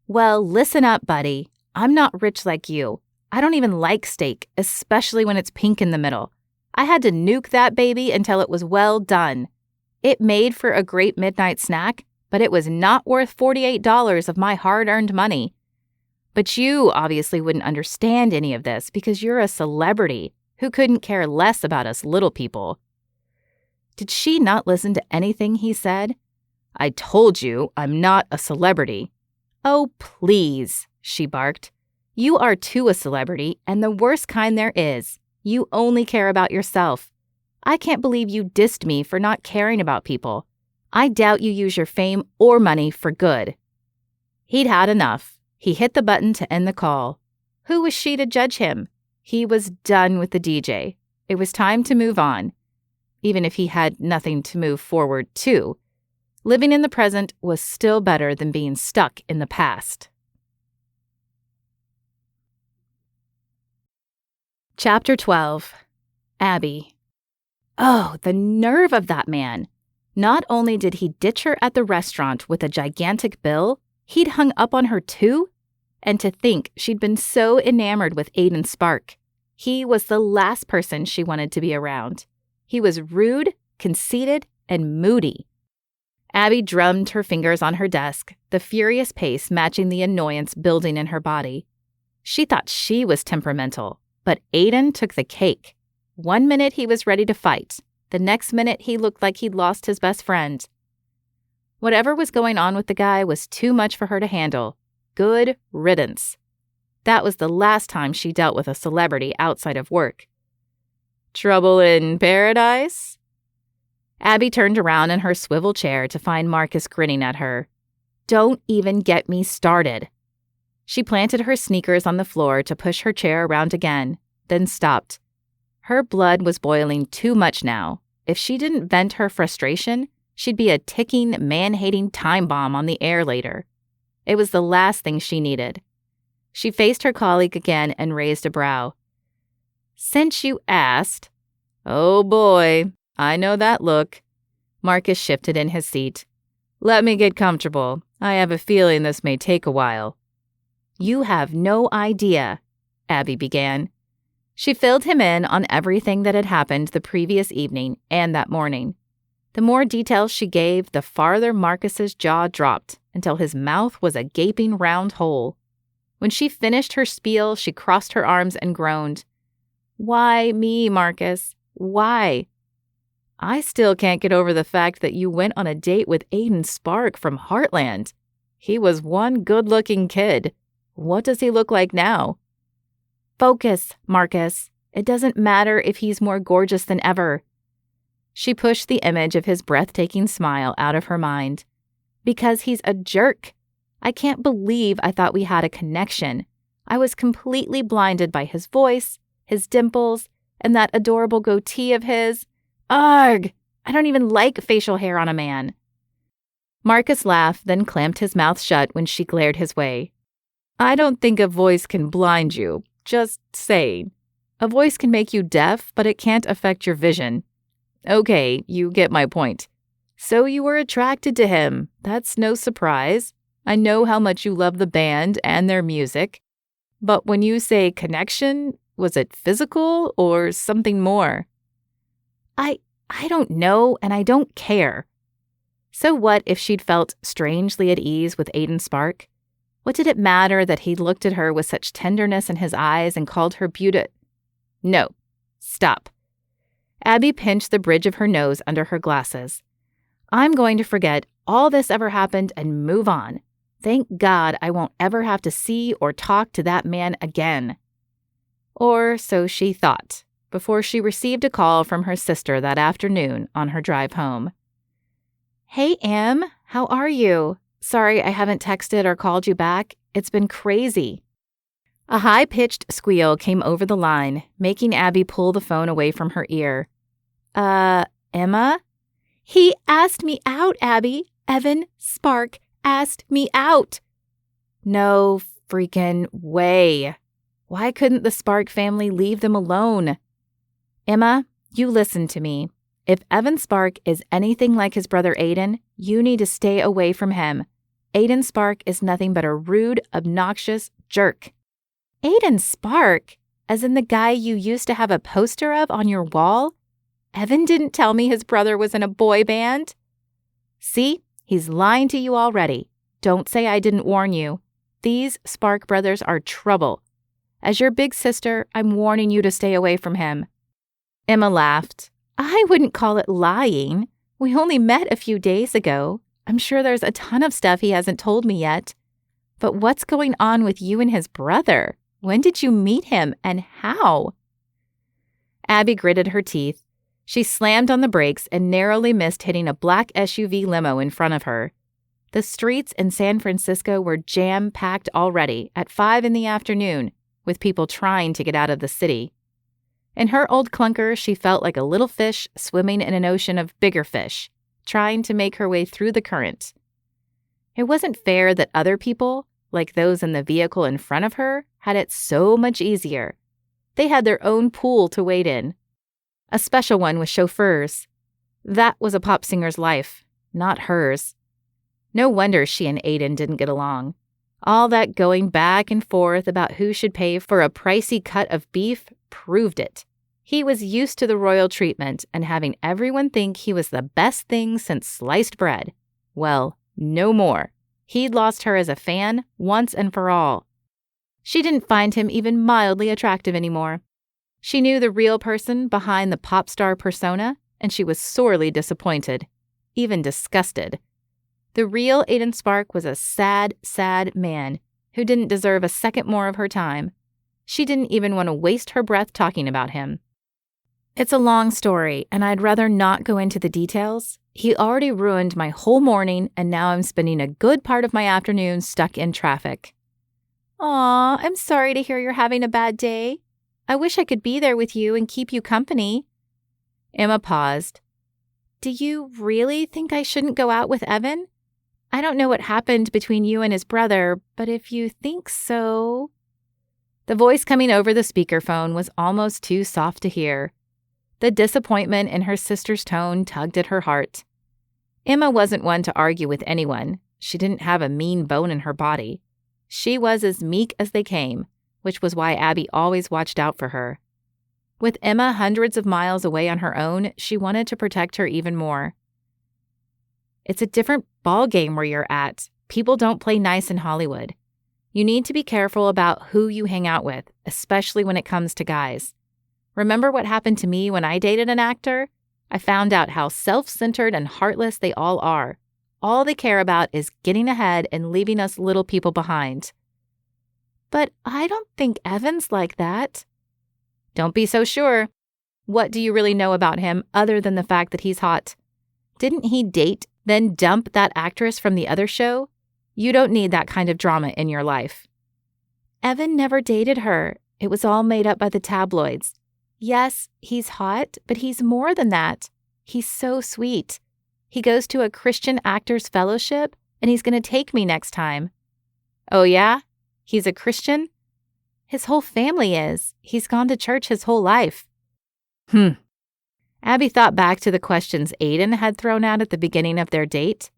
"Well, listen up, buddy. I'm not rich like you. I don't even like steak, especially when it's pink in the middle. I had to nuke that baby until it was well done. It made for a great midnight snack, but it was not worth $48 of my hard-earned money. But you obviously wouldn't understand any of this because you're a celebrity who couldn't care less about us little people." Did she not listen to anything he said? "I told you I'm not a celebrity." "Oh, please," she barked. "You are too a celebrity, and the worst kind there is. You only care about yourself. I can't believe you dissed me for not caring about people. I doubt you use your fame or money for good." He'd had enough. He hit the button to end the call. Who was she to judge him? He was done with the DJ. It was time to move on. Even if he had nothing to move forward to, living in the present was still better than being stuck in the past. Chapter 12. Abby. Oh, the nerve of that man. Not only did he ditch her at the restaurant with a gigantic bill, he'd hung up on her too? And to think she'd been so enamored with Aiden Spark. He was the last person she wanted to be around. He was rude, conceited, and moody. Abby drummed her fingers on her desk, the furious pace matching the annoyance building in her body. She thought she was temperamental, but Aiden took the cake. One minute he was ready to fight. The next minute he looked like he'd lost his best friend. Whatever was going on with the guy was too much for her to handle. Good riddance. That was the last time she dealt with a celebrity outside of work. Trouble in paradise? Abby turned around in her swivel chair to find Marcus grinning at her. Don't even get me started. She planted her sneakers on the floor to push her chair around again, then stopped. Her blood was boiling too much now. If she didn't vent her frustration, she'd be a ticking, man-hating time bomb on the air later. It was the last thing she needed. She faced her colleague again and raised a brow. Since you asked. Oh boy, I know that look. Marcus shifted in his seat. Let me get comfortable. I have a feeling this may take a while. You have no idea, Abby began. She filled him in on everything that had happened the previous evening and that morning. The more details she gave, the farther Marcus's jaw dropped until his mouth was a gaping round hole. When she finished her spiel, she crossed her arms and groaned. Why me, Marcus? Why? I still can't get over the fact that you went on a date with Aiden Spark from Heartland. He was one good-looking kid. What does he look like now? Focus, Marcus. It doesn't matter if he's more gorgeous than ever. She pushed the image of his breathtaking smile out of her mind. Because he's a jerk. I can't believe I thought we had a connection. I was completely blinded by his voice, his dimples, and that adorable goatee of his. Ugh! I don't even like facial hair on a man. Marcus laughed, then clamped his mouth shut when she glared his way. I don't think a voice can blind you. Just saying. A voice can make you deaf, but it can't affect your vision. Okay, you get my point. So you were attracted to him. That's no surprise. I know how much you love the band and their music. But when you say connection, was it physical or something more? I don't know, and I don't care. So what if she'd felt strangely at ease with Aiden Spark? What did it matter that he looked at her with such tenderness in his eyes and called her beauty? No. Stop. Abby pinched the bridge of her nose under her glasses. I'm going to forget all this ever happened and move on. Thank God I won't ever have to see or talk to that man again. Or so she thought, before she received a call from her sister that afternoon on her drive home. Hey, Em, how are you? Sorry I haven't texted or called you back. It's been crazy. A high-pitched squeal came over the line, making Abby pull the phone away from her ear. Emma? He asked me out, Abby. Evan Spark asked me out. No freaking way. Why couldn't the Spark family leave them alone? Emma, you listen to me. If Evan Spark is anything like his brother Aiden, you need to stay away from him. Aiden Spark is nothing but a rude, obnoxious jerk. Aiden Spark? As in the guy you used to have a poster of on your wall? Evan didn't tell me his brother was in a boy band. See, he's lying to you already. Don't say I didn't warn you. These Spark brothers are trouble. As your big sister, I'm warning you to stay away from him. Emma laughed. I wouldn't call it lying. We only met a few days ago. I'm sure there's a ton of stuff he hasn't told me yet. But what's going on with you and his brother? When did you meet him and how? Abby gritted her teeth. She slammed on the brakes and narrowly missed hitting a black SUV limo in front of her. The streets in San Francisco were jam-packed already at 5 p.m, with people trying to get out of the city. In her old clunker, she felt like a little fish swimming in an ocean of bigger fish, trying to make her way through the current. It wasn't fair that other people, like those in the vehicle in front of her, had it so much easier. They had their own pool to wade in. A special one with chauffeurs. That was a pop singer's life, not hers. No wonder she and Aiden didn't get along. All that going back and forth about who should pay for a pricey cut of beef proved it. He was used to the royal treatment and having everyone think he was the best thing since sliced bread. Well, no more. He'd lost her as a fan once and for all. She didn't find him even mildly attractive anymore. She knew the real person behind the pop star persona, and she was sorely disappointed, even disgusted. The real Aiden Spark was a sad, sad man who didn't deserve a second more of her time. She didn't even want to waste her breath talking about him. It's a long story, and I'd rather not go into the details. He already ruined my whole morning, and now I'm spending a good part of my afternoon stuck in traffic. Aw, I'm sorry to hear you're having a bad day. I wish I could be there with you and keep you company. Emma paused. Do you really think I shouldn't go out with Evan? I don't know what happened between you and his brother, but if you think so... The voice coming over the speakerphone was almost too soft to hear. The disappointment in her sister's tone tugged at her heart. Emma wasn't one to argue with anyone. She didn't have a mean bone in her body. She was as meek as they came, which was why Abby always watched out for her. With Emma hundreds of miles away on her own, she wanted to protect her even more. It's a different ball game where you're at. People don't play nice in Hollywood. You need to be careful about who you hang out with, especially when it comes to guys. Remember what happened to me when I dated an actor? I found out how self-centered and heartless they all are. All they care about is getting ahead and leaving us little people behind. But I don't think Evan's like that. Don't be so sure. What do you really know about him other than the fact that he's hot? Didn't he date, then dump that actress from the other show? You don't need that kind of drama in your life. Evan never dated her. It was all made up by the tabloids. Yes, he's hot, but he's more than that. He's so sweet. He goes to a Christian Actors Fellowship, and he's going to take me next time. Oh yeah? He's a Christian? His whole family is. He's gone to church his whole life. Abby thought back to the questions Aiden had thrown out at the beginning of their date.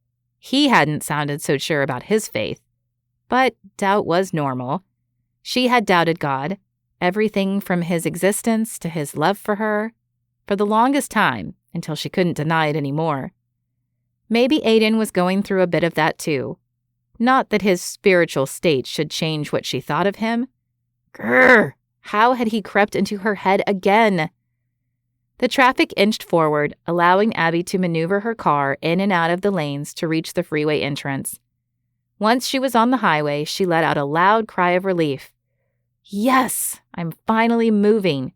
He hadn't sounded so sure about his faith. But doubt was normal. She had doubted God, everything from his existence to his love for her, for the longest time, until she couldn't deny it anymore. Maybe Aiden was going through a bit of that too. Not that his spiritual state should change what she thought of him. Grrr! How had he crept into her head again? The traffic inched forward, allowing Abby to maneuver her car in and out of the lanes to reach the freeway entrance. Once she was on the highway, she let out a loud cry of relief. Yes, I'm finally moving.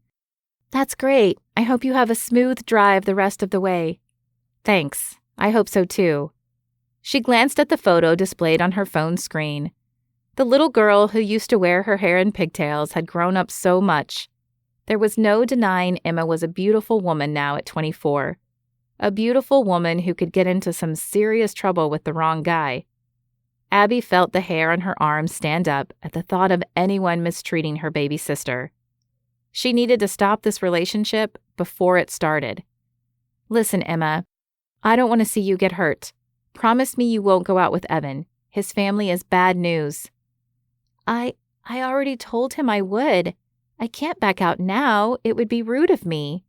That's great. I hope you have a smooth drive the rest of the way. Thanks. I hope so too. She glanced at the photo displayed on her phone screen. The little girl who used to wear her hair in pigtails had grown up so much. There was no denying Emma was a beautiful woman now at 24. A beautiful woman who could get into some serious trouble with the wrong guy. Abby felt the hair on her arm stand up at the thought of anyone mistreating her baby sister. She needed to stop this relationship before it started. Listen, Emma, I don't want to see you get hurt. Promise me you won't go out with Evan. His family is bad news. I already told him I would. I can't back out now. It would be rude of me.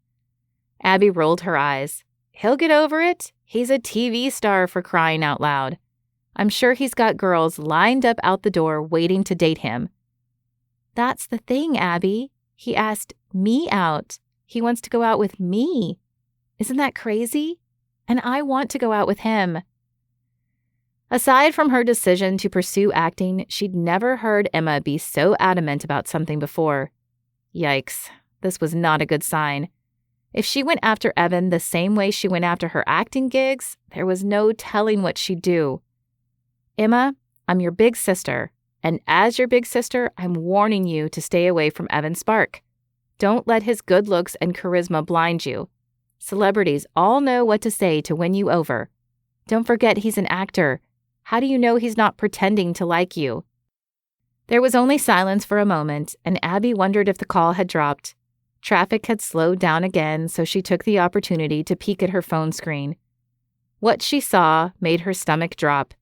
Abby rolled her eyes. He'll get over it. He's a TV star, for crying out loud. I'm sure he's got girls lined up out the door waiting to date him. That's the thing, Abby. He asked me out. He wants to go out with me. Isn't that crazy? And I want to go out with him. Aside from her decision to pursue acting, she'd never heard Emma be so adamant about something before. Yikes, this was not a good sign. If she went after Evan the same way she went after her acting gigs, there was no telling what she'd do. Emma, I'm your big sister, and as your big sister, I'm warning you to stay away from Evan Spark. Don't let his good looks and charisma blind you. Celebrities all know what to say to win you over. Don't forget he's an actor. How do you know he's not pretending to like you? There was only silence for a moment, and Abby wondered if the call had dropped. Traffic had slowed down again, so she took the opportunity to peek at her phone screen. What she saw made her stomach drop.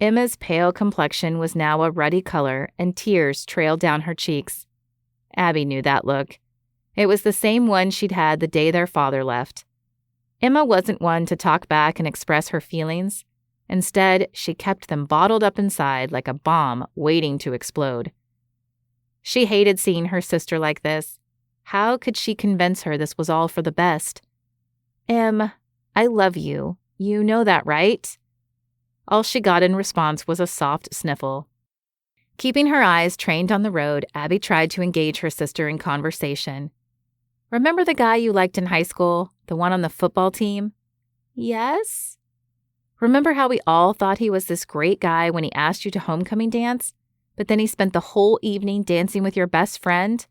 Emma's pale complexion was now a ruddy color, and tears trailed down her cheeks. Abby knew that look. It was the same one she'd had the day their father left. Emma wasn't one to talk back and express her feelings. Instead, she kept them bottled up inside like a bomb waiting to explode. She hated seeing her sister like this. How could she convince her this was all for the best? Em, I love you. You know that, right? All she got in response was a soft sniffle. Keeping her eyes trained on the road, Abby tried to engage her sister in conversation. Remember the guy you liked in high school, the one on the football team? Yes? Remember how we all thought he was this great guy when he asked you to homecoming dance, but then he spent the whole evening dancing with your best friend?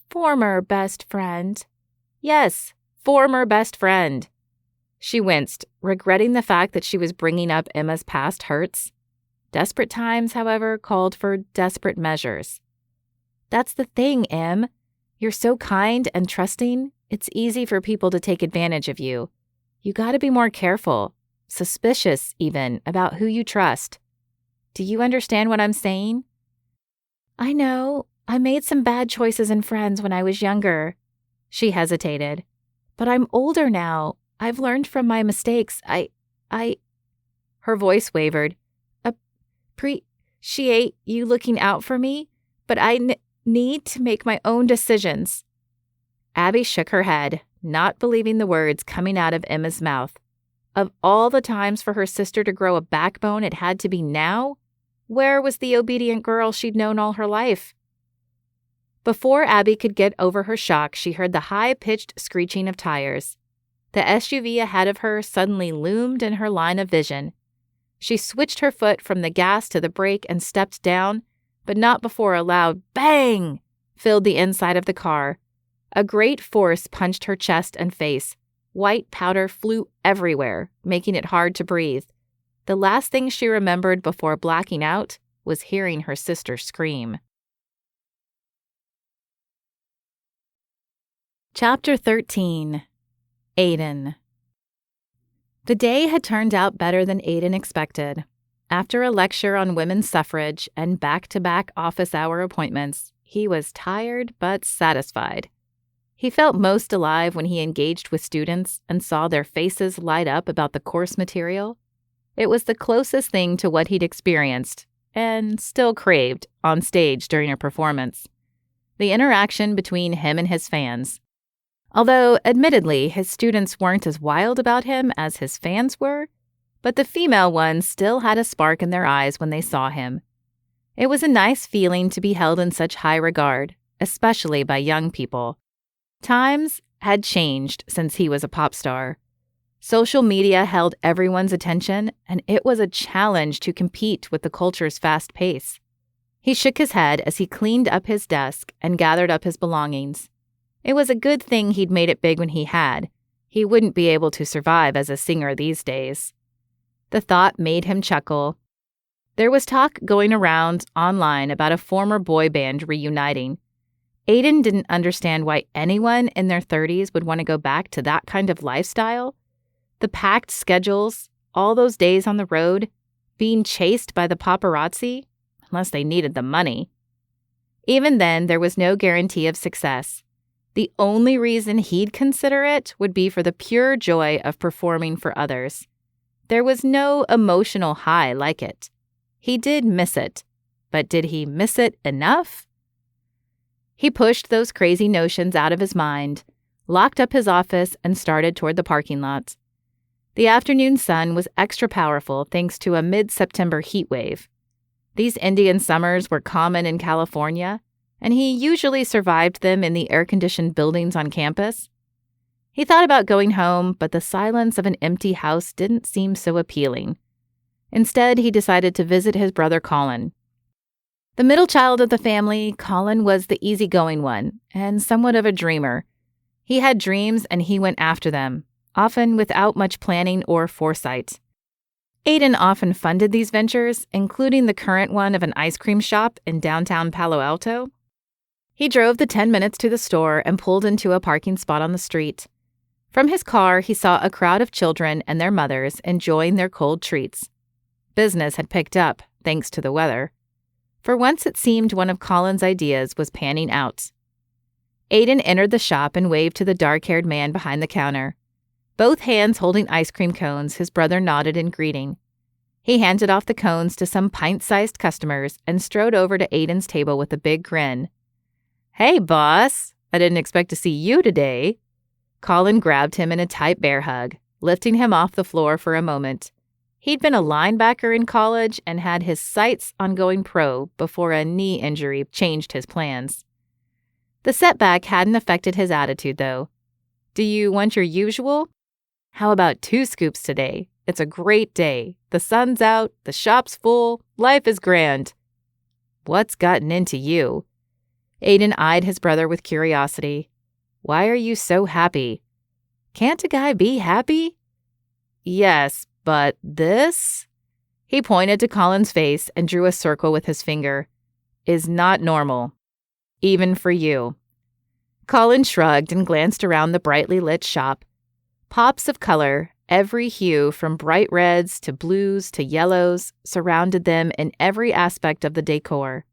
Former best friend. Yes, former best friend. She winced, regretting the fact that she was bringing up Emma's past hurts. Desperate times, however, called for desperate measures. That's the thing, Em. You're so kind and trusting, it's easy for people to take advantage of you. You gotta be more careful, suspicious even, about who you trust. Do you understand what I'm saying? I know. I made some bad choices in friends when I was younger. She hesitated. But I'm older now. I've learned from my mistakes. Her voice wavered. Appreciate you looking out for me, but I need to make my own decisions. Abby shook her head, not believing the words coming out of Emma's mouth. Of all the times for her sister to grow a backbone, it had to be now? Where was the obedient girl she'd known all her life? Before Abby could get over her shock, she heard the high-pitched screeching of tires. The SUV ahead of her suddenly loomed in her line of vision. She switched her foot from the gas to the brake and stepped down, but not before a loud bang filled the inside of the car. A great force punched her chest and face. White powder flew everywhere, making it hard to breathe. The last thing she remembered before blacking out was hearing her sister scream. Chapter 13. Aiden. The day had turned out better than Aiden expected. After a lecture on women's suffrage and back-to-back office hour appointments, he was tired but satisfied. He felt most alive when he engaged with students and saw their faces light up about the course material. It was the closest thing to what he'd experienced, and still craved, on stage during a performance. The interaction between him and his fans. Although, admittedly, his students weren't as wild about him as his fans were, but the female ones still had a spark in their eyes when they saw him. It was a nice feeling to be held in such high regard, especially by young people. Times had changed since he was a pop star. Social media held everyone's attention, and it was a challenge to compete with the culture's fast pace. He shook his head as he cleaned up his desk and gathered up his belongings. It was a good thing he'd made it big when he had. He wouldn't be able to survive as a singer these days. The thought made him chuckle. There was talk going around online about a former boy band reuniting. Aiden didn't understand why anyone in their 30s would want to go back to that kind of lifestyle. The packed schedules, all those days on the road, being chased by the paparazzi, unless they needed the money. Even then, there was no guarantee of success. The only reason he'd consider it would be for the pure joy of performing for others. There was no emotional high like it. He did miss it, but did he miss it enough? He pushed those crazy notions out of his mind, locked up his office, and started toward the parking lot. The afternoon sun was extra powerful thanks to a mid-September heat wave. These Indian summers were common in California, and he usually survived them in the air-conditioned buildings on campus. He thought about going home, but the silence of an empty house didn't seem so appealing. Instead, he decided to visit his brother Colin. The middle child of the family, Colin was the easygoing one, and somewhat of a dreamer. He had dreams and he went after them, often without much planning or foresight. Aiden often funded these ventures, including the current one of an ice cream shop in downtown Palo Alto. He drove the 10 minutes to the store and pulled into a parking spot on the street. From his car, he saw a crowd of children and their mothers enjoying their cold treats. Business had picked up, thanks to the weather. For once, it seemed one of Colin's ideas was panning out. Aiden entered the shop and waved to the dark-haired man behind the counter. Both hands holding ice cream cones, his brother nodded in greeting. He handed off the cones to some pint-sized customers and strode over to Aiden's table with a big grin. "Hey, boss! I didn't expect to see you today." Colin grabbed him in a tight bear hug, lifting him off the floor for a moment. He'd been a linebacker in college and had his sights on going pro before a knee injury changed his plans. The setback hadn't affected his attitude, though. "Do you want your usual? How about 2 scoops today? It's a great day. The sun's out, the shop's full, life is grand." "What's gotten into you?" Aiden eyed his brother with curiosity. "Why are you so happy?" "Can't a guy be happy?" "Yes, but this?" He pointed to Colin's face and drew a circle with his finger. "Is not normal." Even for you." Colin shrugged and glanced around the brightly lit shop. Pops of color, every hue from bright reds to blues to yellows, surrounded them in every aspect of the decor.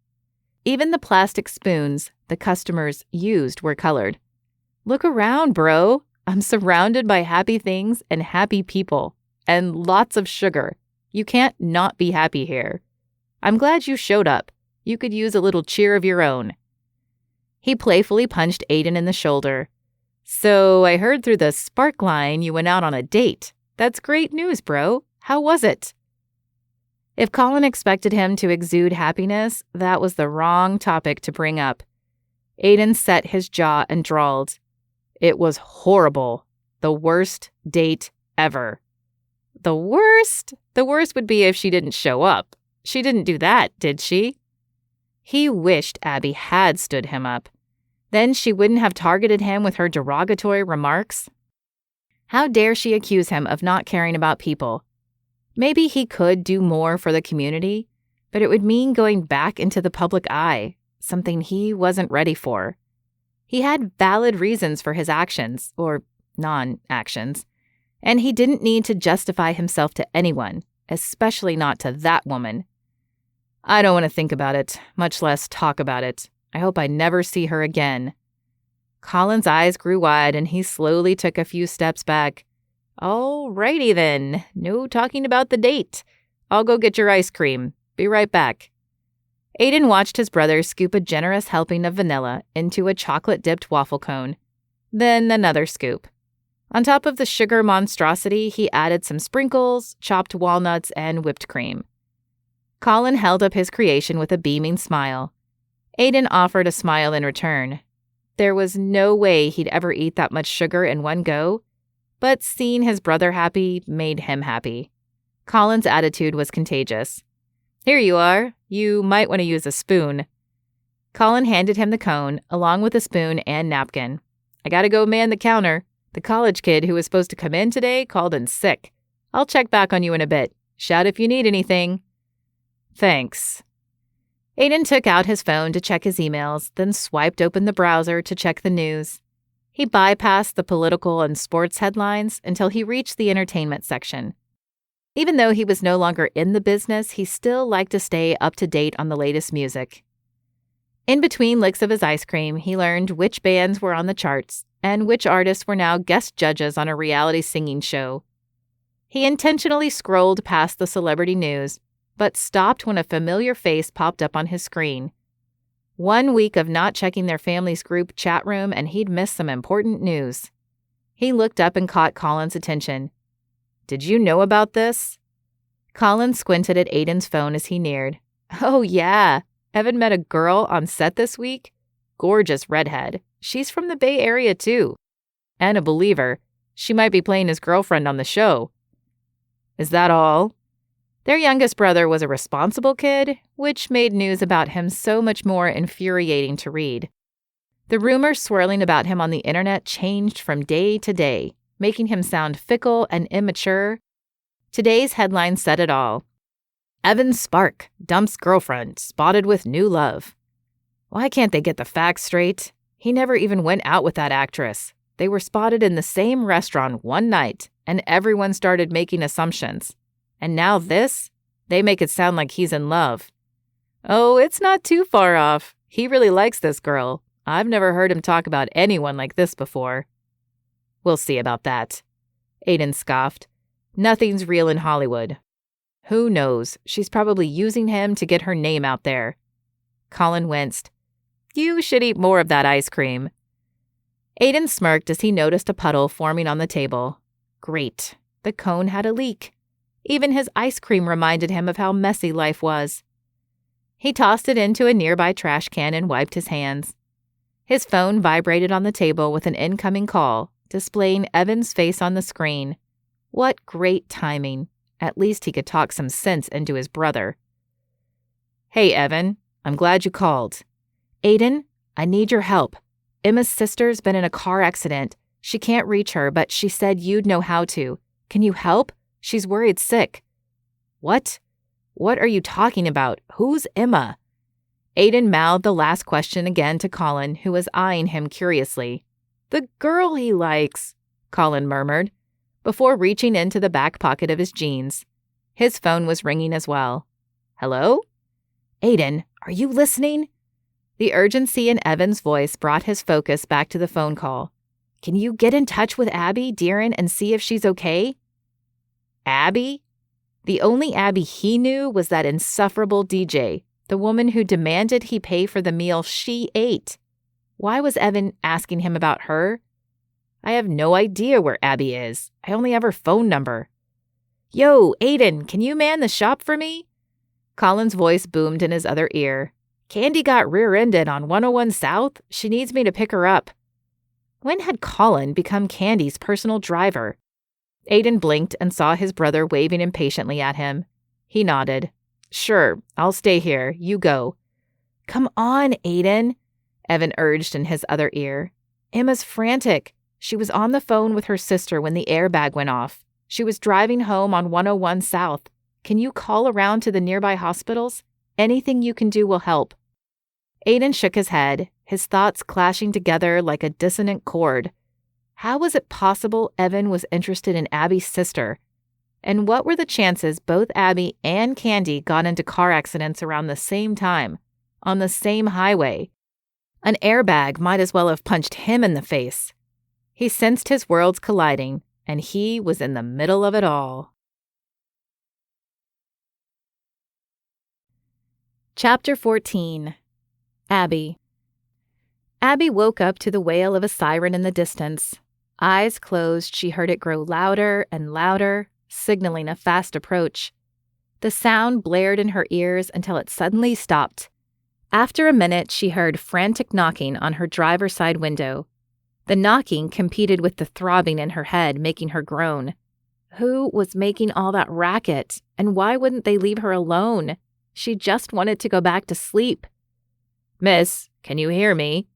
Even the plastic spoons the customers used were colored. "Look around, bro. I'm surrounded by happy things and happy people, and lots of sugar. You can't not be happy here. I'm glad you showed up. You could use a little cheer of your own." He playfully punched Aiden in the shoulder. "So I heard through the spark line you went out on a date. That's great news, bro. How was it?" If Colin expected him to exude happiness, that was the wrong topic to bring up. Aiden set his jaw and drawled, "It was horrible. The worst date ever." The worst? The worst would be if she didn't show up. She didn't do that, did she? He wished Abby had stood him up. Then she wouldn't have targeted him with her derogatory remarks. How dare she accuse him of not caring about people? Maybe he could do more for the community, but it would mean going back into the public eye, something he wasn't ready for. He had valid reasons for his actions, or non-actions, and he didn't need to justify himself to anyone, especially not to that woman. "I don't want to think about it, much less talk about it. I hope I never see her again." Colin's eyes grew wide and he slowly took a few steps back. "All righty then. No talking about the date. I'll go get your ice cream. Be right back." Aiden watched his brother scoop a generous helping of vanilla into a chocolate-dipped waffle cone. Then another scoop. On top of the sugar monstrosity, he added some sprinkles, chopped walnuts, and whipped cream. Colin held up his creation with a beaming smile. Aiden offered a smile in return. There was no way he'd ever eat that much sugar in one go, but seeing his brother happy made him happy. Colin's attitude was contagious. "Here you are. You might want to use a spoon." Colin handed him the cone, along with a spoon and napkin. "I gotta go man the counter. The college kid who was supposed to come in today called in sick. I'll check back on you in a bit. Shout if you need anything." "Thanks." Aiden took out his phone to check his emails, then swiped open the browser to check the news. He bypassed the political and sports headlines until he reached the entertainment section. Even though he was no longer in the business, he still liked to stay up to date on the latest music. In between licks of his ice cream, he learned which bands were on the charts and which artists were now guest judges on a reality singing show. He intentionally scrolled past the celebrity news, but stopped when a familiar face popped up on his screen. 1 week of not checking their family's group chat room and he'd missed some important news. He looked up and caught Colin's attention. "Did you know about this?" Colin squinted at Aiden's phone as he neared. "Oh yeah, Evan met a girl on set this week. Gorgeous redhead. She's from the Bay Area too. And a believer. She might be playing his girlfriend on the show." "Is that all?" Their youngest brother was a responsible kid, which made news about him so much more infuriating to read. The rumors swirling about him on the internet changed from day to day, making him sound fickle and immature. Today's headline said it all. "Evan Spark dumps girlfriend, spotted with new love." Why can't they get the facts straight? He never even went out with that actress. They were spotted in the same restaurant one night, and everyone started making assumptions. And now this? They make it sound like he's in love. Oh, it's not too far off. He really likes this girl. I've never heard him talk about anyone like this before. We'll see about that. Aiden scoffed. Nothing's real in Hollywood. Who knows? She's probably using him to get her name out there. Colin winced. You should eat more of that ice cream. Aiden smirked as he noticed a puddle forming on the table. Great. The cone had a leak. Even his ice cream reminded him of how messy life was. He tossed it into a nearby trash can and wiped his hands. His phone vibrated on the table with an incoming call, displaying Evan's face on the screen. What great timing. At least he could talk some sense into his brother. Hey, Evan. I'm glad you called. Aiden, I need your help. Emma's sister's been in a car accident. She can't reach her, but she said you'd know how to. Can you help? She's worried sick. What? What are you talking about? Who's Emma? Aiden mouthed the last question again to Colin, who was eyeing him curiously. "The girl he likes," Colin murmured, before reaching into the back pocket of his jeans. His phone was ringing as well. "Hello? Aiden, are you listening?" The urgency in Evan's voice brought his focus back to the phone call. "Can you get in touch with Abby, Deeren, and see if she's okay?" Abby? The only Abby he knew was that insufferable DJ, the woman who demanded he pay for the meal she ate. Why was Evan asking him about her? "I have no idea where Abby is. I only have her phone number." "Yo, Aiden, can you man the shop for me?" Colin's voice boomed in his other ear. "Candy got rear-ended on 101 South. She needs me to pick her up." When had Colin become Candy's personal driver? Aiden blinked and saw his brother waving impatiently at him. He nodded. "Sure, I'll stay here. You go." "Come on, Aiden," Evan urged in his other ear. "Emma's frantic. She was on the phone with her sister when the airbag went off. She was driving home on 101 South. Can you call around to the nearby hospitals? Anything you can do will help." Aiden shook his head, his thoughts clashing together like a dissonant chord. How was it possible Evan was interested in Abby's sister? And what were the chances both Abby and Candy got into car accidents around the same time, on the same highway? An airbag might as well have punched him in the face. He sensed his worlds colliding, and he was in the middle of it all. Chapter 14. Abby. Abby woke up to the wail of a siren in the distance. Eyes closed, she heard it grow louder and louder, signaling a fast approach. The sound blared in her ears until it suddenly stopped. After a minute, she heard frantic knocking on her driver's side window. The knocking competed with the throbbing in her head, making her groan. Who was making all that racket, and why wouldn't they leave her alone? She just wanted to go back to sleep. "Miss, can you hear me?"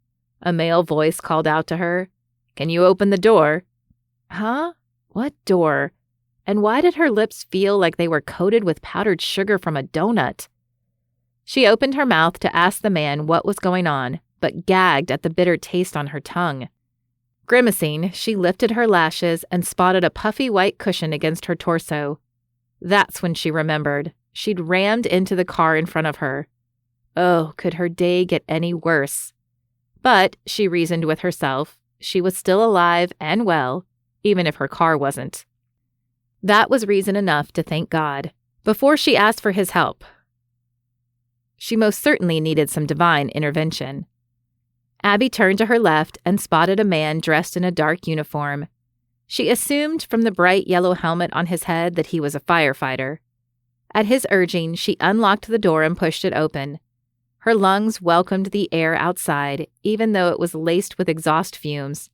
A male voice called out to her. "Can you open the door?" Huh? What door? And why did her lips feel like they were coated with powdered sugar from a donut? She opened her mouth to ask the man what was going on, but gagged at the bitter taste on her tongue. Grimacing, she lifted her lashes and spotted a puffy white cushion against her torso. That's when she remembered. She'd rammed into the car in front of her. Oh, could her day get any worse? But, she reasoned with herself, she was still alive and well, even if her car wasn't. That was reason enough to thank God. Before she asked for his help, she most certainly needed some divine intervention. Abby turned to her left and spotted a man dressed in a dark uniform. She assumed from the bright yellow helmet on his head that he was a firefighter. At his urging, she unlocked the door and pushed it open. Her lungs welcomed the air outside, even though it was laced with exhaust fumes.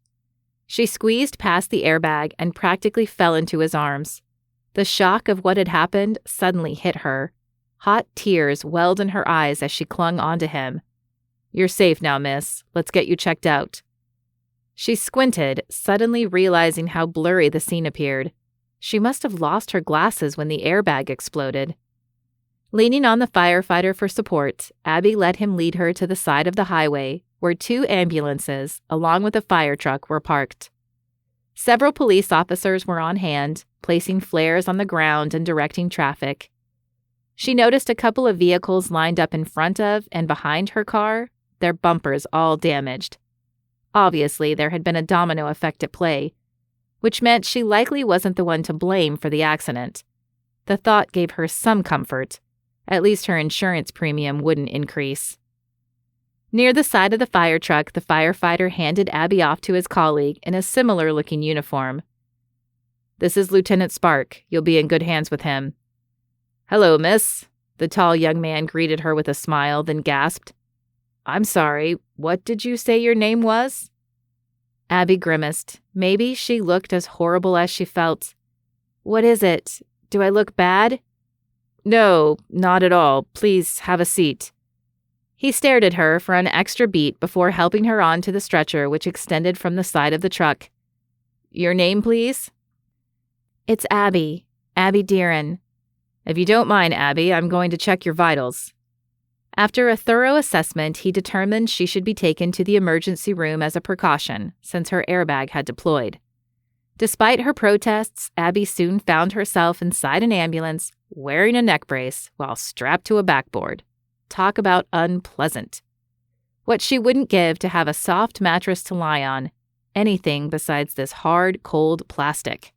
She squeezed past the airbag and practically fell into his arms. The shock of what had happened suddenly hit her. Hot tears welled in her eyes as she clung onto him. "You're safe now, miss. Let's get you checked out." She squinted, suddenly realizing how blurry the scene appeared. She must have lost her glasses when the airbag exploded. Leaning on the firefighter for support, Abby let him lead her to the side of the highway, where 2 ambulances, along with a fire truck, were parked. Several police officers were on hand, placing flares on the ground and directing traffic. She noticed a couple of vehicles lined up in front of and behind her car, their bumpers all damaged. Obviously, there had been a domino effect at play, which meant she likely wasn't the one to blame for the accident. The thought gave her some comfort. At least her insurance premium wouldn't increase. Near the side of the fire truck, the firefighter handed Abby off to his colleague in a similar-looking uniform. "This is Lieutenant Spark. You'll be in good hands with him." "Hello, miss." The tall young man greeted her with a smile, then gasped. "I'm sorry, what did you say your name was?" Abby grimaced. Maybe she looked as horrible as she felt. "What is it? Do I look bad?" "No, not at all. Please have a seat." He stared at her for an extra beat before helping her onto the stretcher which extended from the side of the truck. "Your name, please?" "It's Abby. Abby Deeren." "If you don't mind, Abby, I'm going to check your vitals." After a thorough assessment, he determined she should be taken to the emergency room as a precaution, since her airbag had deployed. Despite her protests, Abby soon found herself inside an ambulance, wearing a neck brace while strapped to a backboard. Talk about unpleasant. What she wouldn't give to have a soft mattress to lie on, anything besides this hard, cold plastic.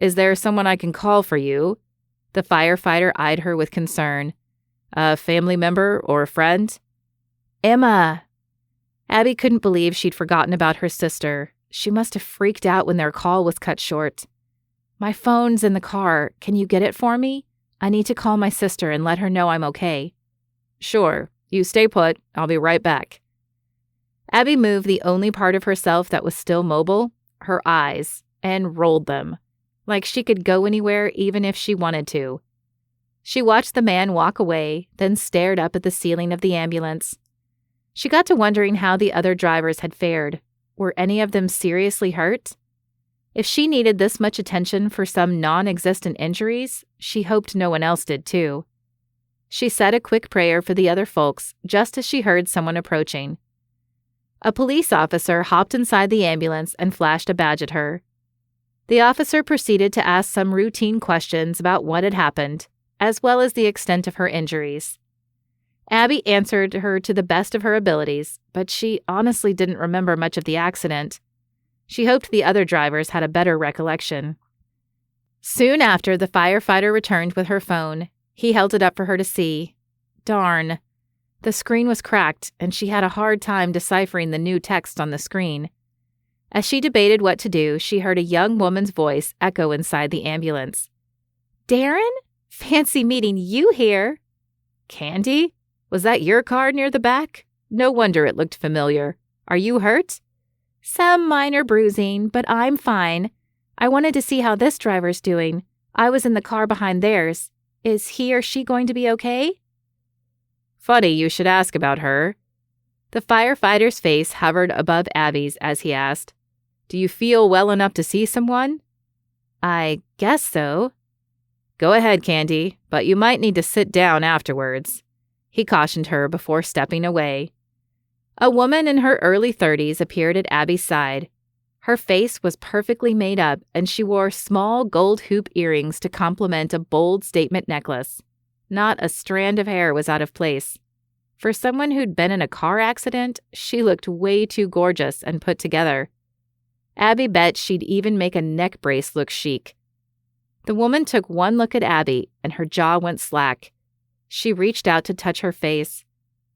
"Is there someone I can call for you?" The firefighter eyed her with concern. "A family member or a friend?" "Emma." Abby couldn't believe she'd forgotten about her sister. She must have freaked out when their call was cut short. "My phone's in the car. Can you get it for me? I need to call my sister and let her know I'm okay." "Sure. You stay put. I'll be right back." Abby moved the only part of herself that was still mobile, her eyes, and rolled them, like she could go anywhere even if she wanted to. She watched the man walk away, then stared up at the ceiling of the ambulance. She got to wondering how the other drivers had fared. Were any of them seriously hurt? If she needed this much attention for some non-existent injuries, she hoped no one else did too. She said a quick prayer for the other folks just as she heard someone approaching. A police officer hopped inside the ambulance and flashed a badge at her. The officer proceeded to ask some routine questions about what had happened, as well as the extent of her injuries. Abby answered her to the best of her abilities, but she honestly didn't remember much of the accident. She hoped the other drivers had a better recollection. Soon after, the firefighter returned with her phone. He held it up for her to see. Darn. The screen was cracked, and she had a hard time deciphering the new text on the screen. As she debated what to do, she heard a young woman's voice echo inside the ambulance. "Darren? Fancy meeting you here." "Candy? Was that your car near the back? No wonder it looked familiar. Are you hurt?" "Some minor bruising, but I'm fine. I wanted to see how this driver's doing. I was in the car behind theirs. Is he or she going to be okay?" "Funny you should ask about her." The firefighter's face hovered above Abby's as he asked, "Do you feel well enough to see someone?" "I guess so." "Go ahead, Candy, but you might need to sit down afterwards," he cautioned her before stepping away. A woman in her early 30s appeared at Abby's side. Her face was perfectly made up, and she wore small gold hoop earrings to complement a bold statement necklace. Not a strand of hair was out of place. For someone who'd been in a car accident, she looked way too gorgeous and put together. Abby bet she'd even make a neck brace look chic. The woman took one look at Abby, and her jaw went slack. She reached out to touch her face.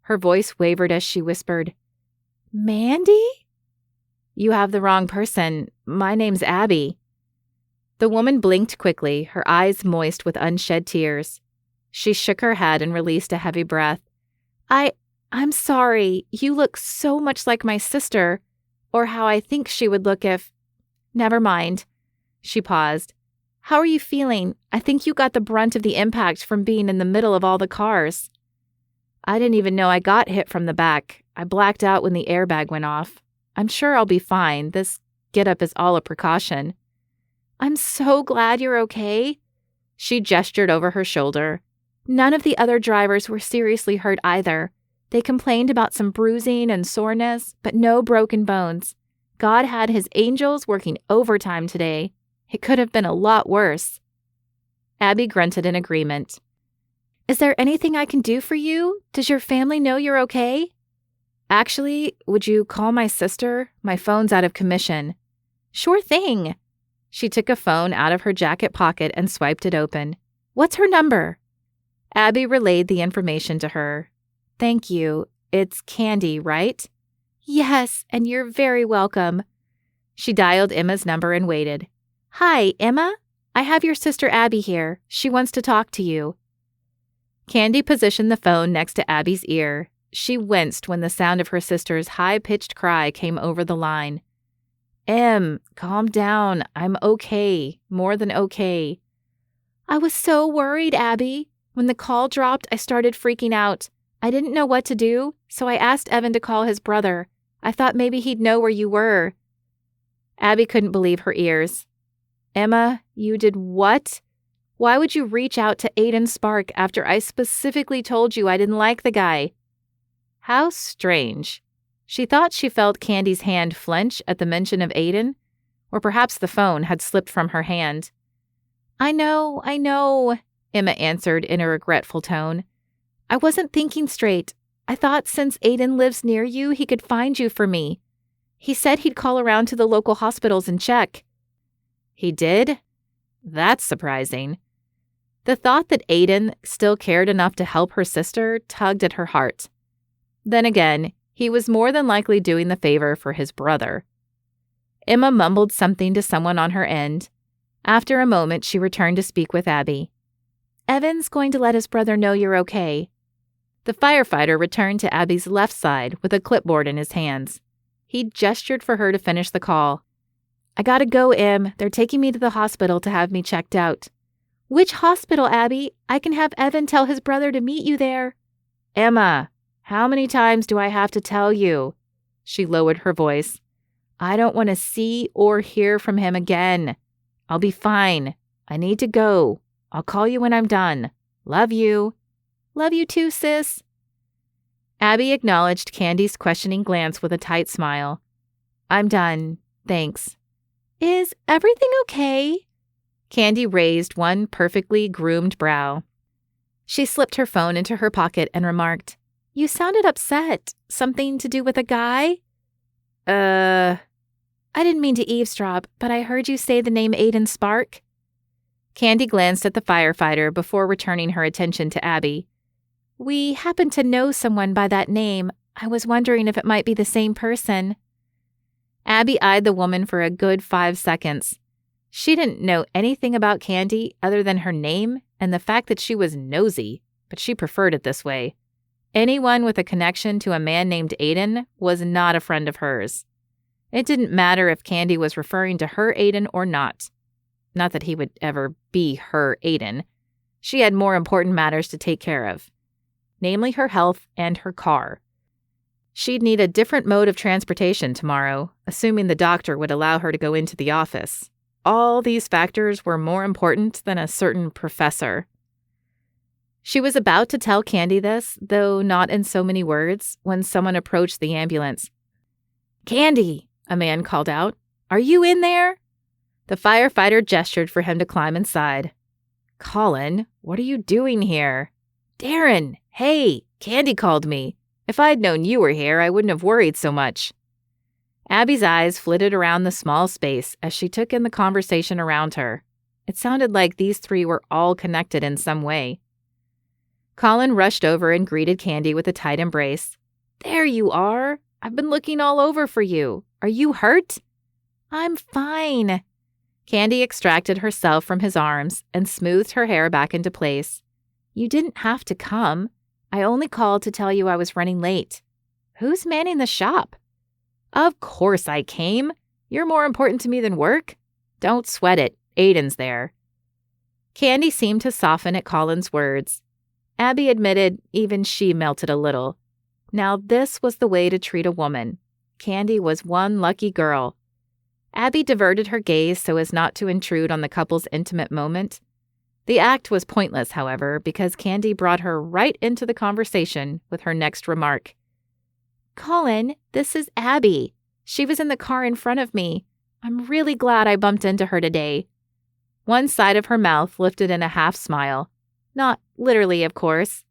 Her voice wavered as she whispered, "Mandy?" "You have the wrong person. My name's Abby." The woman blinked quickly, her eyes moist with unshed tears. She shook her head and released a heavy breath. I'm sorry. You look so much like my sister, or how I think she would look if... Never mind." She paused. "How are you feeling? I think you got the brunt of the impact from being in the middle of all the cars." "I didn't even know I got hit from the back. I blacked out when the airbag went off. I'm sure I'll be fine. This getup is all a precaution." "I'm so glad you're okay." She gestured over her shoulder. "None of the other drivers were seriously hurt either. They complained about some bruising and soreness, but no broken bones. God had his angels working overtime today. It could have been a lot worse." Abby grunted in agreement. "Is there anything I can do for you? Does your family know you're okay?" "Actually, would you call my sister? My phone's out of commission." "Sure thing." She took a phone out of her jacket pocket and swiped it open. "What's her number?" Abby relayed the information to her. "Thank you. It's Candy, right?" "Yes, and you're very welcome." She dialed Emma's number and waited. "Hi, Emma? I have your sister Abby here. She wants to talk to you." Candy positioned the phone next to Abby's ear. She winced when the sound of her sister's high-pitched cry came over the line. "Em, calm down. I'm okay. More than okay." "I was so worried, Abby. When the call dropped, I started freaking out. I didn't know what to do, so I asked Evan to call his brother. I thought maybe he'd know where you were." Abby couldn't believe her ears. "Emma, you did what?" Why would you reach out to Aiden Spark after I specifically told you I didn't like the guy?" How strange. She thought she felt Candy's hand flinch at the mention of Aiden, or perhaps the phone had slipped from her hand. I know, Emma answered in a regretful tone. "I wasn't thinking straight. I thought since Aiden lives near you, he could find you for me. He said he'd call around to the local hospitals and check." He did? That's surprising. The thought that Aiden still cared enough to help her sister tugged at her heart. Then again, he was more than likely doing the favor for his brother. Emma mumbled something to someone on her end. After a moment, she returned to speak with Abby. "Evan's going to let his brother know you're okay." The firefighter returned to Abby's left side with a clipboard in his hands. He gestured for her to finish the call. "I gotta go, Em. They're taking me to the hospital to have me checked out." "Which hospital, Abby? I can have Evan tell his brother to meet you there." "Emma, how many times do I have to tell you?" She lowered her voice. "I don't want to see or hear from him again. I'll be fine. I need to go. I'll call you when I'm done. Love you." "Love you too, sis." Abby acknowledged Candy's questioning glance with a tight smile. "I'm done. Thanks." "Is everything okay?" Candy raised one perfectly groomed brow. She slipped her phone into her pocket and remarked, "You sounded upset. Something to do with a guy?" I didn't mean to eavesdrop, but I heard you say the name Aiden Spark." Candy glanced at the firefighter before returning her attention to Abby. "We happen to know someone by that name. I was wondering if it might be the same person." Abby eyed the woman for a good 5 seconds. She didn't know anything about Candy other than her name and the fact that she was nosy, but she preferred it this way. Anyone with a connection to a man named Aiden was not a friend of hers. It didn't matter if Candy was referring to her Aiden or not. Not that he would ever be her Aiden. She had more important matters to take care of, namely her health and her car. She'd need a different mode of transportation tomorrow, assuming the doctor would allow her to go into the office. All these factors were more important than a certain professor. She was about to tell Candy this, though not in so many words, when someone approached the ambulance. "Candy," a man called out. "Are you in there?" The firefighter gestured for him to climb inside. "Colin, what are you doing here?" "Darren, hey, Candy called me. If I'd known you were here, I wouldn't have worried so much." Abby's eyes flitted around the small space as she took in the conversation around her. It sounded like these three were all connected in some way. Colin rushed over and greeted Candy with a tight embrace. "There you are. I've been looking all over for you. Are you hurt?" "I'm fine." Candy extracted herself from his arms and smoothed her hair back into place. "You didn't have to come. I only called to tell you I was running late. Who's manning the shop?" "Of course I came. You're more important to me than work. Don't sweat it. Aiden's there." Candy seemed to soften at Colin's words. Abby admitted even she melted a little. Now this was the way to treat a woman. Candy was one lucky girl. Abby diverted her gaze so as not to intrude on the couple's intimate moment. The act was pointless, however, because Candy brought her right into the conversation with her next remark. "Colin, this is Abby. She was in the car in front of me. I'm really glad I bumped into her today." One side of her mouth lifted in a half smile. Not literally, of course.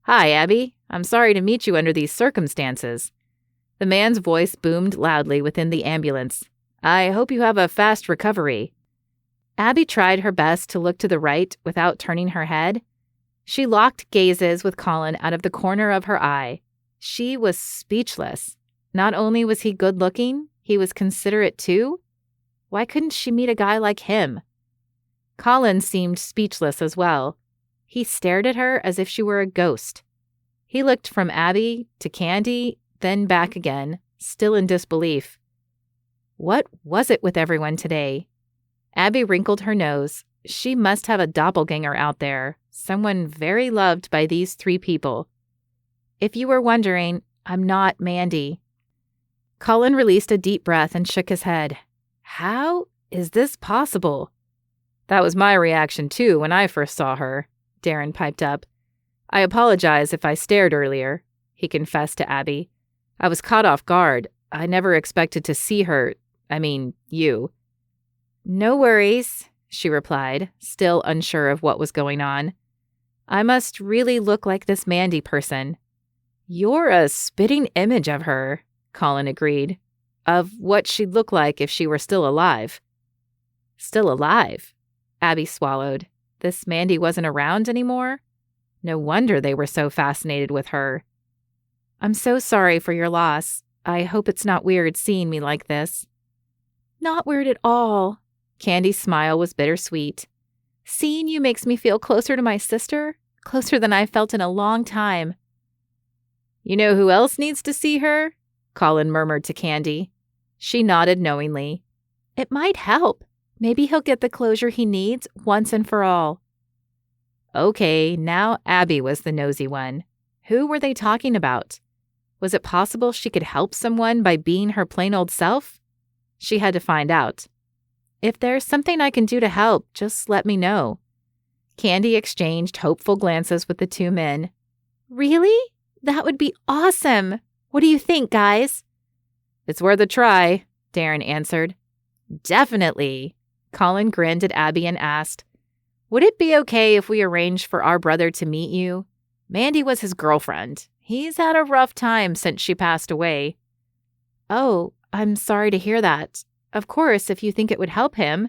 "Hi, Abby. I'm sorry to meet you under these circumstances." The man's voice boomed loudly within the ambulance. "I hope you have a fast recovery." Abby tried her best to look to the right without turning her head. She locked gazes with Colin out of the corner of her eye. She was speechless. Not only was he good-looking, he was considerate too. Why couldn't she meet a guy like him? Colin seemed speechless as well. He stared at her as if she were a ghost. He looked from Abby to Candy, then back again, still in disbelief. What was it with everyone today? Abby wrinkled her nose. She must have a doppelganger out there, someone very loved by these three people. "If you were wondering, I'm not Mandy." Colin released a deep breath and shook his head. How is this possible? That was my reaction too when I first saw her, Darren piped up. I apologize if I stared earlier, he confessed to Abby. I was caught off guard. I never expected to see her. You. No worries, she replied, still unsure of what was going on. I must really look like this Mandy person. You're a spitting image of her, Colin agreed. Of what she'd look like if she were still alive. Still alive? Abby swallowed. This Mandy wasn't around anymore? No wonder they were so fascinated with her. I'm so sorry for your loss. I hope it's not weird seeing me like this. Not weird at all. Candy's smile was bittersweet. Seeing you makes me feel closer to my sister, closer than I've felt in a long time. You know who else needs to see her? Colin murmured to Candy. She nodded knowingly. It might help. Maybe he'll get the closure he needs once and for all. Okay, now Abby was the nosy one. Who were they talking about? Was it possible she could help someone by being her plain old self? She had to find out. If there's something I can do to help, just let me know. Candy exchanged hopeful glances with the two men. Really? That would be awesome. What do you think, guys? It's worth a try, Darren answered. Definitely. Colin grinned at Abby and asked, would it be okay if we arranged for our brother to meet you? Mandy was his girlfriend. He's had a rough time since she passed away. Oh, I'm sorry to hear that. Of course, if you think it would help him.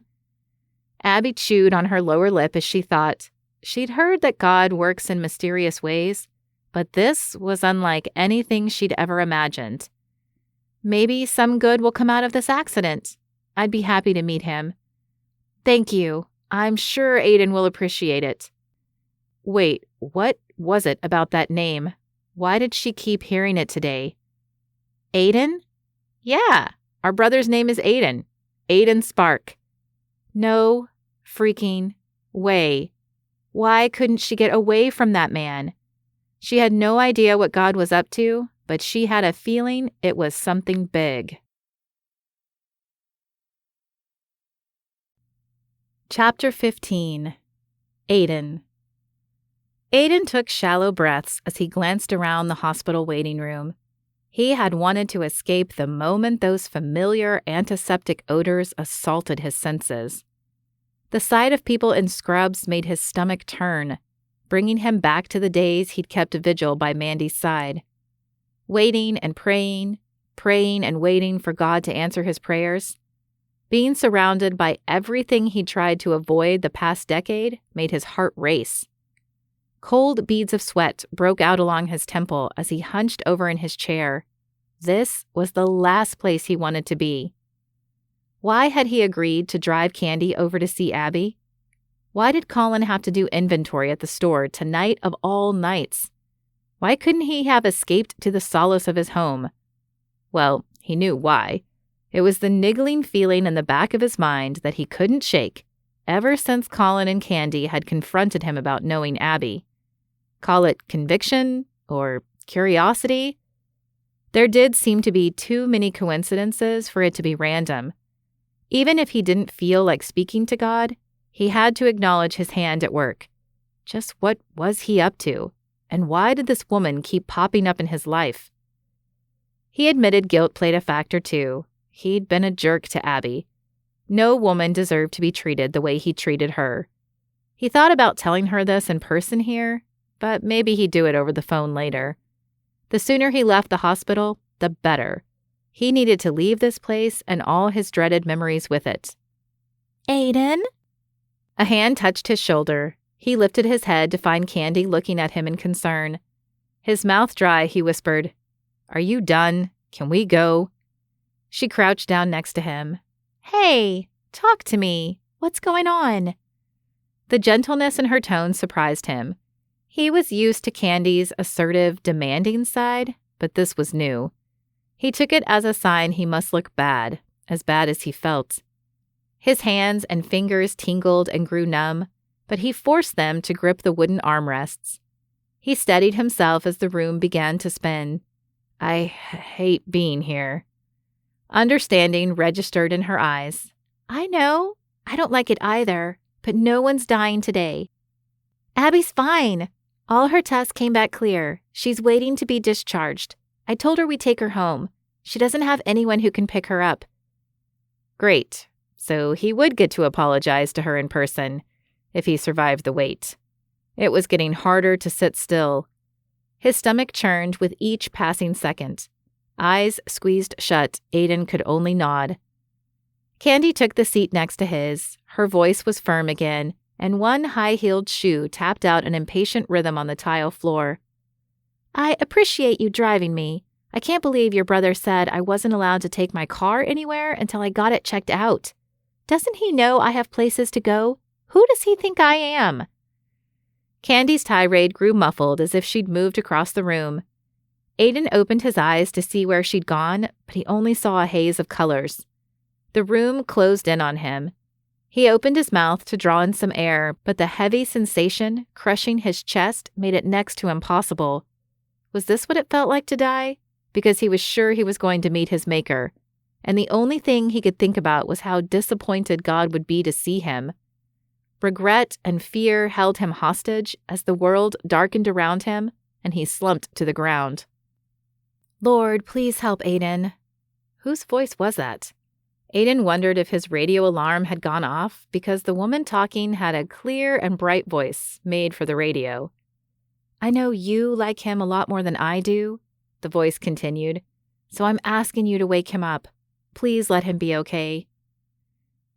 Abby chewed on her lower lip as she thought. She'd heard that God works in mysterious ways, but this was unlike anything she'd ever imagined. Maybe some good will come out of this accident. I'd be happy to meet him. Thank you. I'm sure Aiden will appreciate it. Wait, what was it about that name? Why did she keep hearing it today? Aiden? Yeah, our brother's name is Aiden. Aiden Spark. No freaking way. Why couldn't she get away from that man? She had no idea what God was up to, but she had a feeling it was something big. Chapter 15. Aiden. Aiden took shallow breaths as he glanced around the hospital waiting room. He had wanted to escape the moment those familiar antiseptic odors assaulted his senses. The sight of people in scrubs made his stomach turn, bringing him back to the days he'd kept vigil by Mandy's side. Waiting and praying and waiting for God to answer his prayers. Being surrounded by everything he tried to avoid the past decade made his heart race. Cold beads of sweat broke out along his temple as he hunched over in his chair. This was the last place he wanted to be. Why had he agreed to drive Candy over to see Abby? Why did Colin have to do inventory at the store tonight of all nights? Why couldn't he have escaped to the solace of his home? Well, he knew why. It was the niggling feeling in the back of his mind that he couldn't shake ever since Colin and Candy had confronted him about knowing Abby. Call it conviction or curiosity? There did seem to be too many coincidences for it to be random. Even if he didn't feel like speaking to God, he had to acknowledge his hand at work. Just what was he up to? And why did this woman keep popping up in his life? He admitted guilt played a factor too. He'd been a jerk to Abby. No woman deserved to be treated the way he treated her. He thought about telling her this in person here, but maybe he'd do it over the phone later. The sooner he left the hospital, the better. He needed to leave this place and all his dreaded memories with it. Aiden? A hand touched his shoulder. He lifted his head to find Candy looking at him in concern. His mouth dry, he whispered, Are you done? Can we go? She crouched down next to him. Hey, talk to me. What's going on? The gentleness in her tone surprised him. He was used to Candy's assertive, demanding side, but this was new. He took it as a sign he must look bad as he felt. His hands and fingers tingled and grew numb, but he forced them to grip the wooden armrests. He steadied himself as the room began to spin. I hate being here. Understanding registered in her eyes. I know. I don't like it either, but no one's dying today. Abby's fine. All her tests came back clear. She's waiting to be discharged. I told her we'd take her home. She doesn't have anyone who can pick her up. Great. So he would get to apologize to her in person if he survived the wait. It was getting harder to sit still. His stomach churned with each passing second. Eyes squeezed shut, Aiden could only nod. Candy took the seat next to his. Her voice was firm again, and one high-heeled shoe tapped out an impatient rhythm on the tile floor. I appreciate you driving me. I can't believe your brother said I wasn't allowed to take my car anywhere until I got it checked out. Doesn't he know I have places to go? Who does he think I am? Candy's tirade grew muffled as if she'd moved across the room. Aiden opened his eyes to see where she'd gone, but he only saw a haze of colors. The room closed in on him. He opened his mouth to draw in some air, but the heavy sensation crushing his chest made it next to impossible. Was this what it felt like to die? Because he was sure he was going to meet his maker, and the only thing he could think about was how disappointed God would be to see him. Regret and fear held him hostage as the world darkened around him, and he slumped to the ground. Lord, please help Aiden. Whose voice was that? Aiden wondered if his radio alarm had gone off because the woman talking had a clear and bright voice made for the radio. I know you like him a lot more than I do, the voice continued, so I'm asking you to wake him up. Please let him be okay.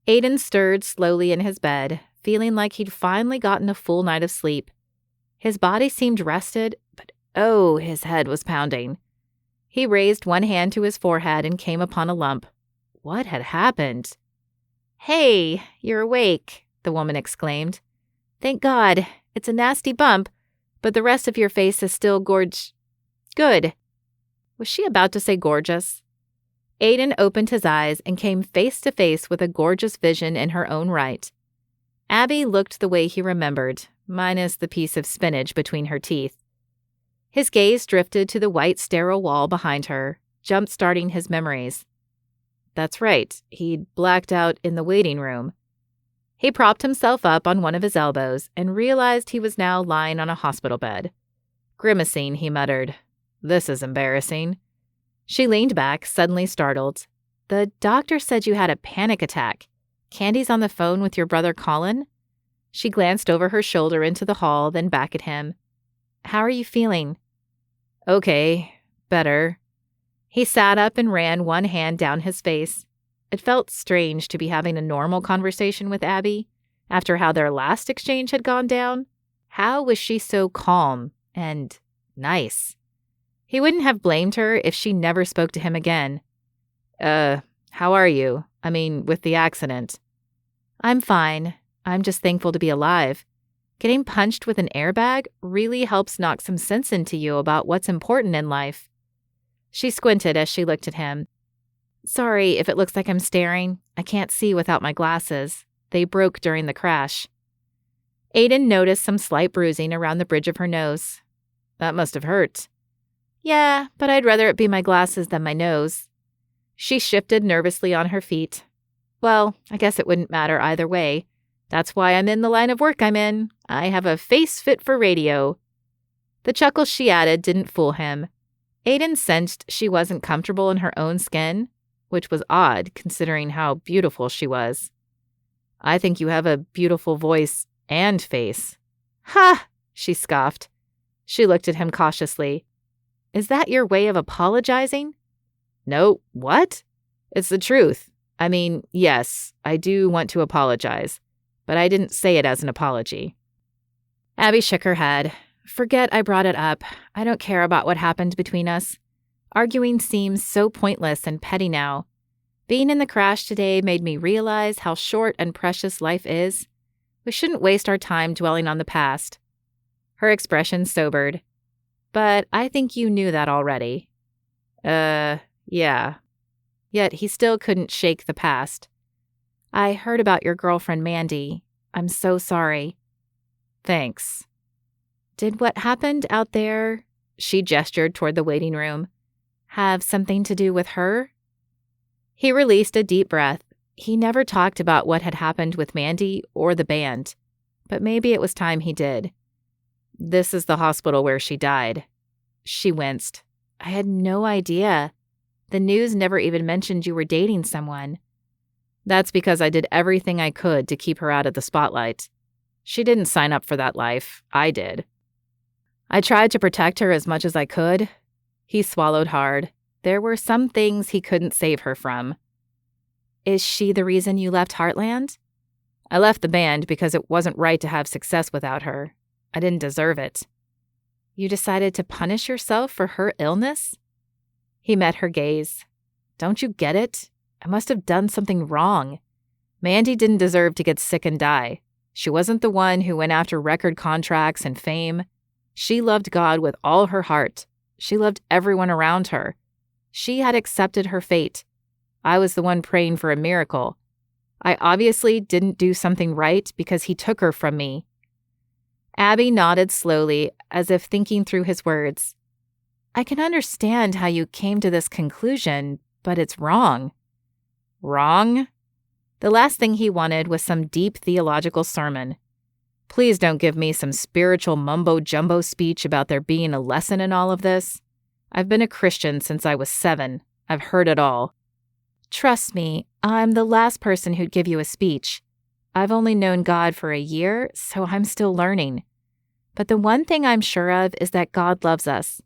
Aiden stirred slowly in his bed, feeling like he'd finally gotten a full night of sleep. His body seemed rested, but his head was pounding. He raised one hand to his forehead and came upon a lump. What had happened? Hey, you're awake, the woman exclaimed. Thank God. It's a nasty bump, but the rest of your face is still good. Was she about to say gorgeous? Aiden opened his eyes and came face to face with a gorgeous vision in her own right. Abby looked the way he remembered, minus the piece of spinach between her teeth. His gaze drifted to the white sterile wall behind her, jump-starting his memories. That's right, he'd blacked out in the waiting room. He propped himself up on one of his elbows and realized he was now lying on a hospital bed. Grimacing, he muttered, This is embarrassing. She leaned back, suddenly startled. The doctor said you had a panic attack. Candy's on the phone with your brother Colin? She glanced over her shoulder into the hall, then back at him. How are you feeling? Okay, better. He sat up and ran one hand down his face. It felt strange to be having a normal conversation with Abby after how their last exchange had gone down. How was she so calm and nice? He wouldn't have blamed her if she never spoke to him again. How are you? I mean, with the accident. I'm fine. I'm just thankful to be alive. Getting punched with an airbag really helps knock some sense into you about what's important in life. She squinted as she looked at him. Sorry if it looks like I'm staring. I can't see without my glasses. They broke during the crash. Aiden noticed some slight bruising around the bridge of her nose. That must have hurt. Yeah, but I'd rather it be my glasses than my nose. She shifted nervously on her feet. Well, I guess it wouldn't matter either way. That's why I'm in the line of work I'm in. I have a face fit for radio. The chuckle she added didn't fool him. Aiden sensed she wasn't comfortable in her own skin, which was odd considering how beautiful she was. I think you have a beautiful voice and face. Ha! She scoffed. She looked at him cautiously. Is that your way of apologizing? No, what? It's the truth. I mean, yes, I do want to apologize, but I didn't say it as an apology. Abby shook her head. Forget I brought it up. I don't care about what happened between us. Arguing seems so pointless and petty now. Being in the crash today made me realize how short and precious life is. We shouldn't waste our time dwelling on the past. Her expression sobered. But I think you knew that already. Yeah. Yet he still couldn't shake the past. I heard about your girlfriend Mandy. I'm so sorry. Thanks. Did what happened out there, she gestured toward the waiting room, have something to do with her? He released a deep breath. He never talked about what had happened with Mandy or the band, but maybe it was time he did. This is the hospital where she died. She winced. I had no idea. The news never even mentioned you were dating someone. That's because I did everything I could to keep her out of the spotlight. She didn't sign up for that life. I did. I tried to protect her as much as I could. He swallowed hard. There were some things he couldn't save her from. Is she the reason you left Heartland? I left the band because it wasn't right to have success without her. I didn't deserve it. You decided to punish yourself for her illness? He met her gaze. Don't you get it? I must have done something wrong. Mandy didn't deserve to get sick and die. She wasn't the one who went after record contracts and fame. She loved God with all her heart. She loved everyone around her. She had accepted her fate. I was the one praying for a miracle. I obviously didn't do something right because he took her from me. Abby nodded slowly, as if thinking through his words. I can understand how you came to this conclusion, but it's wrong. Wrong? The last thing he wanted was some deep theological sermon. Please don't give me some spiritual mumbo-jumbo speech about there being a lesson in all of this. I've been a Christian since I was 7. I've heard it all. Trust me, I'm the last person who'd give you a speech. I've only known God for a year, so I'm still learning. But the one thing I'm sure of is that God loves us.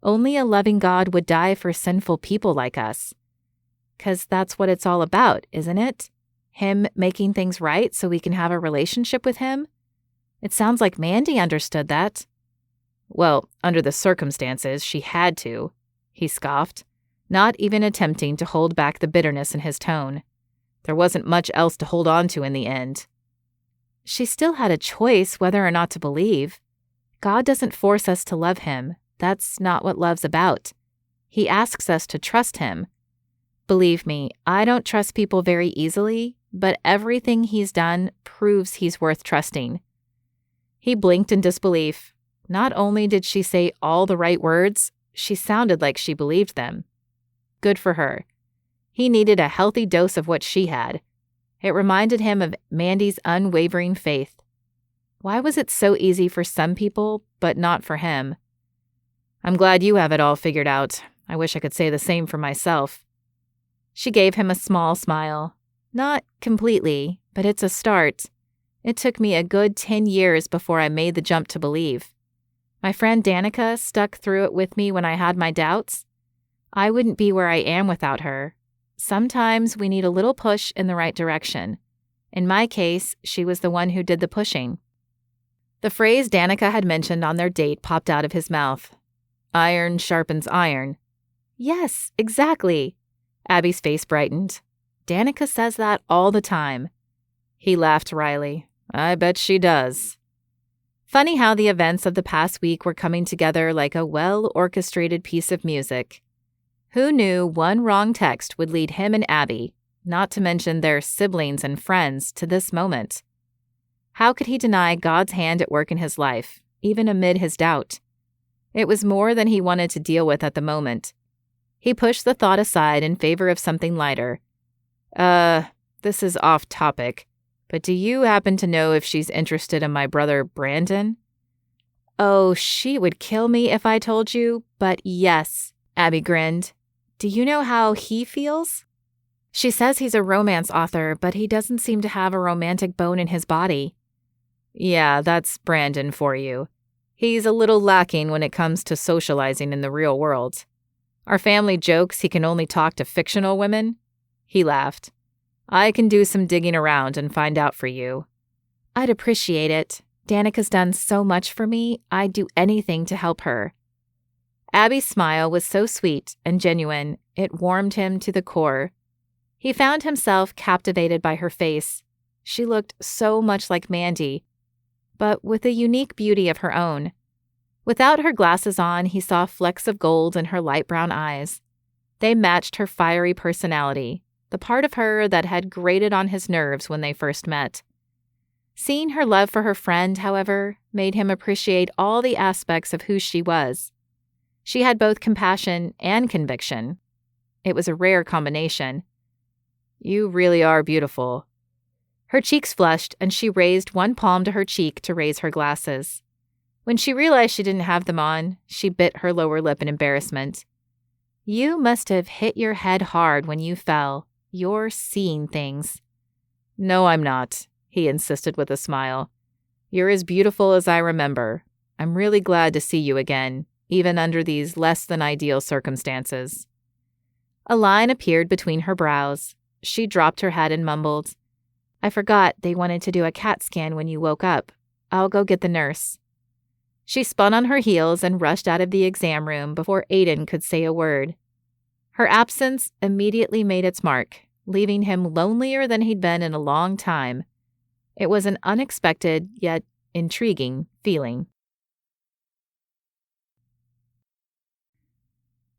Only a loving God would die for sinful people like us. 'Cause that's what it's all about, isn't it? Him making things right so we can have a relationship with him? It sounds like Mandy understood that. Well, under the circumstances, she had to, he scoffed, not even attempting to hold back the bitterness in his tone. There wasn't much else to hold on to in the end. She still had a choice whether or not to believe. God doesn't force us to love him. That's not what love's about. He asks us to trust him. Believe me, I don't trust people very easily, but everything he's done proves he's worth trusting. He blinked in disbelief. Not only did she say all the right words, she sounded like she believed them. Good for her. He needed a healthy dose of what she had. It reminded him of Mandy's unwavering faith. Why was it so easy for some people, but not for him? I'm glad you have it all figured out. I wish I could say the same for myself. She gave him a small smile. Not completely, but it's a start. It took me a good 10 years before I made the jump to believe. My friend Danica stuck through it with me when I had my doubts. I wouldn't be where I am without her. Sometimes we need a little push in the right direction. In my case, she was the one who did the pushing. The phrase Danica had mentioned on their date popped out of his mouth. Iron sharpens iron. Yes, exactly. Abby's face brightened. Danica says that all the time. He laughed wryly. I bet she does. Funny how the events of the past week were coming together like a well-orchestrated piece of music. Who knew one wrong text would lead him and Abby, not to mention their siblings and friends, to this moment? How could he deny God's hand at work in his life, even amid his doubt? It was more than he wanted to deal with at the moment. He pushed the thought aside in favor of something lighter. This is off topic, but do you happen to know if she's interested in my brother Brandon? Oh, she would kill me if I told you, but yes, Abby grinned. Do you know how he feels? She says he's a romance author, but he doesn't seem to have a romantic bone in his body. Yeah, that's Brandon for you. He's a little lacking when it comes to socializing in the real world. Our family jokes he can only talk to fictional women. He laughed. I can do some digging around and find out for you. I'd appreciate it. Danica's done so much for me, I'd do anything to help her. Abby's smile was so sweet and genuine, it warmed him to the core. He found himself captivated by her face. She looked so much like Mandy, but with a unique beauty of her own. Without her glasses on, he saw flecks of gold in her light brown eyes. They matched her fiery personality, the part of her that had grated on his nerves when they first met. Seeing her love for her friend, however, made him appreciate all the aspects of who she was. She had both compassion and conviction. It was a rare combination. You really are beautiful." Her cheeks flushed, and she raised one palm to her cheek to raise her glasses. When she realized she didn't have them on, she bit her lower lip in embarrassment. "You must have hit your head hard when you fell. You're seeing things." "No, I'm not," he insisted with a smile. "You're as beautiful as I remember. I'm really glad to see you again, even under these less than ideal circumstances." A line appeared between her brows. She dropped her head and mumbled, "I forgot they wanted to do a CAT scan when you woke up. I'll go get the nurse." She spun on her heels and rushed out of the exam room before Aiden could say a word. Her absence immediately made its mark, leaving him lonelier than he'd been in a long time. It was an unexpected, yet intriguing, feeling.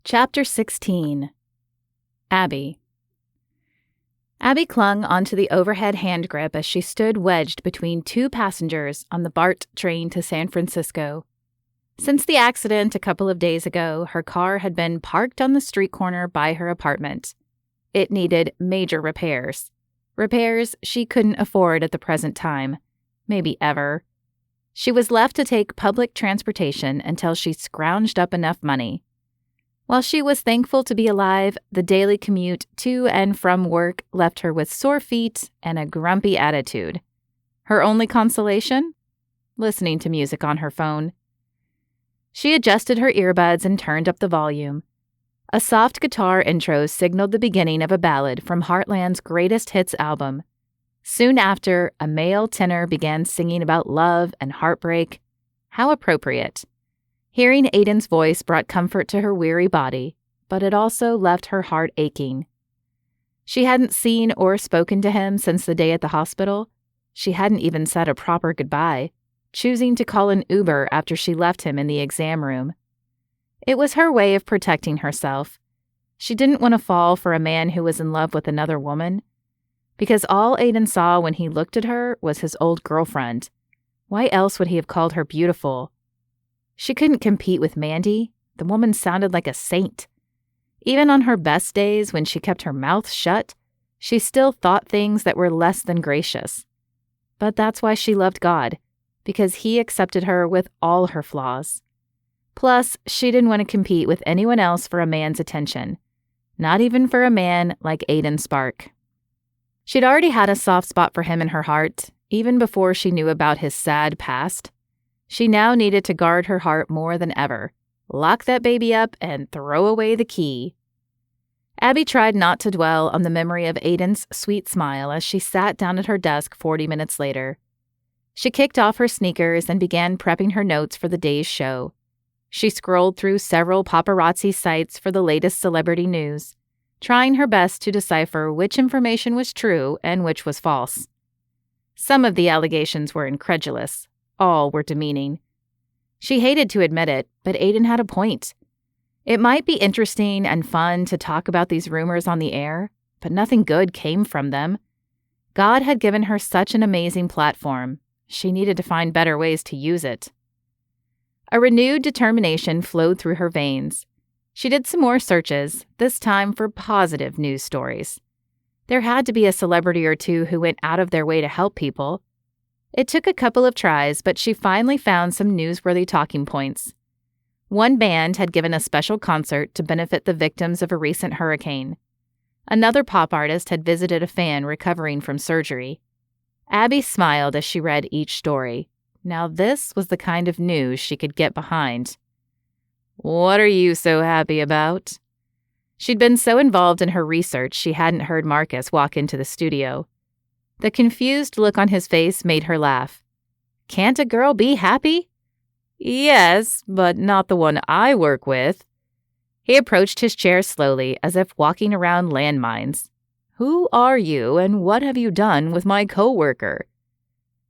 Chapter 16. Abby. Abby clung onto the overhead hand grip as she stood wedged between two passengers on the BART train to San Francisco. Since the accident a couple of days ago, her car had been parked on the street corner by her apartment. It needed major repairs. Repairs she couldn't afford at the present time, maybe ever. She was left to take public transportation until she scrounged up enough money. While she was thankful to be alive, the daily commute to and from work left her with sore feet and a grumpy attitude. Her only consolation? Listening to music on her phone. She adjusted her earbuds and turned up the volume. A soft guitar intro signaled the beginning of a ballad from Heartland's Greatest Hits album. Soon after, a male tenor began singing about love and heartbreak. How appropriate. Hearing Aiden's voice brought comfort to her weary body, but it also left her heart aching. She hadn't seen or spoken to him since the day at the hospital. She hadn't even said a proper goodbye, choosing to call an Uber after she left him in the exam room. It was her way of protecting herself. She didn't want to fall for a man who was in love with another woman, because all Aiden saw when he looked at her was his old girlfriend. Why else would he have called her beautiful? She couldn't compete with Mandy. The woman sounded like a saint. Even on her best days, when she kept her mouth shut, she still thought things that were less than gracious. But that's why she loved God, because he accepted her with all her flaws. Plus, she didn't want to compete with anyone else for a man's attention, not even for a man like Aiden Spark. She'd already had a soft spot for him in her heart, even before she knew about his sad past. She now needed to guard her heart more than ever, lock that baby up, and throw away the key. Abby tried not to dwell on the memory of Aiden's sweet smile as she sat down at her desk 40 minutes later. She kicked off her sneakers and began prepping her notes for the day's show. She scrolled through several paparazzi sites for the latest celebrity news, trying her best to decipher which information was true and which was false. Some of the allegations were incredulous. All were demeaning. She hated to admit it, but Aiden had a point. It might be interesting and fun to talk about these rumors on the air, but nothing good came from them. God had given her such an amazing platform. She needed to find better ways to use it. A renewed determination flowed through her veins. She did some more searches, this time for positive news stories. There had to be a celebrity or two who went out of their way to help people. It took a couple of tries, but she finally found some newsworthy talking points. One band had given a special concert to benefit the victims of a recent hurricane. Another pop artist had visited a fan recovering from surgery. Abby smiled as she read each story. Now this was the kind of news she could get behind. "What are you so happy about?" She'd been so involved in her research she hadn't heard Marcus walk into the studio. The confused look on his face made her laugh. "Can't a girl be happy?" "Yes, but not the one I work with." He approached his chair slowly, as if walking around landmines. "Who are you, and what have you done with my coworker?"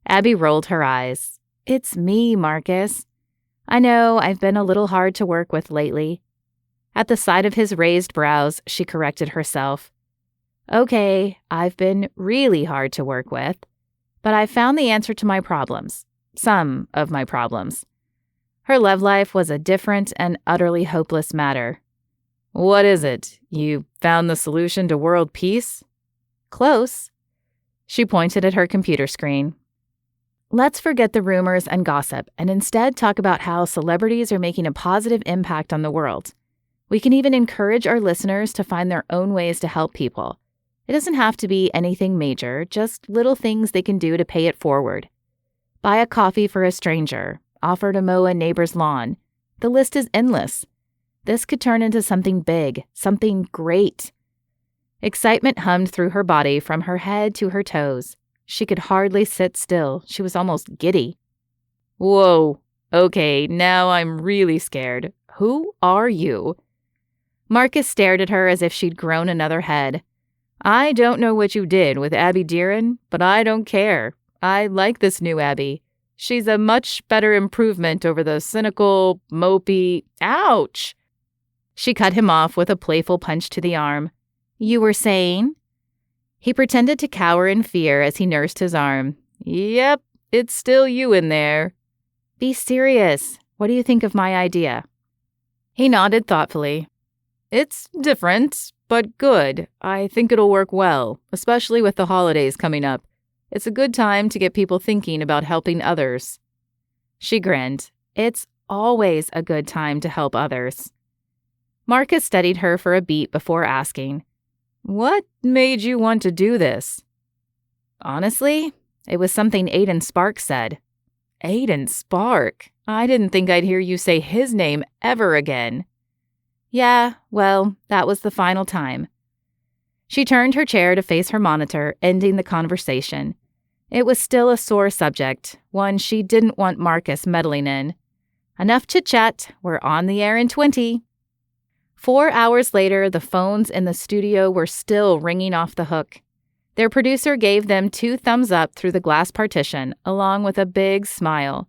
Abby rolled her eyes. "It's me, Marcus. I know I've been a little hard to work with lately." At the sight of his raised brows, she corrected herself. "Okay, I've been really hard to work with, but I've found the answer to my problems. Some of my problems." Her love life was a different and utterly hopeless matter. "What is it? You found the solution to world peace?" Close. She pointed at her computer screen. Let's forget the rumors and gossip and instead talk about how celebrities are making a positive impact on the world. We can even encourage our listeners to find their own ways to help people. It doesn't have to be anything major, just little things they can do to pay it forward. Buy a coffee for a stranger, offer to mow a neighbor's lawn. The list is endless. This could turn into something big, something great. Excitement hummed through her body from her head to her toes. She could hardly sit still. She was almost giddy. Whoa. Okay, now I'm really scared. Who are you? Marcus stared at her as if she'd grown another head. I don't know what you did with Abby Deeren, but I don't care. I like this new Abby. She's a much better improvement over the cynical, mopey... Ouch! She cut him off with a playful punch to the arm. You were saying? He pretended to cower in fear as he nursed his arm. Yep, it's still you in there. Be serious. What do you think of my idea? He nodded thoughtfully. It's different, but good. I think it'll work well, especially with the holidays coming up. It's a good time to get people thinking about helping others. She grinned. It's always a good time to help others. Marcus studied her for a beat before asking, What made you want to do this? Honestly, it was something Aiden Spark said. Aiden Spark? I didn't think I'd hear you say his name ever again. Yeah, well, that was the final time. She turned her chair to face her monitor, ending the conversation. It was still a sore subject, one she didn't want Marcus meddling in. Enough chit-chat, we're on the air in 20. 4 hours later, the phones in the studio were still ringing off the hook. Their producer gave them 2 thumbs up through the glass partition, along with a big smile.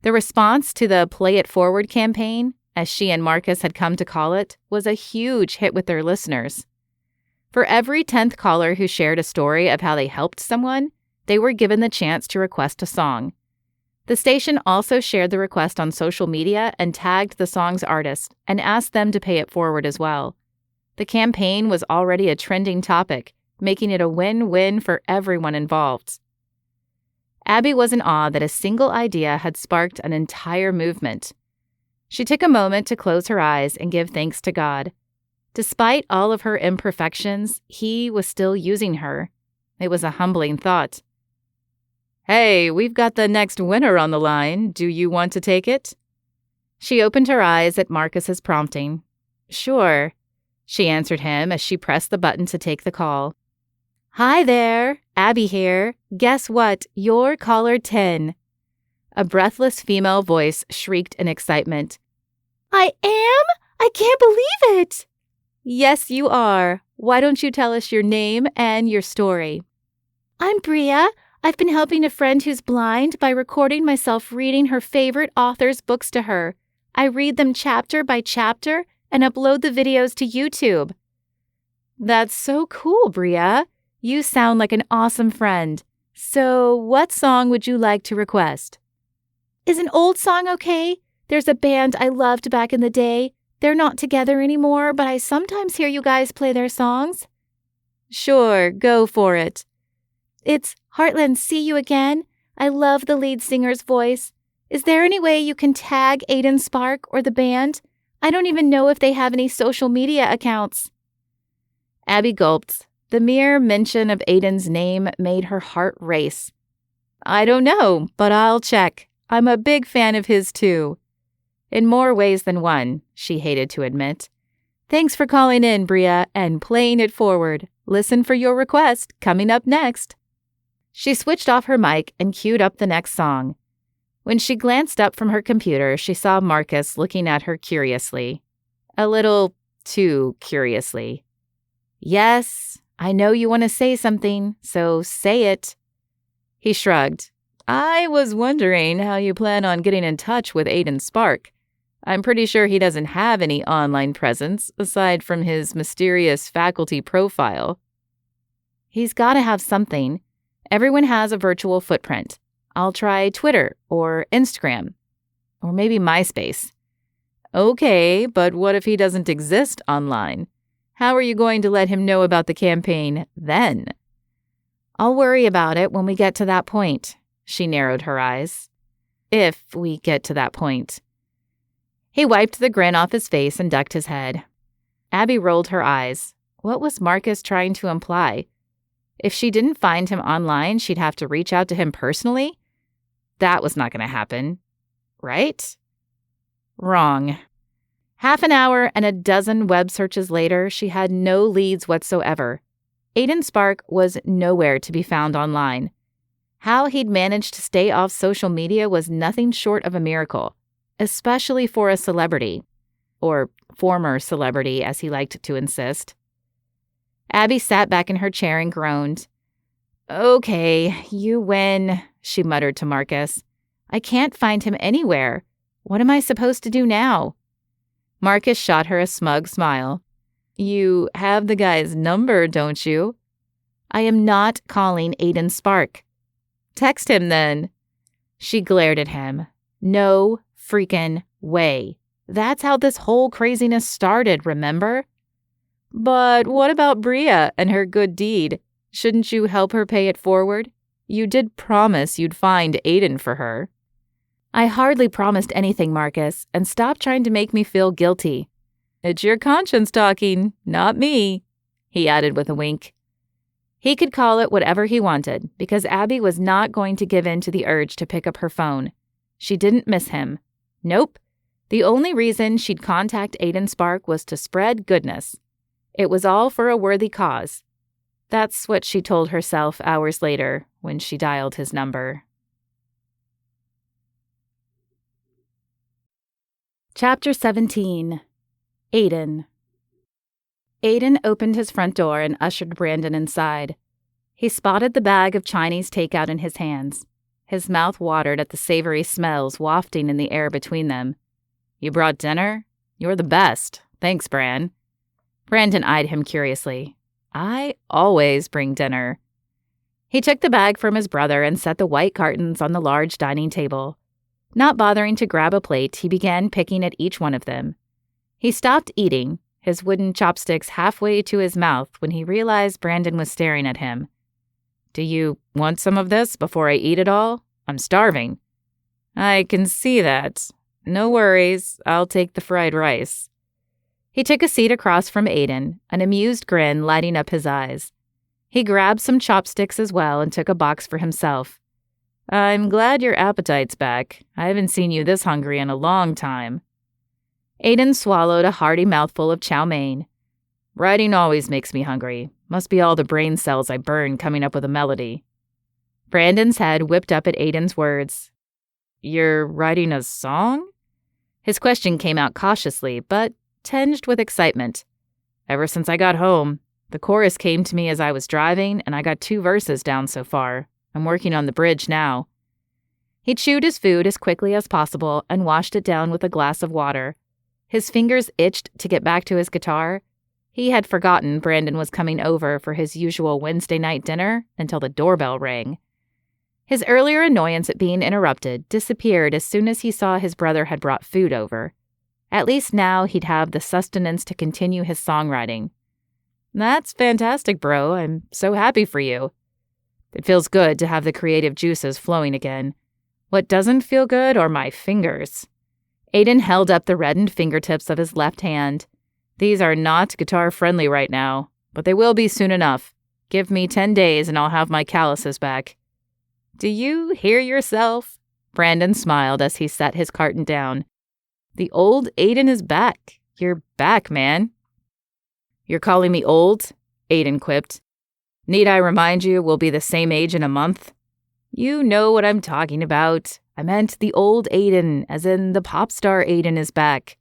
The response to the Play It Forward campaign, as she and Marcus had come to call it, was a huge hit with their listeners. For every 10th caller who shared a story of how they helped someone, they were given the chance to request a song. The station also shared the request on social media and tagged the song's artist and asked them to pay it forward as well. The campaign was already a trending topic, making it a win-win for everyone involved. Abby was in awe that a single idea had sparked an entire movement. She took a moment to close her eyes and give thanks to God. Despite all of her imperfections, He was still using her. It was a humbling thought. Hey, we've got the next winner on the line. Do you want to take it? She opened her eyes at Marcus's prompting. Sure, she answered him as she pressed the button to take the call. Hi there, Abby here. Guess what? You're caller 10. A breathless female voice shrieked in excitement. I am? I can't believe it! Yes, you are. Why don't you tell us your name and your story? I'm Bria. I've been helping a friend who's blind by recording myself reading her favorite author's books to her. I read them chapter by chapter and upload the videos to YouTube. That's so cool, Bria. You sound like an awesome friend. So, what song would you like to request? Is an old song okay? There's a band I loved back in the day. They're not together anymore, but I sometimes hear you guys play their songs. Sure, go for it. It's Heartland, See You Again. I love the lead singer's voice. Is there any way you can tag Aiden Spark or the band? I don't even know if they have any social media accounts. Abby gulped. The mere mention of Aiden's name made her heart race. I don't know, but I'll check. I'm a big fan of his too. In more ways than one, she hated to admit. Thanks for calling in, Bria, and playing it forward. Listen for your request, coming up next. She switched off her mic and queued up the next song. When she glanced up from her computer, she saw Marcus looking at her curiously. A little too curiously. Yes, I know you want to say something, so say it. He shrugged. I was wondering how you plan on getting in touch with Aiden Spark. I'm pretty sure he doesn't have any online presence aside from his mysterious faculty profile. He's got to have something. Everyone has a virtual footprint. I'll try Twitter or Instagram. Or maybe MySpace. Okay, but what if he doesn't exist online? How are you going to let him know about the campaign then? I'll worry about it when we get to that point. She narrowed her eyes. If we get to that point. He wiped the grin off his face and ducked his head. Abby rolled her eyes. What was Marcus trying to imply? If she didn't find him online, she'd have to reach out to him personally? That was not going to happen. Right? Wrong. Half an hour and a dozen web searches later, she had no leads whatsoever. Aiden Spark was nowhere to be found online. How he'd managed to stay off social media was nothing short of a miracle, especially for a celebrity. Or former celebrity, as he liked to insist. Abby sat back in her chair and groaned. Okay, you win, she muttered to Marcus. I can't find him anywhere. What am I supposed to do now? Marcus shot her a smug smile. You have the guy's number, don't you? I am not calling Aiden Spark. Text him then. She glared at him. No freaking way. That's how this whole craziness started, remember? But what about Bria and her good deed? Shouldn't you help her pay it forward? You did promise you'd find Aiden for her. I hardly promised anything, Marcus, and stop trying to make me feel guilty. It's your conscience talking, not me, he added with a wink. He could call it whatever he wanted, because Abby was not going to give in to the urge to pick up her phone. She didn't miss him. Nope. The only reason she'd contact Aiden Spark was to spread goodness. It was all for a worthy cause. That's what she told herself hours later when she dialed his number. Chapter 17. Aiden. Aiden opened his front door and ushered Brandon inside. He spotted the bag of Chinese takeout in his hands. His mouth watered at the savory smells wafting in the air between them. You brought dinner? You're the best. Thanks, Bran. Brandon eyed him curiously. I always bring dinner. He took the bag from his brother and set the white cartons on the large dining table. Not bothering to grab a plate, he began picking at each one of them. He stopped eating, his wooden chopsticks halfway to his mouth when he realized Brandon was staring at him. Do you want some of this before I eat it all? I'm starving. I can see that. No worries, I'll take the fried rice. He took a seat across from Aiden, an amused grin lighting up his eyes. He grabbed some chopsticks as well and took a box for himself. I'm glad your appetite's back. I haven't seen you this hungry in a long time. Aiden swallowed a hearty mouthful of chow mein. Writing always makes me hungry. Must be all the brain cells I burn coming up with a melody. Brandon's head whipped up at Aiden's words. You're writing a song? His question came out cautiously, but tinged with excitement. Ever since I got home, the chorus came to me as I was driving, and I got 2 verses down so far. I'm working on the bridge now. He chewed his food as quickly as possible and washed it down with a glass of water. His fingers itched to get back to his guitar. He had forgotten Brandon was coming over for his usual Wednesday night dinner until the doorbell rang. His earlier annoyance at being interrupted disappeared as soon as he saw his brother had brought food over. At least now he'd have the sustenance to continue his songwriting. That's fantastic, bro. I'm so happy for you. It feels good to have the creative juices flowing again. What doesn't feel good are my fingers. Aiden held up the reddened fingertips of his left hand. These are not guitar-friendly right now, but they will be soon enough. Give me 10 days and I'll have my calluses back. Do you hear yourself? Brandon smiled as he set his carton down. The old Aiden is back. You're back, man. You're calling me old? Aiden quipped. Need I remind you we'll be the same age in a month? You know what I'm talking about. I meant the old Aiden, as in the pop star Aiden is back.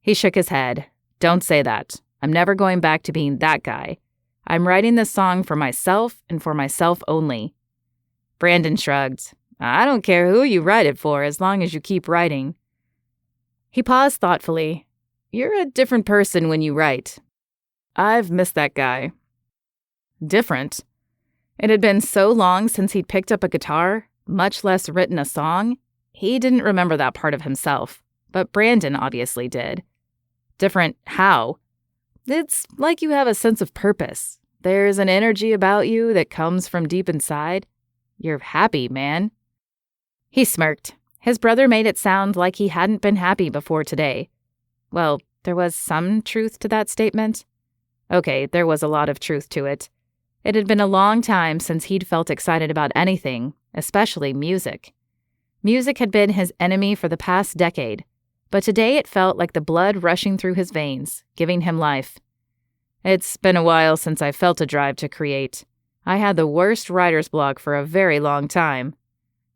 He shook his head. Don't say that. I'm never going back to being that guy. I'm writing this song for myself and for myself only. Brandon shrugged. I don't care who you write it for as long as you keep writing. He paused thoughtfully. You're a different person when you write. I've missed that guy. Different. It had been so long since he'd picked up a guitar, much less written a song. He didn't remember that part of himself, but Brandon obviously did. Different how? It's like you have a sense of purpose. There's an energy about you that comes from deep inside. You're happy, man." He smirked. His brother made it sound like he hadn't been happy before today. Well, there was some truth to that statement. Okay, there was a lot of truth to it. It had been a long time since he'd felt excited about anything, especially music. Music had been his enemy for the past decade, but today it felt like the blood rushing through his veins, giving him life. "It's been a while since I felt a drive to create. I had the worst writer's block for a very long time."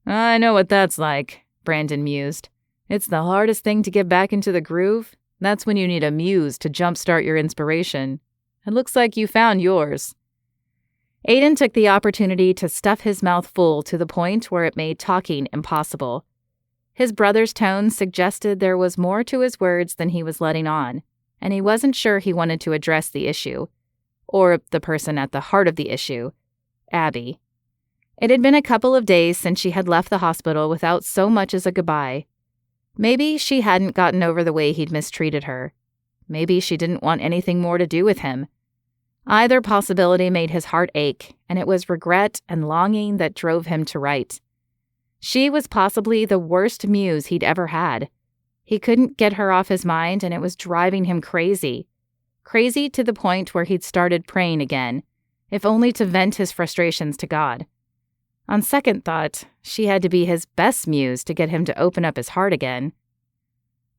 "I know what that's like," Brandon mused. "It's the hardest thing to get back into the groove. That's when you need a muse to jumpstart your inspiration. It looks like you found yours." Aiden took the opportunity to stuff his mouth full to the point where it made talking impossible. His brother's tone suggested there was more to his words than he was letting on, and he wasn't sure he wanted to address the issue, or the person at the heart of the issue, Abby. It had been a couple of days since she had left the hospital without so much as a goodbye. Maybe she hadn't gotten over the way he'd mistreated her. Maybe she didn't want anything more to do with him. Either possibility made his heart ache, and it was regret and longing that drove him to write. She was possibly the worst muse he'd ever had. He couldn't get her off his mind, and it was driving him crazy. Crazy to the point where he'd started praying again, if only to vent his frustrations to God. On second thought, she had to be his best muse to get him to open up his heart again.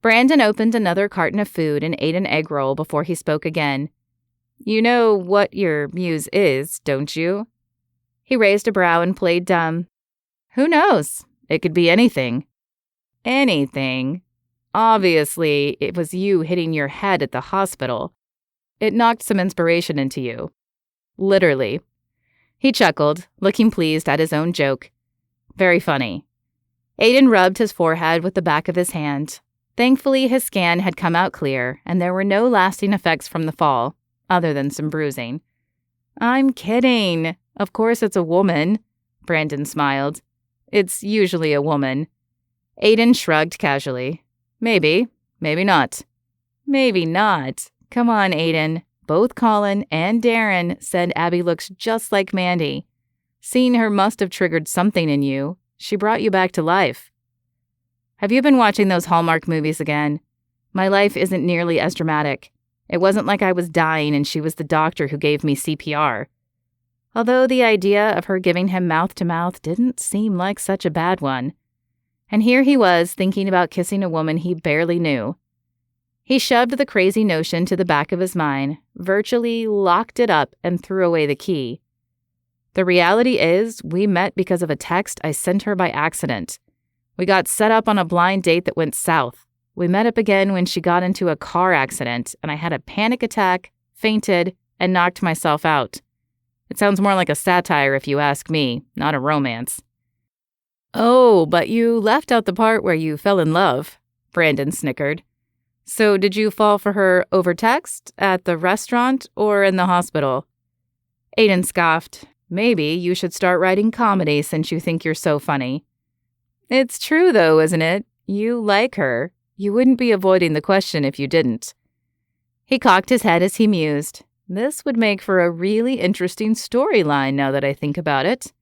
Brandon opened another carton of food and ate an egg roll before he spoke again. "You know what your muse is, don't you?" He raised a brow and played dumb. "Who knows? It could be anything." "Anything? Obviously, it was you hitting your head at the hospital. It knocked some inspiration into you. Literally." He chuckled, looking pleased at his own joke. "Very funny." Aiden rubbed his forehead with the back of his hand. Thankfully, his scan had come out clear, and there were no lasting effects from the fall, other than some bruising. "I'm kidding. Of course it's a woman." Brandon smiled. "It's usually a woman." Aiden shrugged casually. "Maybe. Maybe not." "Maybe not. Come on, Aiden. Both Colin and Darren said Abby looks just like Mandy. Seeing her must have triggered something in you. She brought you back to life." "Have you been watching those Hallmark movies again? My life isn't nearly as dramatic. It wasn't like I was dying and she was the doctor who gave me CPR. Although the idea of her giving him mouth-to-mouth didn't seem like such a bad one. And here he was thinking about kissing a woman he barely knew. He shoved the crazy notion to the back of his mind, virtually locked it up, and threw away the key. "The reality is, we met because of a text I sent her by accident. We got set up on a blind date that went south. We met up again when she got into a car accident, and I had a panic attack, fainted, and knocked myself out. It sounds more like a satire if you ask me, not a romance." "Oh, but you left out the part where you fell in love," Brandon snickered. "So did you fall for her over text, at the restaurant, or in the hospital?" Aiden scoffed. "Maybe you should start writing comedy since you think you're so funny." "It's true though, isn't it? You like her. You wouldn't be avoiding the question if you didn't." He cocked his head as he mused. "This would make for a really interesting storyline now that I think about it.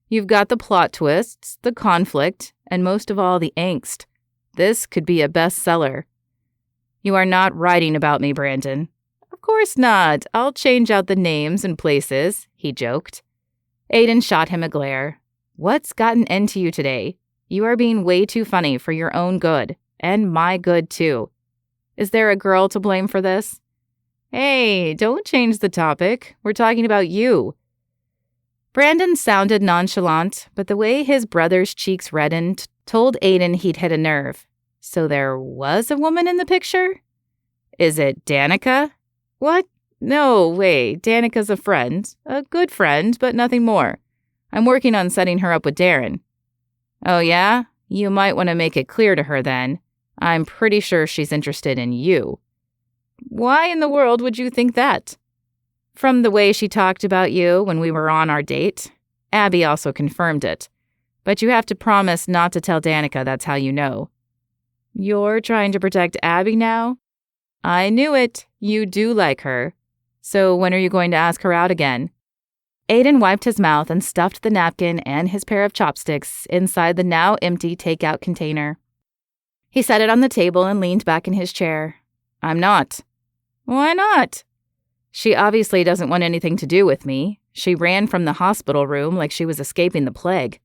You've got the plot twists, the conflict, and most of all the angst. This could be a bestseller." "You are not writing about me, Brandon." "Of course not. I'll change out the names and places," he joked. Aiden shot him a glare. "What's gotten into you today? You are being way too funny for your own good, and my good too. Is there a girl to blame for this?" "Hey, don't change the topic. We're talking about you." Brandon sounded nonchalant, but the way his brother's cheeks reddened told Aiden he'd hit a nerve. So there was a woman in the picture? "Is it Danica?" "What? No way. Danica's a friend. A good friend, but nothing more. I'm working on setting her up with Darren." "Oh yeah? You might want to make it clear to her then. I'm pretty sure she's interested in you." "Why in the world would you think that?" "From the way she talked about you when we were on our date. Abby also confirmed it. But you have to promise not to tell Danica that's how you know." "You're trying to protect Abby now?" "I knew it. You do like her. So when are you going to ask her out again? Aiden wiped his mouth and stuffed the napkin and his pair of chopsticks inside the now empty takeout container. He set it on the table and leaned back in his chair. I'm not. Why not? She obviously doesn't want anything to do with me. She ran from the hospital room like she was escaping the plague.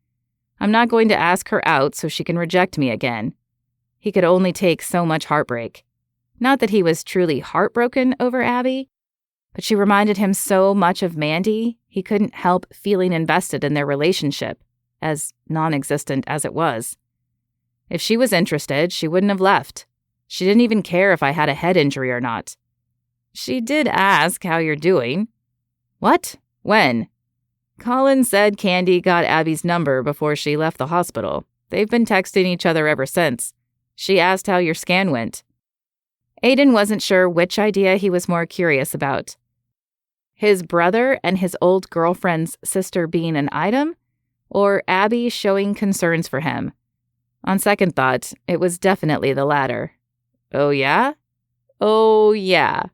I'm not going to ask her out so she can reject me again. He could only take so much heartbreak. Not that he was truly heartbroken over Abby, but she reminded him so much of Mandy, he couldn't help feeling invested in their relationship, as non-existent as it was. If she was interested, she wouldn't have left. She didn't even care if I had a head injury or not. She did ask how you're doing. What? When? Colin said Candy got Abby's number before she left the hospital. They've been texting each other ever since. She asked how your scan went. Aiden wasn't sure which idea he was more curious about. His brother and his old girlfriend's sister being an item, or Abby showing concerns for him. On second thought, it was definitely the latter. Oh yeah? Oh yeah,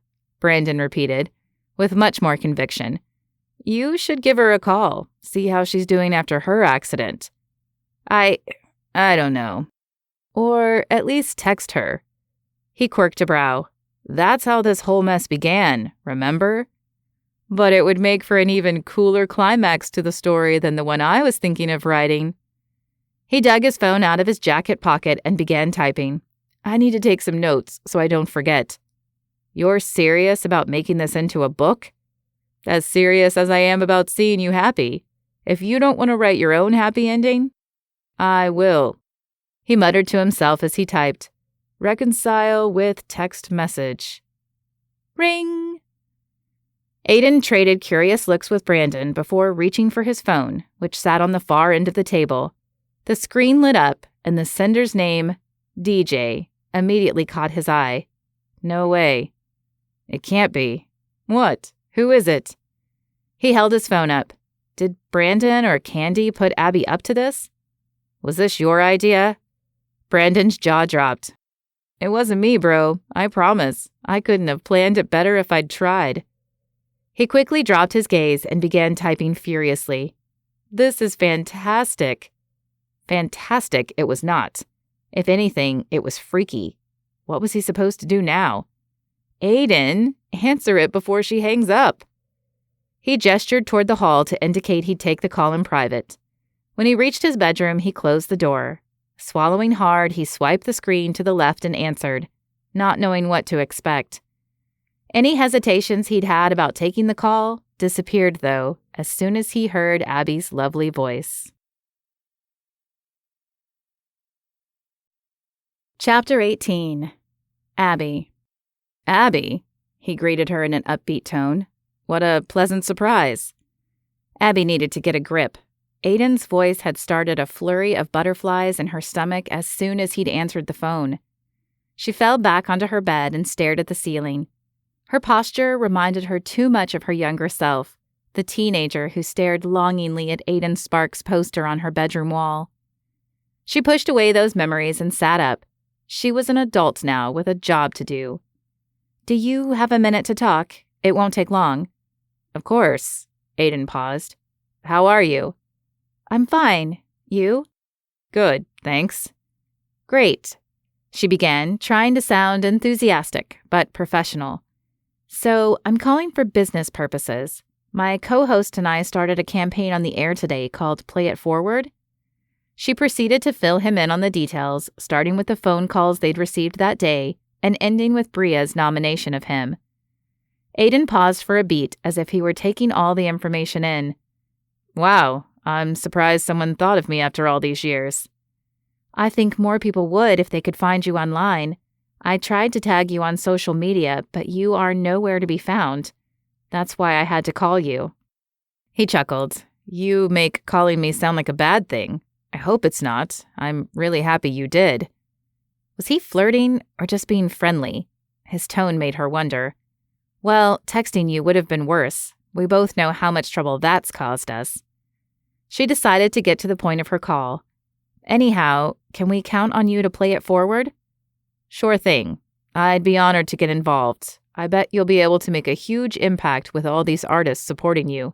Brandon repeated, with much more conviction. You should give her a call, see how she's doing after her accident. I don't know. Or at least text her. He quirked a brow. That's how this whole mess began, remember? But it would make for an even cooler climax to the story than the one I was thinking of writing. He dug his phone out of his jacket pocket and began typing. I need to take some notes so I don't forget. You're serious about making this into a book? As serious as I am about seeing you happy. If you don't want to write your own happy ending, I will. He muttered to himself as he typed. Reconcile with text message. Ring! Aiden traded curious looks with Brandon before reaching for his phone, which sat on the far end of the table. The screen lit up, and the sender's name, DJ, immediately caught his eye. No way. It can't be. What? Who is it? He held his phone up. Did Brandon or Candy put Abby up to this? Was this your idea? Brandon's jaw dropped. It wasn't me, bro. I promise. I couldn't have planned it better if I'd tried. He quickly dropped his gaze and began typing furiously. This is fantastic. Fantastic it was not. If anything, it was freaky. What was he supposed to do now? Aiden, answer it before she hangs up. He gestured toward the hall to indicate he'd take the call in private. When he reached his bedroom, he closed the door. Swallowing hard, he swiped the screen to the left and answered, not knowing what to expect. Any hesitations he'd had about taking the call disappeared, though, as soon as he heard Abby's lovely voice. Chapter 18. Abby. Abby, he greeted her in an upbeat tone. What a pleasant surprise. Abby needed to get a grip. Aiden's voice had started a flurry of butterflies in her stomach as soon as he'd answered the phone. She fell back onto her bed and stared at the ceiling. Her posture reminded her too much of her younger self, the teenager who stared longingly at Aiden Sparks' poster on her bedroom wall. She pushed away those memories and sat up. She was an adult now with a job to do. Do you have a minute to talk? It won't take long. Of course. Aiden paused. How are you? I'm fine. You? Good, thanks. Great. She began, trying to sound enthusiastic, but professional. So, I'm calling for business purposes. My co-host and I started a campaign on the air today called Play It Forward. She proceeded to fill him in on the details, starting with the phone calls they'd received that day and ending with Bria's nomination of him. Aiden paused for a beat as if he were taking all the information in. Wow, I'm surprised someone thought of me after all these years. I think more people would if they could find you online. I tried to tag you on social media, but you are nowhere to be found. That's why I had to call you. He chuckled. You make calling me sound like a bad thing. I hope it's not. I'm really happy you did. Was he flirting or just being friendly? His tone made her wonder. Well, texting you would have been worse. We both know how much trouble that's caused us. She decided to get to the point of her call. Anyhow, can we count on you to play it forward? Sure thing. I'd be honored to get involved. I bet you'll be able to make a huge impact with all these artists supporting you."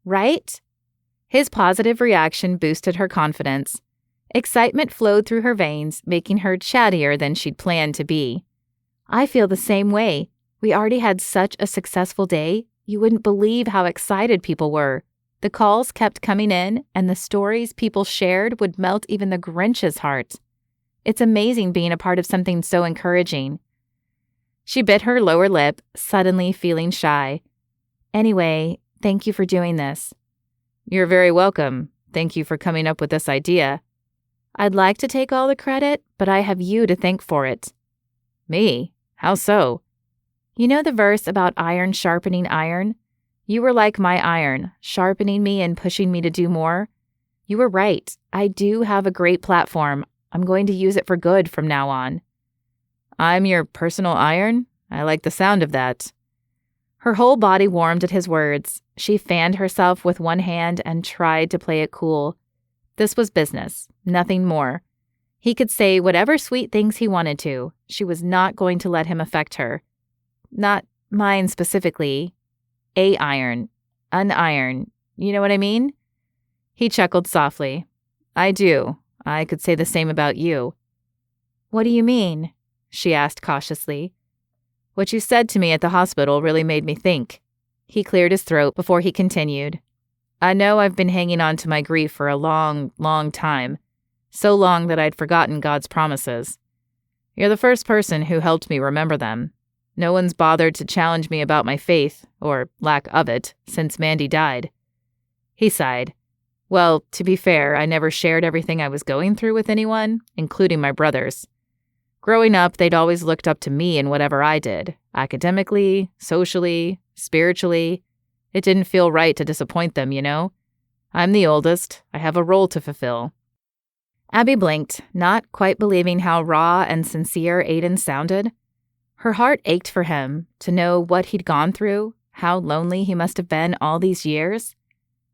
Right? His positive reaction boosted her confidence. Excitement flowed through her veins, making her chattier than she'd planned to be. "I feel the same way. We already had such a successful day. You wouldn't believe how excited people were. The calls kept coming in, and the stories people shared would melt even the Grinch's heart. It's amazing being a part of something so encouraging." She bit her lower lip, suddenly feeling shy. "Anyway, thank you for doing this." "You're very welcome. Thank you for coming up with this idea." "I'd like to take all the credit, but I have you to thank for it." "Me? How so?" "You know the verse about iron sharpening iron? You were like my iron, sharpening me and pushing me to do more. You were right. I do have a great platform. I'm going to use it for good from now on." "I'm your personal iron? I like the sound of that." Her whole body warmed at his words. She fanned herself with one hand and tried to play it cool. This was business, nothing more. He could say whatever sweet things he wanted to. She was not going to let him affect her. Not mine specifically. A iron. An iron. You know what I mean? He chuckled softly. "I do. I could say the same about you." "What do you mean?" she asked cautiously. "What you said to me at the hospital really made me think." He cleared his throat before he continued. "I know I've been hanging on to my grief for a long, long time. So long that I'd forgotten God's promises. You're the first person who helped me remember them. No one's bothered to challenge me about my faith, or lack of it, since Mandy died." He sighed. "Well, to be fair, I never shared everything I was going through with anyone, including my brothers. Growing up, they'd always looked up to me in whatever I did, academically, socially, spiritually. It didn't feel right to disappoint them, you know? I'm the oldest. I have a role to fulfill." Abby blinked, not quite believing how raw and sincere Aiden sounded. Her heart ached for him, to know what he'd gone through, how lonely he must have been all these years.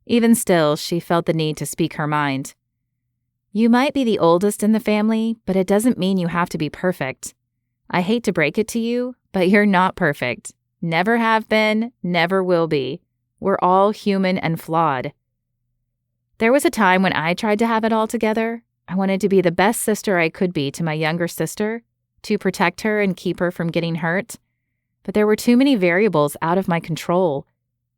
Even still, she felt the need to speak her mind. "You might be the oldest in the family, but it doesn't mean you have to be perfect. I hate to break it to you, but you're not perfect. Never have been, never will be. We're all human and flawed. There was a time when I tried to have it all together. I wanted to be the best sister I could be to my younger sister, to protect her and keep her from getting hurt. But there were too many variables out of my control.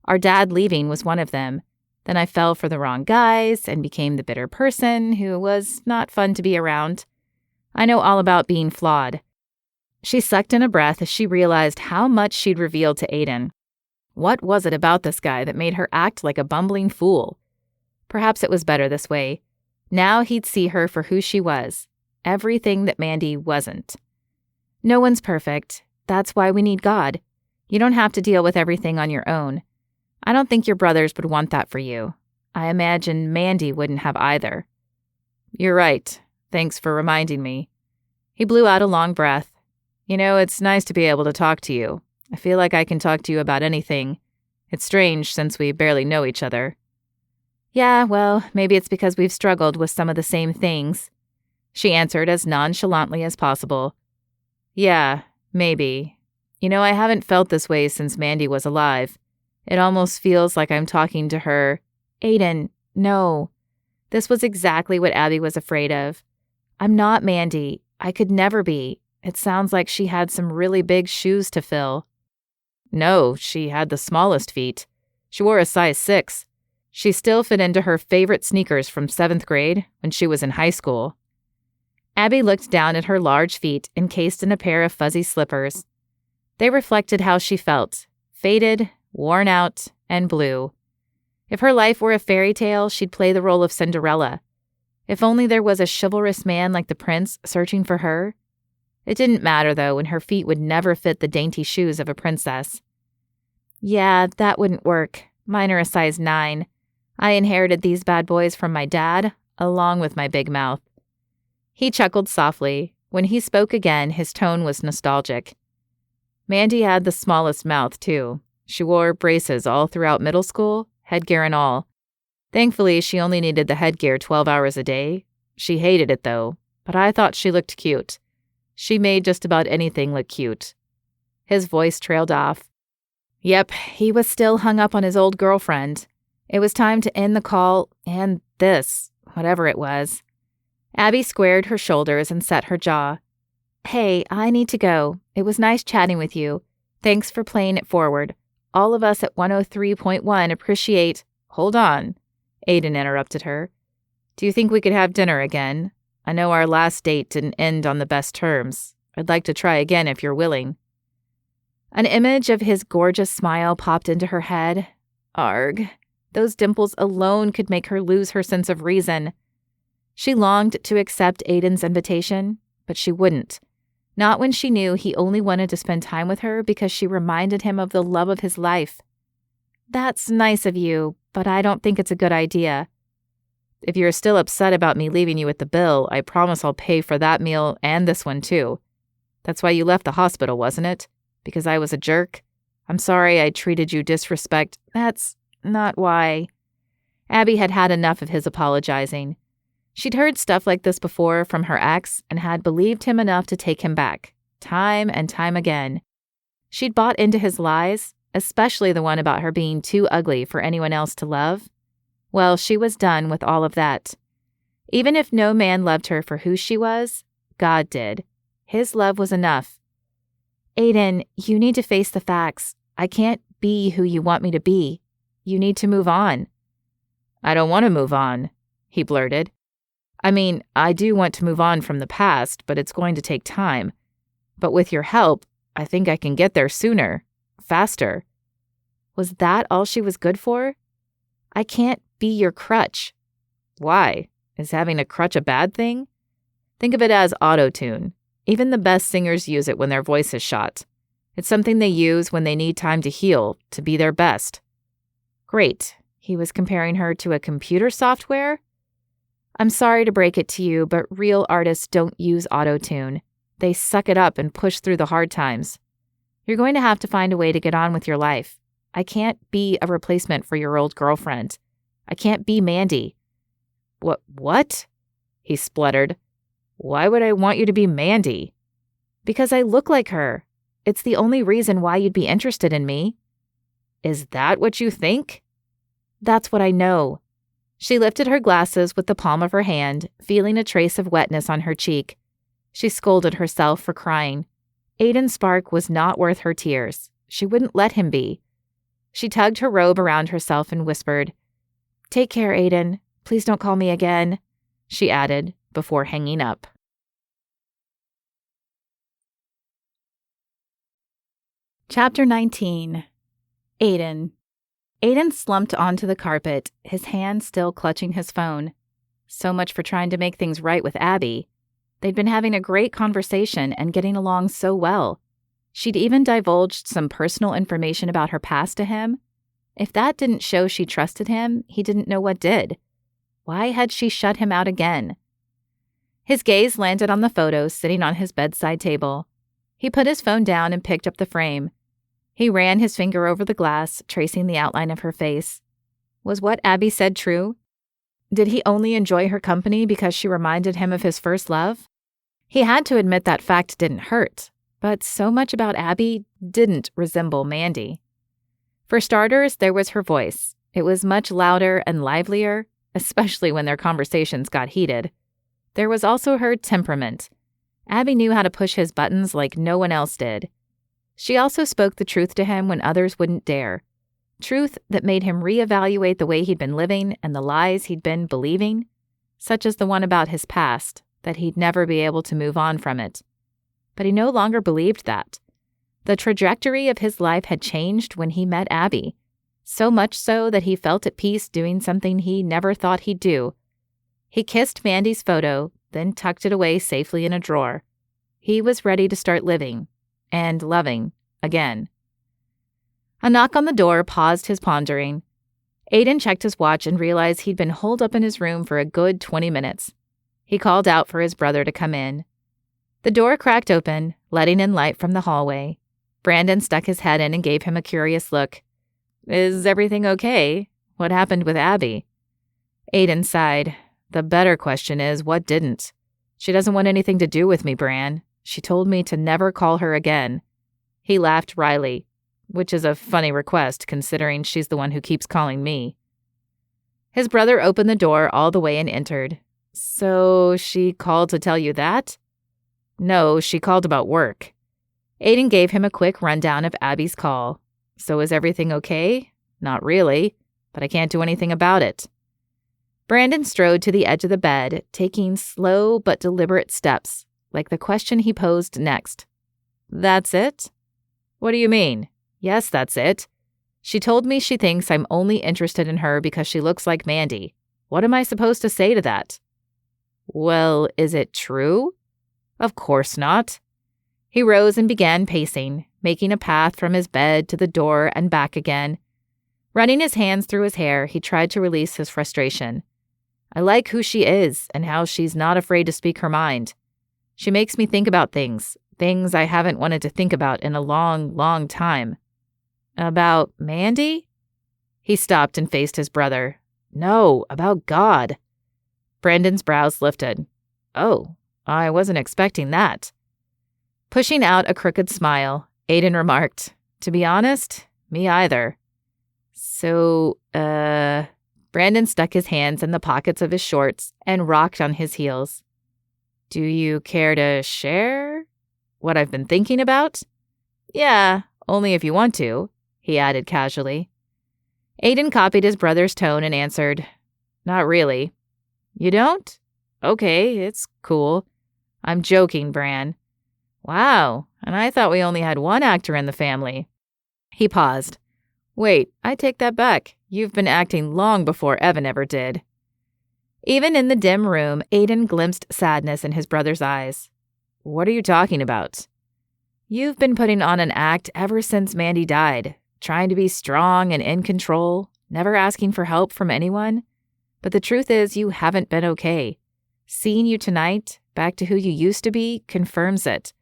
Our dad leaving was one of them. Then I fell for the wrong guys and became the bitter person who was not fun to be around. I know all about being flawed." She sucked in a breath as she realized how much she'd revealed to Aiden. What was it about this guy that made her act like a bumbling fool? Perhaps it was better this way. Now he'd see her for who she was, everything that Mandy wasn't. No one's perfect. That's why we need God. You don't have to deal with everything on your own. I don't think your brothers would want that for you. I imagine Mandy wouldn't have either." "You're right. Thanks for reminding me." He blew out a long breath. "You know, it's nice to be able to talk to you. I feel like I can talk to you about anything. It's strange since we barely know each other." "Yeah, well, maybe it's because we've struggled with some of the same things," she answered as nonchalantly as possible. "Yeah, maybe. You know, I haven't felt this way since Mandy was alive. It almost feels like I'm talking to her." "Aiden, no." This was exactly what Abby was afraid of. "I'm not Mandy. I could never be. It sounds like she had some really big shoes to fill." "No, she had the smallest feet. She wore a size 6. She still fit into her favorite sneakers from 7th grade when she was in high school." Abby looked down at her large feet encased in a pair of fuzzy slippers. They reflected how she felt, faded, worn out, and blue. If her life were a fairy tale, she'd play the role of Cinderella. If only there was a chivalrous man like the prince searching for her. It didn't matter, though, when her feet would never fit the dainty shoes of a princess. "Yeah, that wouldn't work. Mine are a size 9. I inherited these bad boys from my dad, along with my big mouth." He chuckled softly. When he spoke again, his tone was nostalgic. "Mandy had the smallest mouth, too. She wore braces all throughout middle school, headgear and all. Thankfully, she only needed the headgear 12 hours a day. She hated it, though, but I thought she looked cute. She made just about anything look cute." His voice trailed off. Yep, he was still hung up on his old girlfriend. It was time to end the call and this, whatever it was. Abby squared her shoulders and set her jaw. Hey, I need to go. It was nice chatting with you. Thanks for playing it forward. All of us at 103.1 appreciate— Hold on, Aiden interrupted her. Do you think we could have dinner again? I know our last date didn't end on the best terms. I'd like to try again if you're willing. An image of his gorgeous smile popped into her head. Arg. Those dimples alone could make her lose her sense of reason. She longed to accept Aiden's invitation, but she wouldn't. Not when she knew he only wanted to spend time with her because she reminded him of the love of his life. That's nice of you, but I don't think it's a good idea. If you're still upset about me leaving you with the bill, I promise I'll pay for that meal and this one too. That's why you left the hospital, wasn't it? Because I was a jerk? I'm sorry I treated you disrespect. That's not why. Abby had had enough of his apologizing. She'd heard stuff like this before from her ex and had believed him enough to take him back, time and time again. She'd bought into his lies, especially the one about her being too ugly for anyone else to love. Well, she was done with all of that. Even if no man loved her for who she was, God did. His love was enough. Aiden, you need to face the facts. I can't be who you want me to be. You need to move on. I don't want to move on, he blurted. I mean, I do want to move on from the past, but it's going to take time. But with your help, I think I can get there sooner, faster. Was that all she was good for? I can't be your crutch. Why? Is having a crutch a bad thing? Think of it as auto-tune. Even the best singers use it when their voice is shot. It's something they use when they need time to heal, to be their best. Great. He was comparing her to a computer software? I'm sorry to break it to you, but real artists don't use auto-tune. They suck it up and push through the hard times. You're going to have to find a way to get on with your life. I can't be a replacement for your old girlfriend. I can't be Mandy. What? He spluttered. Why would I want you to be Mandy? Because I look like her. It's the only reason why you'd be interested in me. Is that what you think? That's what I know. She lifted her glasses with the palm of her hand, feeling a trace of wetness on her cheek. She scolded herself for crying. Aiden Spark was not worth her tears. She wouldn't let him be. She tugged her robe around herself and whispered, Take care, Aiden. Please don't call me again, she added before hanging up. Chapter 19. Aiden. Aiden slumped onto the carpet, his hand still clutching his phone. So much for trying to make things right with Abby. They'd been having a great conversation and getting along so well. She'd even divulged some personal information about her past to him. If that didn't show she trusted him, he didn't know what did. Why had she shut him out again? His gaze landed on the photo sitting on his bedside table. He put his phone down and picked up the frame. He ran his finger over the glass, tracing the outline of her face. Was what Abby said true? Did he only enjoy her company because she reminded him of his first love? He had to admit that fact didn't hurt, but so much about Abby didn't resemble Mandy. For starters, there was her voice. It was much louder and livelier, especially when their conversations got heated. There was also her temperament. Abby knew how to push his buttons like no one else did. She also spoke the truth to him when others wouldn't dare. Truth that made him reevaluate the way he'd been living and the lies he'd been believing, such as the one about his past, that he'd never be able to move on from it. But he no longer believed that. The trajectory of his life had changed when he met Abby, so much so that he felt at peace doing something he never thought he'd do. He kissed Mandy's photo, then tucked it away safely in a drawer. He was ready to start living. And loving, again. A knock on the door paused his pondering. Aiden checked his watch and realized he'd been holed up in his room for a good 20 minutes. He called out for his brother to come in. The door cracked open, letting in light from the hallway. Brandon stuck his head in and gave him a curious look. Is everything okay? What happened with Abby? Aiden sighed. The better question is, what didn't? She doesn't want anything to do with me, Bran. She told me to never call her again. He laughed wryly, which is a funny request considering she's the one who keeps calling me. His brother opened the door all the way and entered. So she called to tell you that? No, she called about work. Aiden gave him a quick rundown of Abby's call. So is everything okay? Not really, but I can't do anything about it. Brandon strode to the edge of the bed, taking slow but deliberate steps, like the question he posed next. That's it? What do you mean? Yes, that's it. She told me she thinks I'm only interested in her because she looks like Mandy. What am I supposed to say to that? Well, is it true? Of course not. He rose and began pacing, making a path from his bed to the door and back again. Running his hands through his hair, he tried to release his frustration. I like who she is and how she's not afraid to speak her mind. She makes me think about things I haven't wanted to think about in a long, long time. About Mandy? He stopped and faced his brother. No, about God. Brandon's brows lifted. Oh, I wasn't expecting that. Pushing out a crooked smile, Aiden remarked, To be honest, me either. So, Brandon stuck his hands in the pockets of his shorts and rocked on his heels. Do you care to share what I've been thinking about? Yeah, only if you want to, he added casually. Aiden copied his brother's tone and answered, Not really. You don't? Okay, it's cool. I'm joking, Bran. Wow, and I thought we only had one actor in the family. He paused. Wait, I take that back. You've been acting long before Evan ever did. Even in the dim room, Aiden glimpsed sadness in his brother's eyes. What are you talking about? You've been putting on an act ever since Mandy died, trying to be strong and in control, never asking for help from anyone. But the truth is you haven't been okay. Seeing you tonight, back to who you used to be, confirms it.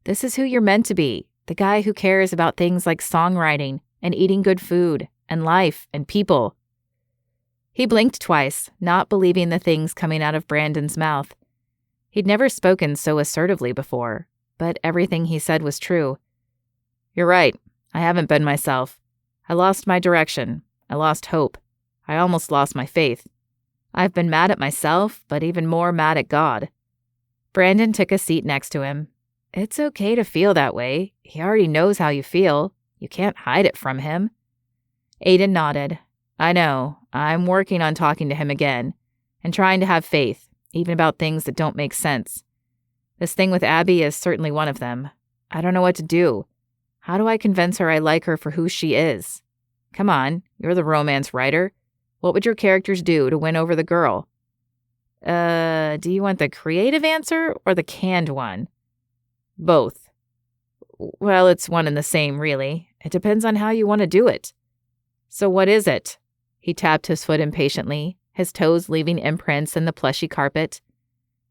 This is who you're meant to be, the guy who cares about things like songwriting and eating good food and life and people. He blinked twice, not believing the things coming out of Brandon's mouth. He'd never spoken so assertively before, but everything he said was true. You're right. I haven't been myself. I lost my direction. I lost hope. I almost lost my faith. I've been mad at myself, but even more mad at God. Brandon took a seat next to him. It's okay to feel that way. He already knows how you feel. You can't hide it from him. Aiden nodded. I know. I'm working on talking to him again and trying to have faith, even about things that don't make sense. This thing with Abby is certainly one of them. I don't know what to do. How do I convince her I like her for who she is? Come on, you're the romance writer. What would your characters do to win over the girl? Do you want the creative answer or the canned one? Both. Well, it's one and the same, really. It depends on how you want to do it. So what is it? He tapped his foot impatiently, his toes leaving imprints in the plushy carpet.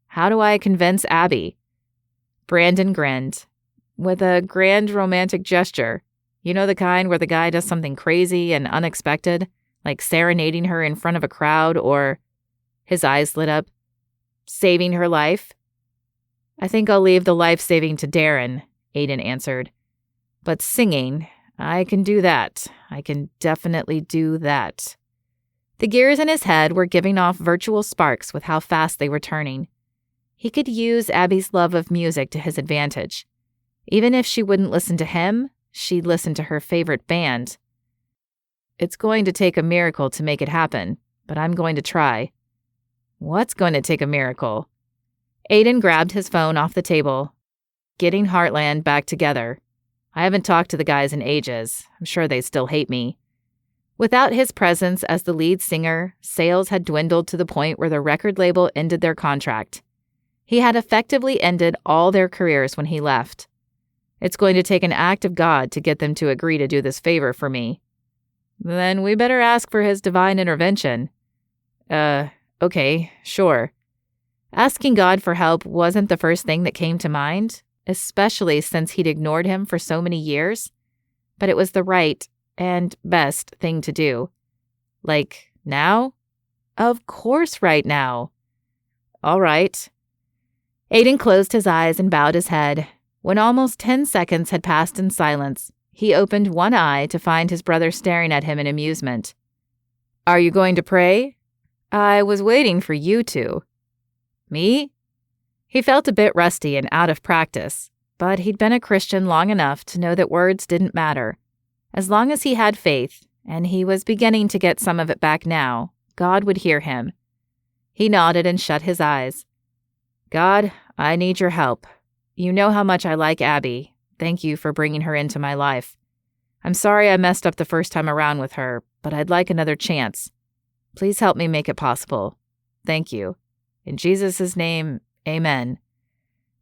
How do I convince Abby? Brandon grinned, with a grand romantic gesture. You know the kind where the guy does something crazy and unexpected, like serenading her in front of a crowd or, his eyes lit up, saving her life? I think I'll leave the life-saving to Darren, Aiden answered. But singing, I can do that. I can definitely do that. The gears in his head were giving off virtual sparks with how fast they were turning. He could use Abby's love of music to his advantage. Even if she wouldn't listen to him, she'd listen to her favorite band. It's going to take a miracle to make it happen, but I'm going to try. What's going to take a miracle? Aiden grabbed his phone off the table. Getting Heartland back together. I haven't talked to the guys in ages. I'm sure they still hate me. Without his presence as the lead singer, sales had dwindled to the point where the record label ended their contract. He had effectively ended all their careers when he left. It's going to take an act of God to get them to agree to do this favor for me. Then we better ask for his divine intervention. Okay, sure. Asking God for help wasn't the first thing that came to mind, especially since he'd ignored him for so many years. But it was the right and best thing to do. Like, now? Of course right now. All right. Aiden closed his eyes and bowed his head. When almost 10 seconds had passed in silence, he opened one eye to find his brother staring at him in amusement. "Are you going to pray?" "I was waiting for you to." "Me?" He felt a bit rusty and out of practice, but he'd been a Christian long enough to know that words didn't matter. As long as he had faith, and he was beginning to get some of it back now, God would hear him. He nodded and shut his eyes. "God, I need your help. You know how much I like Abby. Thank you for bringing her into my life. I'm sorry I messed up the first time around with her, but I'd like another chance. Please help me make it possible. Thank you. In Jesus' name, amen."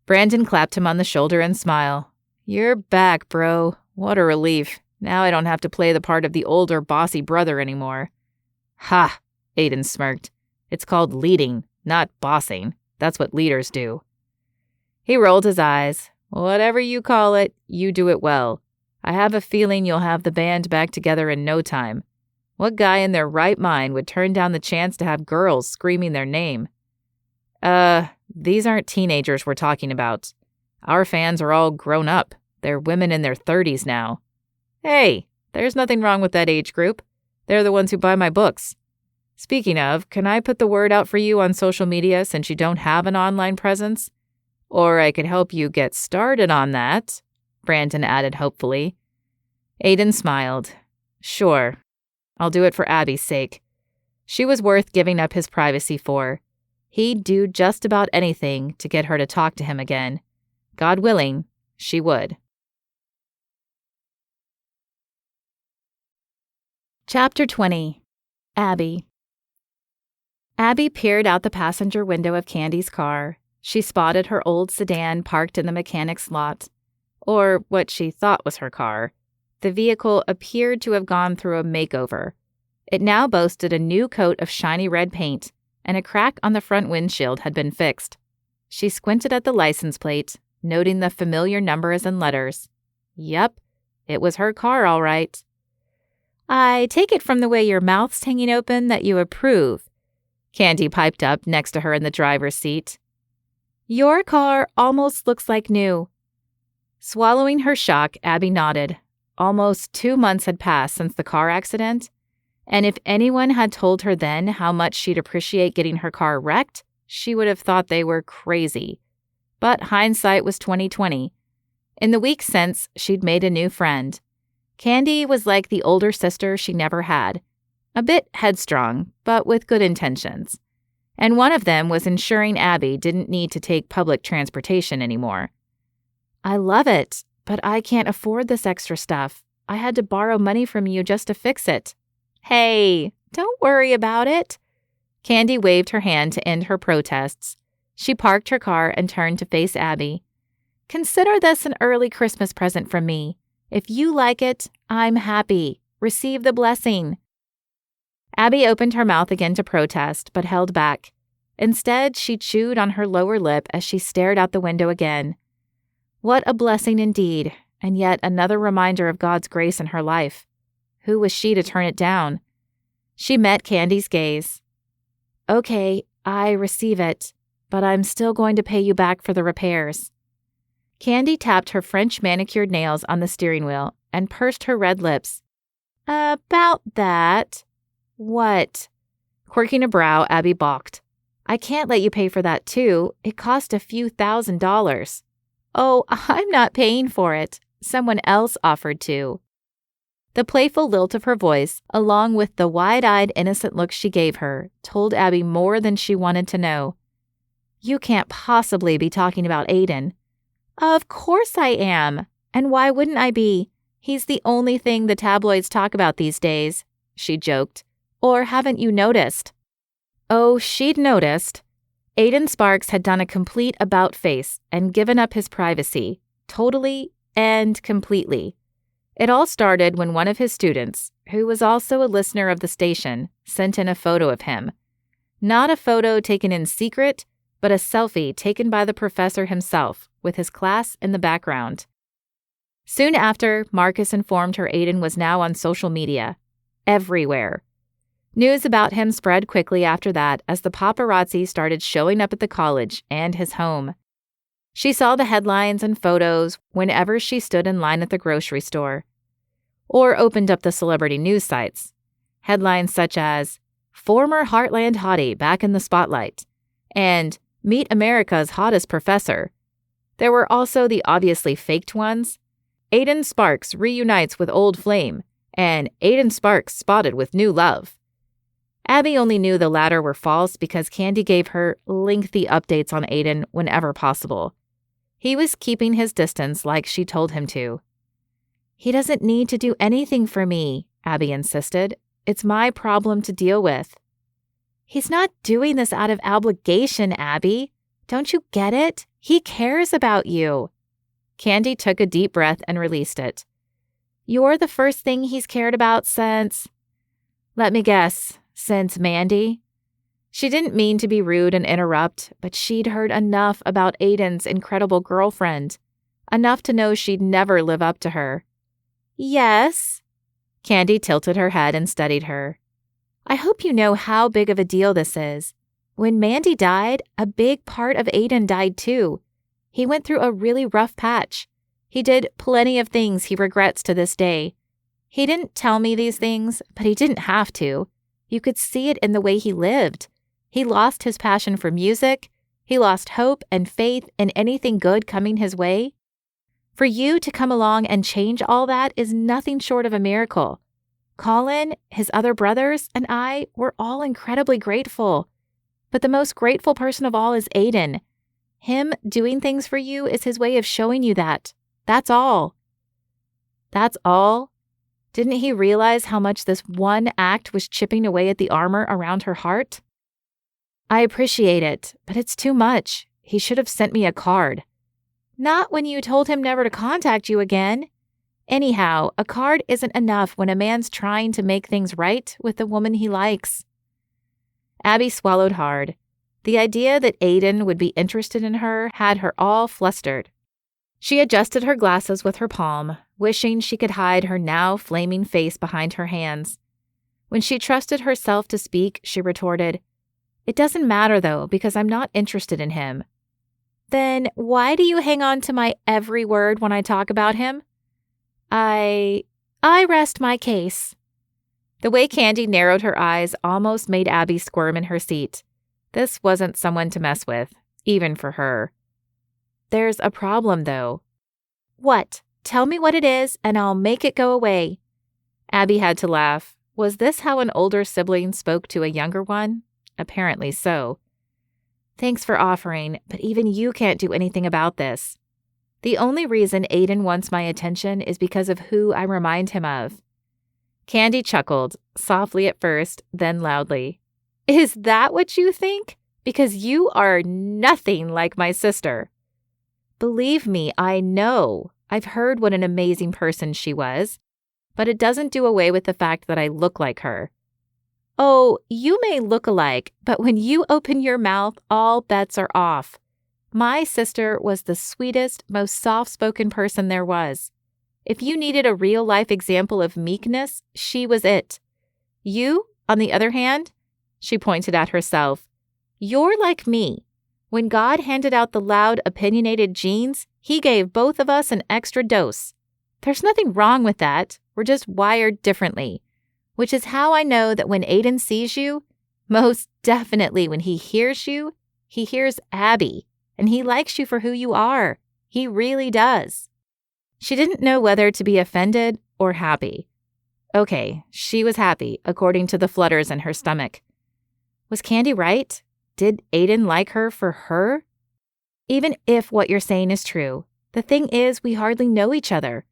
Brandon clapped him on the shoulder and smiled. "You're back, bro. What a relief. Now I don't have to play the part of the older, bossy brother anymore." "Ha!" Aiden smirked. "It's called leading, not bossing. That's what leaders do." He rolled his eyes. "Whatever you call it, you do it well. I have a feeling you'll have the band back together in no time. What guy in their right mind would turn down the chance to have girls screaming their name?" These aren't teenagers we're talking about. Our fans are all grown up. They're women in their 30s now." "Hey, there's nothing wrong with that age group. They're the ones who buy my books. Speaking of, can I put the word out for you on social media since you don't have an online presence? Or I could help you get started on that," Brandon added hopefully. Aiden smiled. "Sure. I'll do it for Abby's sake. She was worth giving up his privacy for. He'd do just about anything to get her to talk to him again. God willing, she would." Chapter 20. Abby. Abby peered out the passenger window of Candy's car. She spotted her old sedan parked in the mechanic's lot, or what she thought was her car. The vehicle appeared to have gone through a makeover. It now boasted a new coat of shiny red paint, and a crack on the front windshield had been fixed. She squinted at the license plate, noting the familiar numbers and letters. Yep, it was her car all right. "I take it from the way your mouth's hanging open that you approve," Candy piped up next to her in the driver's seat. "Your car almost looks like new." Swallowing her shock, Abby nodded. Almost 2 months had passed since the car accident, and if anyone had told her then how much she'd appreciate getting her car wrecked, she would have thought they were crazy. But hindsight was 20/20. In the weeks since, she'd made a new friend. Candy was like the older sister she never had. A bit headstrong, but with good intentions. And one of them was ensuring Abby didn't need to take public transportation anymore. "I love it, but I can't afford this extra stuff. I had to borrow money from you just to fix it." "Hey, don't worry about it." Candy waved her hand to end her protests. She parked her car and turned to face Abby. "Consider this an early Christmas present from me. If you like it, I'm happy. Receive the blessing." Abby opened her mouth again to protest, but held back. Instead, she chewed on her lower lip as she stared out the window again. What a blessing indeed, and yet another reminder of God's grace in her life. Who was she to turn it down? She met Candy's gaze. "Okay, I receive it, but I'm still going to pay you back for the repairs." Candy tapped her French manicured nails on the steering wheel and pursed her red lips. "About that." "What?" Quirking a brow, Abby balked. "I can't let you pay for that too. It cost a few $1,000s. "Oh, I'm not paying for it. Someone else offered to." The playful lilt of her voice, along with the wide-eyed, innocent look she gave her, told Abby more than she wanted to know. "You can't possibly be talking about Aiden." "Of course I am. And why wouldn't I be? He's the only thing the tabloids talk about these days," she joked. "Or haven't you noticed?" Oh, she'd noticed. Aiden Sparks had done a complete about-face and given up his privacy, totally and completely. It all started when one of his students, who was also a listener of the station, sent in a photo of him. Not a photo taken in secret, but a selfie taken by the professor himself, with his class in the background. Soon after, Marcus informed her Aiden was now on social media. Everywhere. News about him spread quickly after that as the paparazzi started showing up at the college and his home. She saw the headlines and photos whenever she stood in line at the grocery store or opened up the celebrity news sites. Headlines such as, "Former Heartland Hottie Back in the Spotlight," and "Meet America's Hottest Professor." There were also the obviously faked ones. "Aiden Sparks reunites with old flame," and "Aiden Sparks spotted with new love." Abby only knew the latter were false because Candy gave her lengthy updates on Aiden whenever possible. He was keeping his distance like she told him to. "He doesn't need to do anything for me," Abby insisted. "It's my problem to deal with." "He's not doing this out of obligation, Abby. Don't you get it? He cares about you." Candy took a deep breath and released it. "You're the first thing he's cared about since..." "Let me guess, since Mandy?" She didn't mean to be rude and interrupt, but she'd heard enough about Aiden's incredible girlfriend. Enough to know she'd never live up to her. "Yes." Candy tilted her head and studied her. "I hope you know how big of a deal this is. When Mandy died, a big part of Aiden died too. He went through a really rough patch. He did plenty of things he regrets to this day. He didn't tell me these things, but he didn't have to. You could see it in the way he lived. He lost his passion for music. He lost hope and faith in anything good coming his way. For you to come along and change all that is nothing short of a miracle. Colin, his other brothers, and I were all incredibly grateful. But the most grateful person of all is Aiden. Him doing things for you is his way of showing you that. That's all." "That's all?" Didn't he realize how much this one act was chipping away at the armor around her heart? "I appreciate it, but it's too much. He should have sent me a card." "Not when you told him never to contact you again. Anyhow, a card isn't enough when a man's trying to make things right with the woman he likes." Abby swallowed hard. The idea that Aiden would be interested in her had her all flustered. She adjusted her glasses with her palm, wishing she could hide her now flaming face behind her hands. When she trusted herself to speak, she retorted, "It doesn't matter, though, because I'm not interested in him." "Then why do you hang on to my every word when I talk about him?" I rest my case." The way Candy narrowed her eyes almost made Abby squirm in her seat. This wasn't someone to mess with, even for her. "There's a problem, though." "What? Tell me what it is, and I'll make it go away." Abby had to laugh. Was this how an older sibling spoke to a younger one? Apparently so. "Thanks for offering, but even you can't do anything about this. The only reason Aiden wants my attention is because of who I remind him of." Candy chuckled, softly at first, then loudly. "Is that what you think? Because you are nothing like my sister." "Believe me, I know. I've heard what an amazing person she was. But it doesn't do away with the fact that I look like her." "Oh, you may look alike, but when you open your mouth, all bets are off. My sister was the sweetest, most soft-spoken person there was. If you needed a real-life example of meekness, she was it. You, on the other hand," she pointed at herself, "you're like me. When God handed out the loud, opinionated genes, he gave both of us an extra dose. There's nothing wrong with that. We're just wired differently. Which is how I know that when Aiden sees you, most definitely when he hears you, he hears Abby, and he likes you for who you are. He really does." She didn't know whether to be offended or happy. Okay, she was happy, according to the flutters in her stomach. Was Candy right? Did Aiden like her for her? Even if what you're saying is true, the thing is we hardly know each other.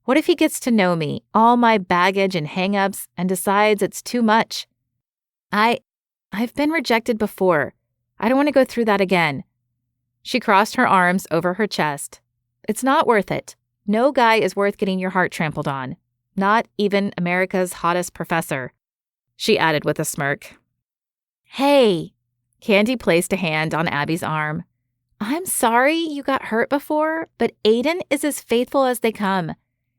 What if he gets to know me, all my baggage and hang-ups, and decides it's too much? I've been rejected before. I don't want to go through that again. She crossed her arms over her chest. It's not worth it. No guy is worth getting your heart trampled on. Not even America's hottest professor, she added with a smirk. "Hey," Candy placed a hand on Abby's arm. "I'm sorry you got hurt before, but Aiden is as faithful as they come.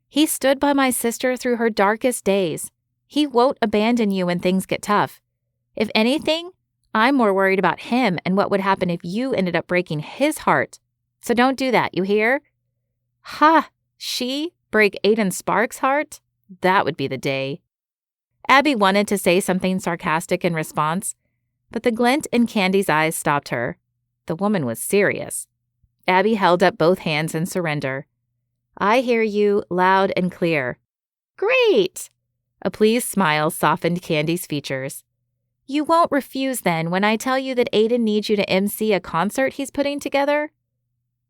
He stood by my sister through her darkest days. He won't abandon you when things get tough. If anything, I'm more worried about him and what would happen if you ended up breaking his heart. So don't do that, you hear? Ha! She break Aiden Sparks' heart? That would be the day. Abby wanted to say something sarcastic in response, but the glint in Candy's eyes stopped her. The woman was serious. Abby held up both hands in surrender. I hear you loud and clear. Great! A pleased smile softened Candy's features. You won't refuse then when I tell you that Aiden needs you to MC a concert he's putting together?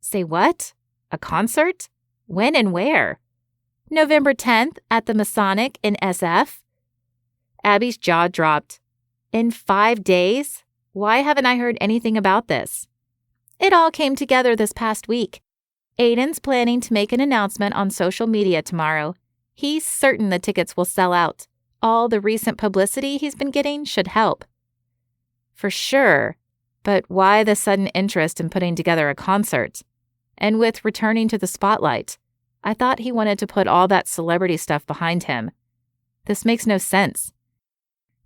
Say what? A concert? When and where? November 10th at the Masonic in SF. Abby's jaw dropped. In 5 days? Why haven't I heard anything about this? It all came together this past week. Aiden's planning to make an announcement on social media tomorrow. He's certain the tickets will sell out. All the recent publicity he's been getting should help. For sure. But why the sudden interest in putting together a concert? And with returning to the spotlight, I thought he wanted to put all that celebrity stuff behind him. This makes no sense.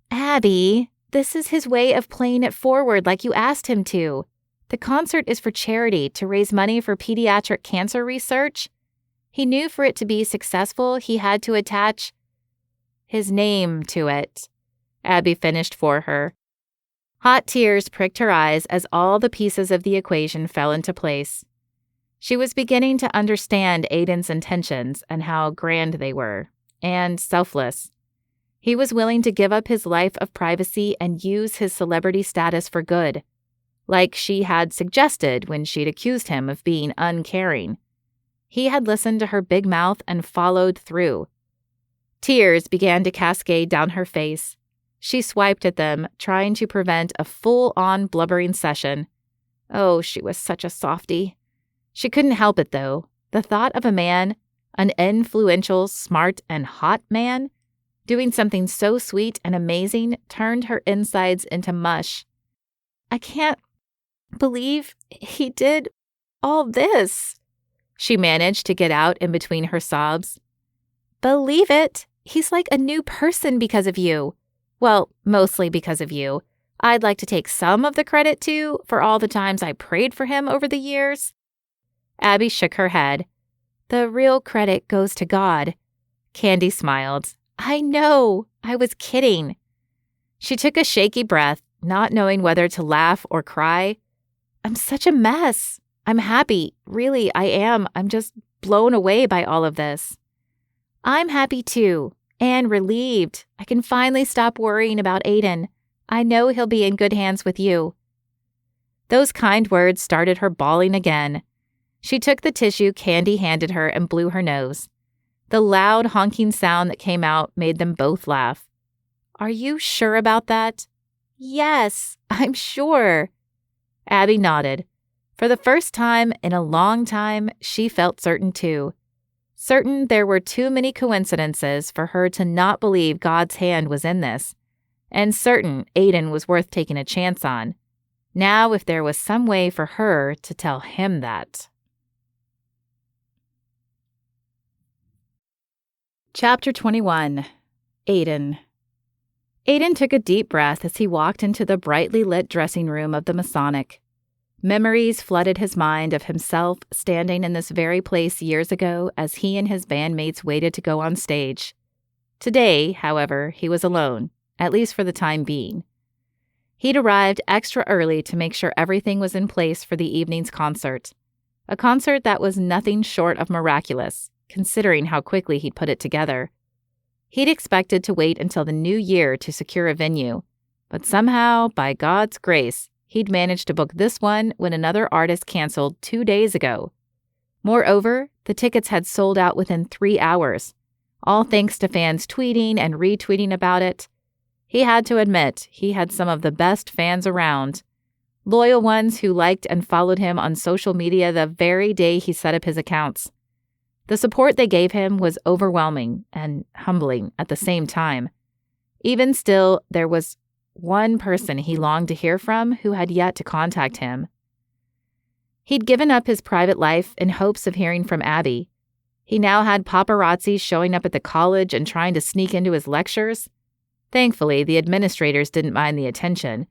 Abby, this is his way of playing it forward like you asked him to. The concert is for charity to raise money for pediatric cancer research. He knew for it to be successful, he had to attach his name to it. Abby finished for her. Hot tears pricked her eyes as all the pieces of the equation fell into place. She was beginning to understand Aiden's intentions and how grand they were, and selfless. He was willing to give up his life of privacy and use his celebrity status for good, like she had suggested when she'd accused him of being uncaring. He had listened to her big mouth and followed through. Tears began to cascade down her face. She swiped at them, trying to prevent a full-on blubbering session. Oh, she was such a softie. She couldn't help it, though. The thought of a man, an influential, smart, and hot man, doing something so sweet and amazing turned her insides into mush. I can't believe he did all this, she managed to get out in between her sobs. Believe it. He's like a new person because of you. Well, mostly because of you. I'd like to take some of the credit, too, for all the times I prayed for him over the years. Abby shook her head. The real credit goes to God. Candy smiled. I know. I was kidding. She took a shaky breath, not knowing whether to laugh or cry. I'm such a mess. I'm happy. Really, I am. I'm just blown away by all of this. I'm happy too, and relieved. I can finally stop worrying about Aiden. I know he'll be in good hands with you. Those kind words started her bawling again. She took the tissue Candy handed her and blew her nose. The loud honking sound that came out made them both laugh. Are you sure about that? Yes, I'm sure. Abby nodded. For the first time in a long time, she felt certain too. Certain there were too many coincidences for her to not believe God's hand was in this, and certain Aiden was worth taking a chance on. Now, if there was some way for her to tell him that. Chapter 21. Aiden. Aiden took a deep breath as he walked into the brightly lit dressing room of the Masonic. Memories flooded his mind of himself standing in this very place years ago as he and his bandmates waited to go on stage. Today, however, he was alone, at least for the time being. He'd arrived extra early to make sure everything was in place for the evening's concert. A concert that was nothing short of miraculous, considering how quickly he'd put it together. He'd expected to wait until the new year to secure a venue, but somehow, by God's grace, he'd managed to book this one when another artist canceled 2 days ago. Moreover, the tickets had sold out within 3 hours, all thanks to fans tweeting and retweeting about it. He had to admit he had some of the best fans around, loyal ones who liked and followed him on social media the very day he set up his accounts. The support they gave him was overwhelming and humbling at the same time. Even still, there was one person he longed to hear from who had yet to contact him. He'd given up his private life in hopes of hearing from Abby. He now had paparazzi showing up at the college and trying to sneak into his lectures. Thankfully, the administrators didn't mind the attention.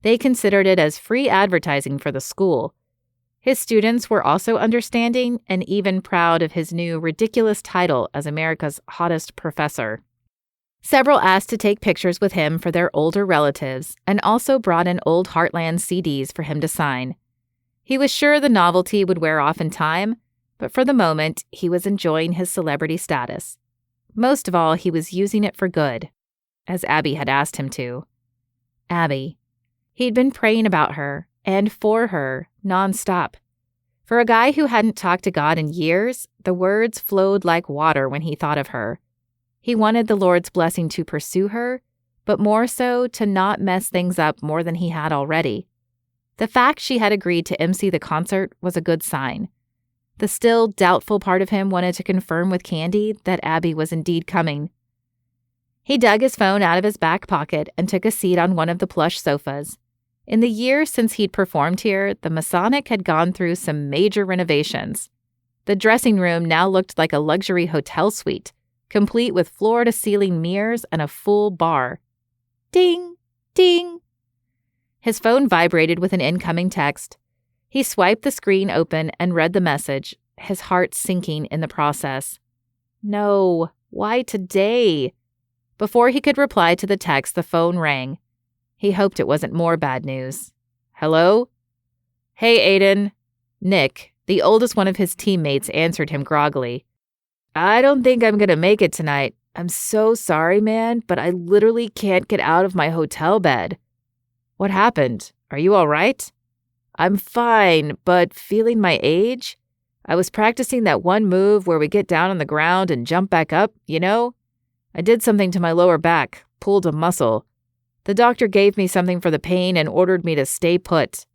They considered it as free advertising for the school. His students were also understanding and even proud of his new ridiculous title as America's hottest professor. Several asked to take pictures with him for their older relatives and also brought in old Heartland CDs for him to sign. He was sure the novelty would wear off in time, but for the moment, he was enjoying his celebrity status. Most of all, he was using it for good, as Abby had asked him to. Abby. He'd been praying about her and for her nonstop. For a guy who hadn't talked to God in years, the words flowed like water when he thought of her. He wanted the Lord's blessing to pursue her, but more so to not mess things up more than he had already. The fact she had agreed to MC the concert was a good sign. The still doubtful part of him wanted to confirm with Candy that Abby was indeed coming. He dug his phone out of his back pocket and took a seat on one of the plush sofas. In the years since he'd performed here, the Masonic had gone through some major renovations. The dressing room now looked like a luxury hotel suite, complete with floor-to-ceiling mirrors and a full bar. Ding! Ding! His phone vibrated with an incoming text. He swiped the screen open and read the message, his heart sinking in the process. No, why today? Before he could reply to the text, the phone rang. He hoped it wasn't more bad news. Hello? Hey, Aiden. Nick, the oldest one of his teammates, answered him groggily. I don't think I'm going to make it tonight. I'm so sorry, man, but I literally can't get out of my hotel bed. What happened? Are you all right? I'm fine, but feeling my age? I was practicing that one move where we get down on the ground and jump back up, you know? I did something to my lower back, pulled a muscle. The doctor gave me something for the pain and ordered me to stay put.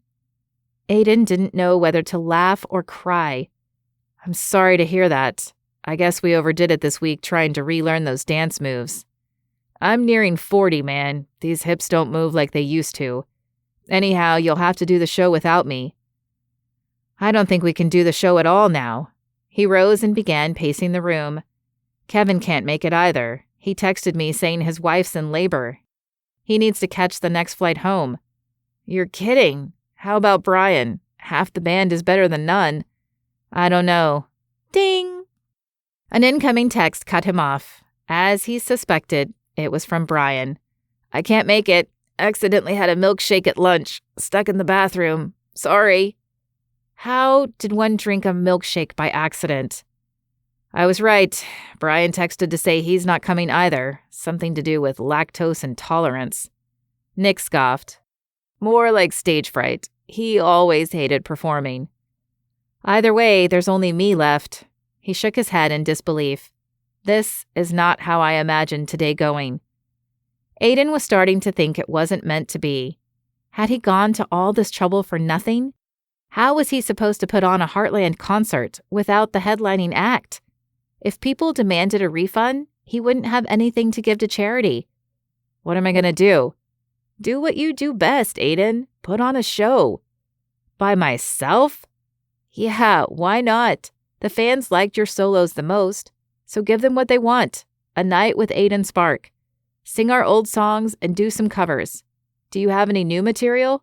Aiden didn't know whether to laugh or cry. I'm sorry to hear that. I guess we overdid it this week trying to relearn those dance moves. I'm nearing 40, man. These hips don't move like they used to. Anyhow, you'll have to do the show without me. I don't think we can do the show at all now. He rose and began pacing the room. Kevin can't make it either. He texted me saying his wife's in labor. He needs to catch the next flight home. You're kidding. How about Brian? Half the band is better than none. I don't know. Ding! An incoming text cut him off. As he suspected, it was from Brian. I can't make it. Accidentally had a milkshake at lunch. Stuck in the bathroom. Sorry. How did one drink a milkshake by accident? I was right. Brian texted to say he's not coming either. Something to do with lactose intolerance. Nick scoffed. More like stage fright. He always hated performing. Either way, there's only me left. He shook his head in disbelief. This is not how I imagined today going. Aiden was starting to think it wasn't meant to be. Had he gone to all this trouble for nothing? How was he supposed to put on a Heartland concert without the headlining act? If people demanded a refund, he wouldn't have anything to give to charity. What am I going to do? Do what you do best, Aiden. Put on a show. By myself? Yeah, why not? The fans liked your solos the most, so give them what they want. A night with Aiden Spark. Sing our old songs and do some covers. Do you have any new material?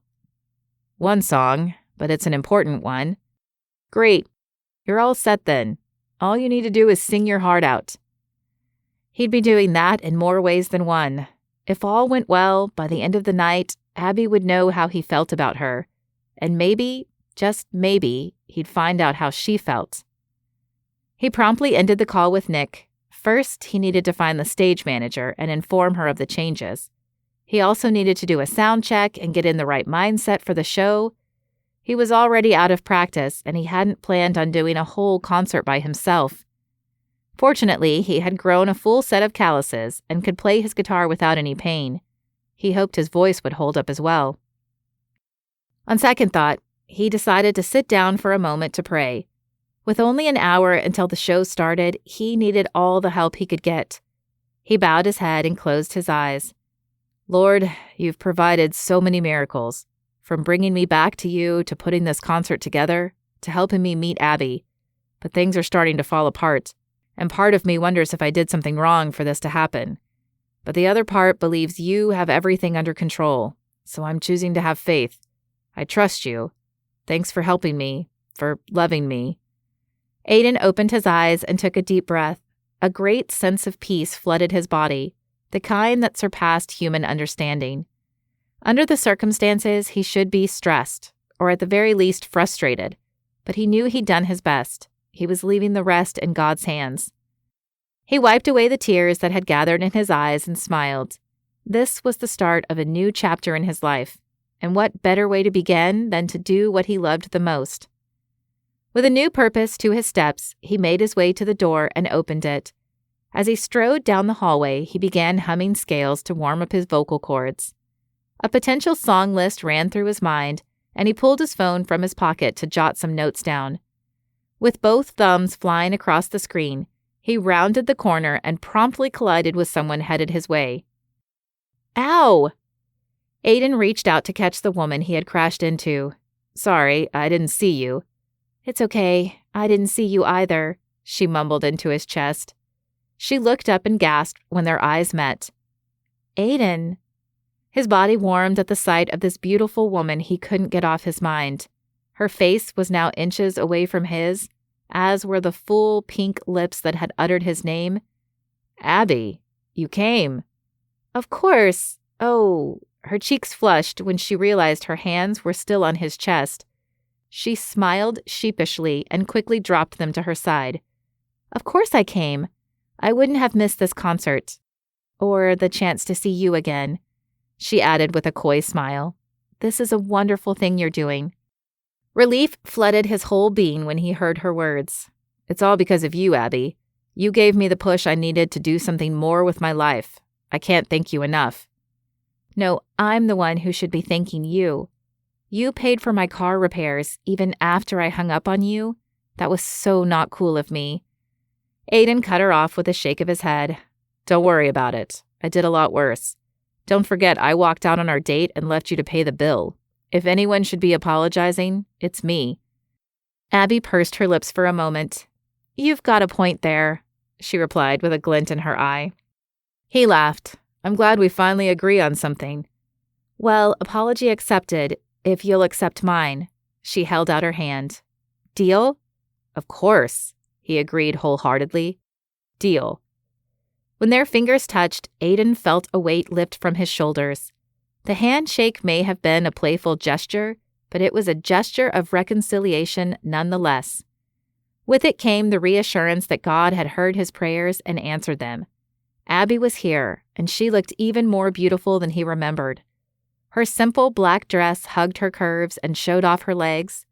One song, but it's an important one. Great. You're all set then. All you need to do is sing your heart out. He'd be doing that in more ways than one. If all went well, by the end of the night, Abby would know how he felt about her. And maybe, just maybe, he'd find out how she felt. He promptly ended the call with Nick. First, he needed to find the stage manager and inform her of the changes. He also needed to do a sound check and get in the right mindset for the show. He was already out of practice, and he hadn't planned on doing a whole concert by himself. Fortunately, he had grown a full set of calluses and could play his guitar without any pain. He hoped his voice would hold up as well. On second thought, he decided to sit down for a moment to pray. With only an hour until the show started, he needed all the help he could get. He bowed his head and closed his eyes. Lord, you've provided so many miracles. From bringing me back to you, to putting this concert together, to helping me meet Abby. But things are starting to fall apart, and part of me wonders if I did something wrong for this to happen. But the other part believes you have everything under control, so I'm choosing to have faith. I trust you. Thanks for helping me. for loving me." Aiden opened his eyes and took a deep breath. A great sense of peace flooded his body, the kind that surpassed human understanding. Under the circumstances, he should be stressed, or at the very least frustrated, but he knew he'd done his best. He was leaving the rest in God's hands. He wiped away the tears that had gathered in his eyes and smiled. This was the start of a new chapter in his life, and what better way to begin than to do what he loved the most? With a new purpose to his steps, he made his way to the door and opened it. As he strode down the hallway, he began humming scales to warm up his vocal cords. A potential song list ran through his mind, and he pulled his phone from his pocket to jot some notes down. With both thumbs flying across the screen, he rounded the corner and promptly collided with someone headed his way. "Ow!" Aiden reached out to catch the woman he had crashed into. "Sorry, I didn't see you." "It's okay. I didn't see you either," she mumbled into his chest. She looked up and gasped when their eyes met. "Aiden." His body warmed at the sight of this beautiful woman he couldn't get off his mind. Her face was now inches away from his, as were the full pink lips that had uttered his name. "Abby, you came." "Of course. Oh." Her cheeks flushed when she realized her hands were still on his chest. She smiled sheepishly and quickly dropped them to her side. "Of course I came. I wouldn't have missed this concert. Or the chance to see you again," she added with a coy smile. "This is a wonderful thing you're doing." Relief flooded his whole being when he heard her words. "It's all because of you, Abby. You gave me the push I needed to do something more with my life. I can't thank you enough." "No, I'm the one who should be thanking you. You paid for my car repairs even after I hung up on you. That was so not cool of me." Aiden cut her off with a shake of his head. "Don't worry about it. I did a lot worse. Don't forget I walked out on our date and left you to pay the bill. If anyone should be apologizing, it's me." Abby pursed her lips for a moment. "You've got a point there," she replied with a glint in her eye. He laughed. "I'm glad we finally agree on something." "Well, apology accepted, if you'll accept mine." She held out her hand. "Deal?" "Of course," he agreed wholeheartedly. "Deal." When their fingers touched, Aiden felt a weight lift from his shoulders. The handshake may have been a playful gesture, but it was a gesture of reconciliation nonetheless. With it came the reassurance that God had heard his prayers and answered them. Abby was here, and she looked even more beautiful than he remembered. Her simple black dress hugged her curves and showed off her legs.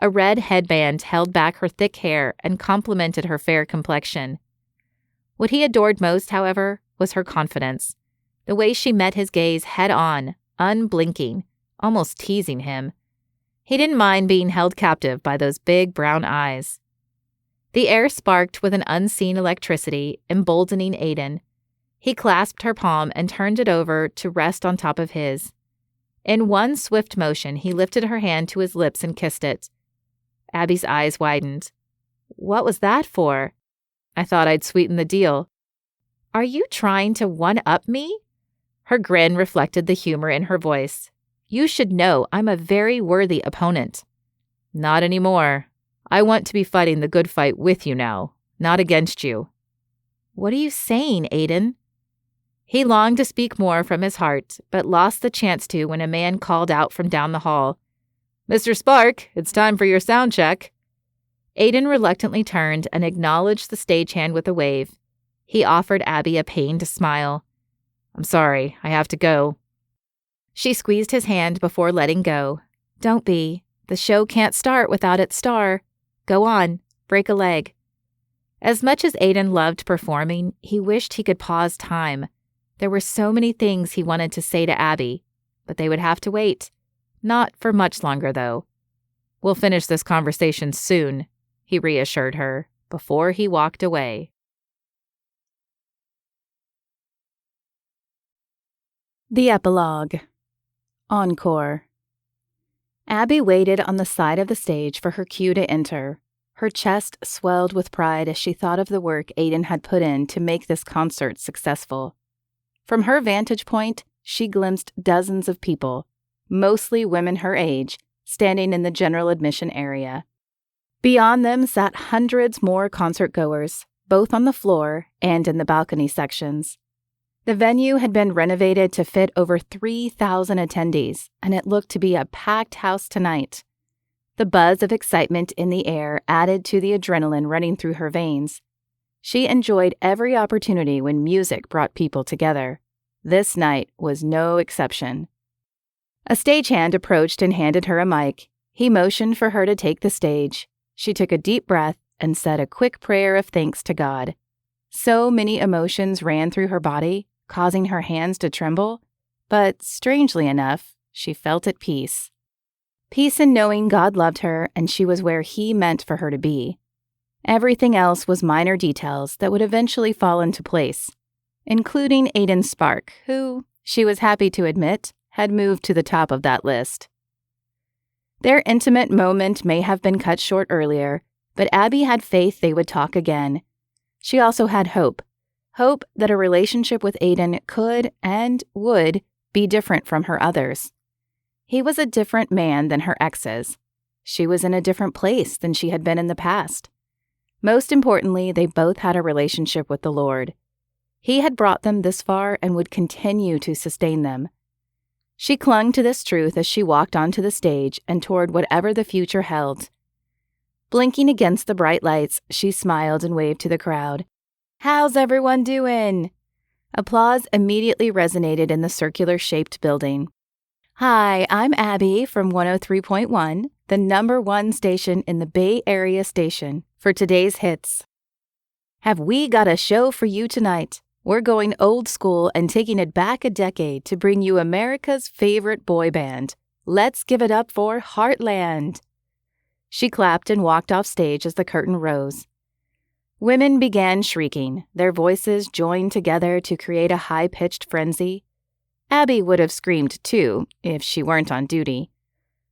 A red headband held back her thick hair and complemented her fair complexion. What he adored most, however, was her confidence. The way she met his gaze head-on, unblinking, almost teasing him. He didn't mind being held captive by those big brown eyes. The air sparked with an unseen electricity, emboldening Aiden. He clasped her palm and turned it over to rest on top of his. In one swift motion, he lifted her hand to his lips and kissed it. Abby's eyes widened. "What was that for?" "I thought I'd sweeten the deal." "Are you trying to one-up me?" Her grin reflected the humor in her voice. "You should know I'm a very worthy opponent." "Not anymore. I want to be fighting the good fight with you now, not against you." "What are you saying, Aiden?" He longed to speak more from his heart, but lost the chance to when a man called out from down the hall. "Mr. Spark, it's time for your sound check." Aiden reluctantly turned and acknowledged the stagehand with a wave. He offered Abby a pained smile. "I'm sorry, I have to go." She squeezed his hand before letting go. "Don't be. The show can't start without its star. Go on, break a leg." As much as Aiden loved performing, he wished he could pause time. There were so many things he wanted to say to Abby, but they would have to wait. Not for much longer, though. "We'll finish this conversation soon," he reassured her, before he walked away. The Epilogue. Encore. Abby waited on the side of the stage for her cue to enter. Her chest swelled with pride as she thought of the work Aiden had put in to make this concert successful. From her vantage point, she glimpsed dozens of people, mostly women her age, standing in the general admission area. Beyond them sat hundreds more concert-goers, both on the floor and in the balcony sections. The venue had been renovated to fit over 3,000 attendees, and it looked to be a packed house tonight. The buzz of excitement in the air added to the adrenaline running through her veins. She enjoyed every opportunity when music brought people together. This night was no exception. A stagehand approached and handed her a mic. He motioned for her to take the stage. She took a deep breath and said a quick prayer of thanks to God. So many emotions ran through her body, causing her hands to tremble, but strangely enough, she felt at peace. Peace in knowing God loved her and she was where He meant for her to be. Everything else was minor details that would eventually fall into place, including Aiden's spark, who, she was happy to admit, had moved to the top of that list. Their intimate moment may have been cut short earlier, but Abby had faith they would talk again. She also had hope that a relationship with Aiden could and would be different from her others. He was a different man than her exes. She was in a different place than she had been in the past. Most importantly, they both had a relationship with the Lord. He had brought them this far and would continue to sustain them. She clung to this truth as she walked onto the stage and toward whatever the future held. Blinking against the bright lights, she smiled and waved to the crowd. "How's everyone doing?" Applause immediately resonated in the circular-shaped building. "Hi, I'm Abby from 103.1, the #1 station in the Bay Area station, for today's hits. Have we got a show for you tonight? We're going old school and taking it back a decade to bring you America's favorite boy band. Let's give it up for Heartland." She clapped and walked off stage as the curtain rose. Women began shrieking, their voices joined together to create a high-pitched frenzy. Abby would have screamed too, if she weren't on duty.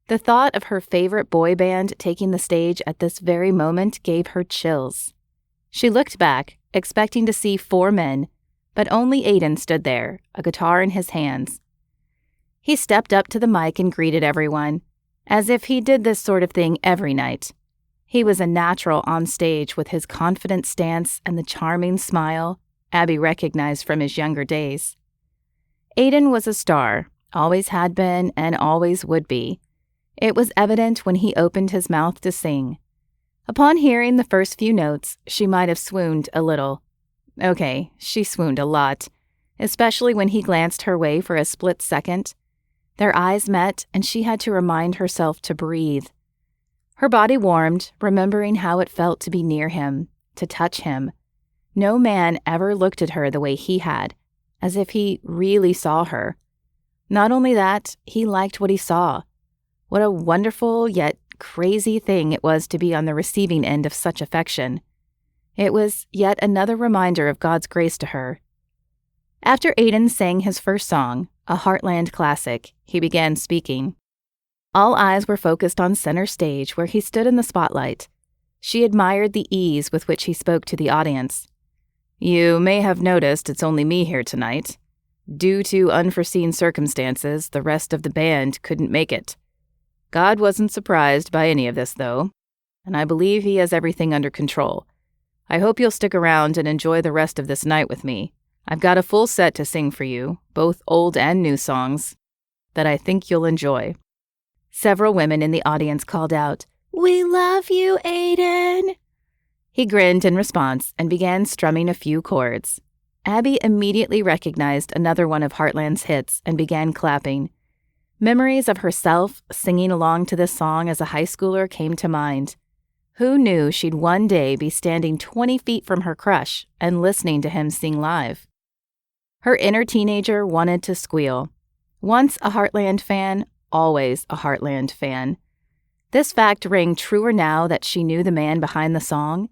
The thought of her favorite boy band taking the stage at this very moment gave her chills. She looked back, expecting to see 4 men, but only Aiden stood there, a guitar in his hands. He stepped up to the mic and greeted everyone, as if he did this sort of thing every night. He was a natural on stage with his confident stance and the charming smile Abby recognized from his younger days. Aiden was a star, always had been and always would be. It was evident when he opened his mouth to sing. Upon hearing the first few notes, she might have swooned a little. Okay, she swooned a lot, especially when he glanced her way for a split second. Their eyes met, and she had to remind herself to breathe. Her body warmed, remembering how it felt to be near him, to touch him. No man ever looked at her the way he had, as if he really saw her. Not only that, he liked what he saw. What a wonderful yet crazy thing it was to be on the receiving end of such affection. It was yet another reminder of God's grace to her. After Aiden sang his first song, a Heartland classic, he began speaking. All eyes were focused on center stage where he stood in the spotlight. She admired the ease with which he spoke to the audience. "You may have noticed it's only me here tonight. Due to unforeseen circumstances, the rest of the band couldn't make it. God wasn't surprised by any of this, though, and I believe He has everything under control. I hope you'll stick around and enjoy the rest of this night with me. I've got a full set to sing for you, both old and new songs, that I think you'll enjoy." Several women in the audience called out, "We love you, Aiden!" He grinned in response and began strumming a few chords. Abby immediately recognized another one of Heartland's hits and began clapping. Memories of herself singing along to this song as a high schooler came to mind. Who knew she'd one day be standing 20 feet from her crush and listening to him sing live? Her inner teenager wanted to squeal. Once a Heartland fan, always a Heartland fan. This fact rang truer now that she knew the man behind the song.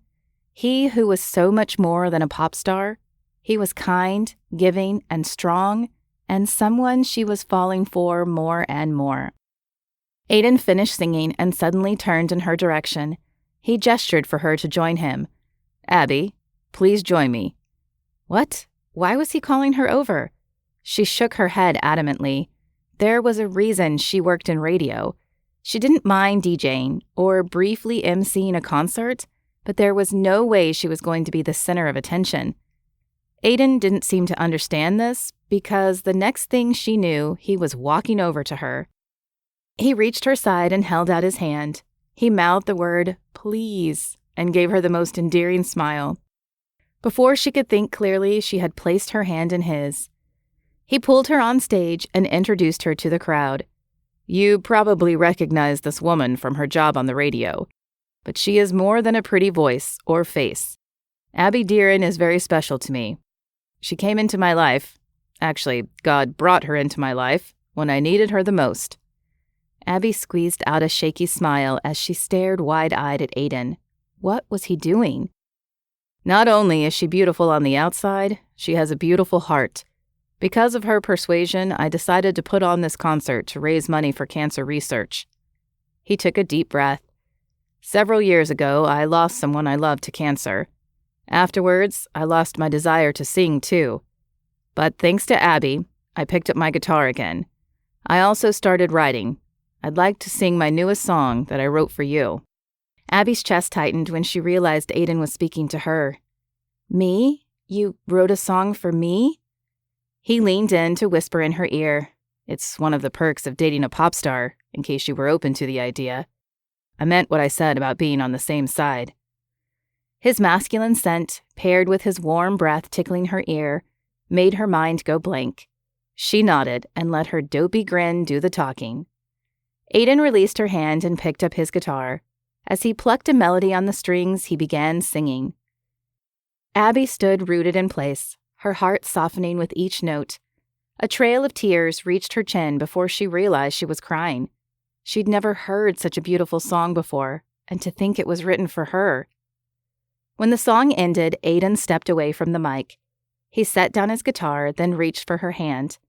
He who was so much more than a pop star. He was kind, giving, and strong, and someone she was falling for more and more. Aiden finished singing and suddenly turned in her direction. He gestured for her to join him. "Abby, please join me." What? Why was he calling her over? She shook her head adamantly. There was a reason she worked in radio. She didn't mind DJing or briefly emceeing a concert, but there was no way she was going to be the center of attention. Aiden didn't seem to understand this because the next thing she knew, he was walking over to her. He reached her side and held out his hand. He mouthed the word, "please," and gave her the most endearing smile. Before she could think clearly, she had placed her hand in his. He pulled her on stage and introduced her to the crowd. "You probably recognize this woman from her job on the radio, but she is more than a pretty voice or face. Abby Deeren is very special to me. She came into my life. Actually, God brought her into my life when I needed her the most." Abby squeezed out a shaky smile as she stared wide-eyed at Aiden. What was he doing? "Not only is she beautiful on the outside, she has a beautiful heart. Because of her persuasion, I decided to put on this concert to raise money for cancer research." He took a deep breath. "Several years ago, I lost someone I loved to cancer. Afterwards, I lost my desire to sing, too. But thanks to Abby, I picked up my guitar again. I also started writing. I'd like to sing my newest song that I wrote for you." Abby's chest tightened when she realized Aiden was speaking to her. "Me? You wrote a song for me?" He leaned in to whisper in her ear. "It's one of the perks of dating a pop star, in case you were open to the idea. I meant what I said about being on the same side." His masculine scent, paired with his warm breath tickling her ear, made her mind go blank. She nodded and let her dopey grin do the talking. Aiden released her hand and picked up his guitar. As he plucked a melody on the strings, he began singing. Abby stood rooted in place, her heart softening with each note. A trail of tears reached her chin before she realized she was crying. She'd never heard such a beautiful song before, and to think it was written for her. When the song ended, Aiden stepped away from the mic. He set down his guitar, then reached for her hand.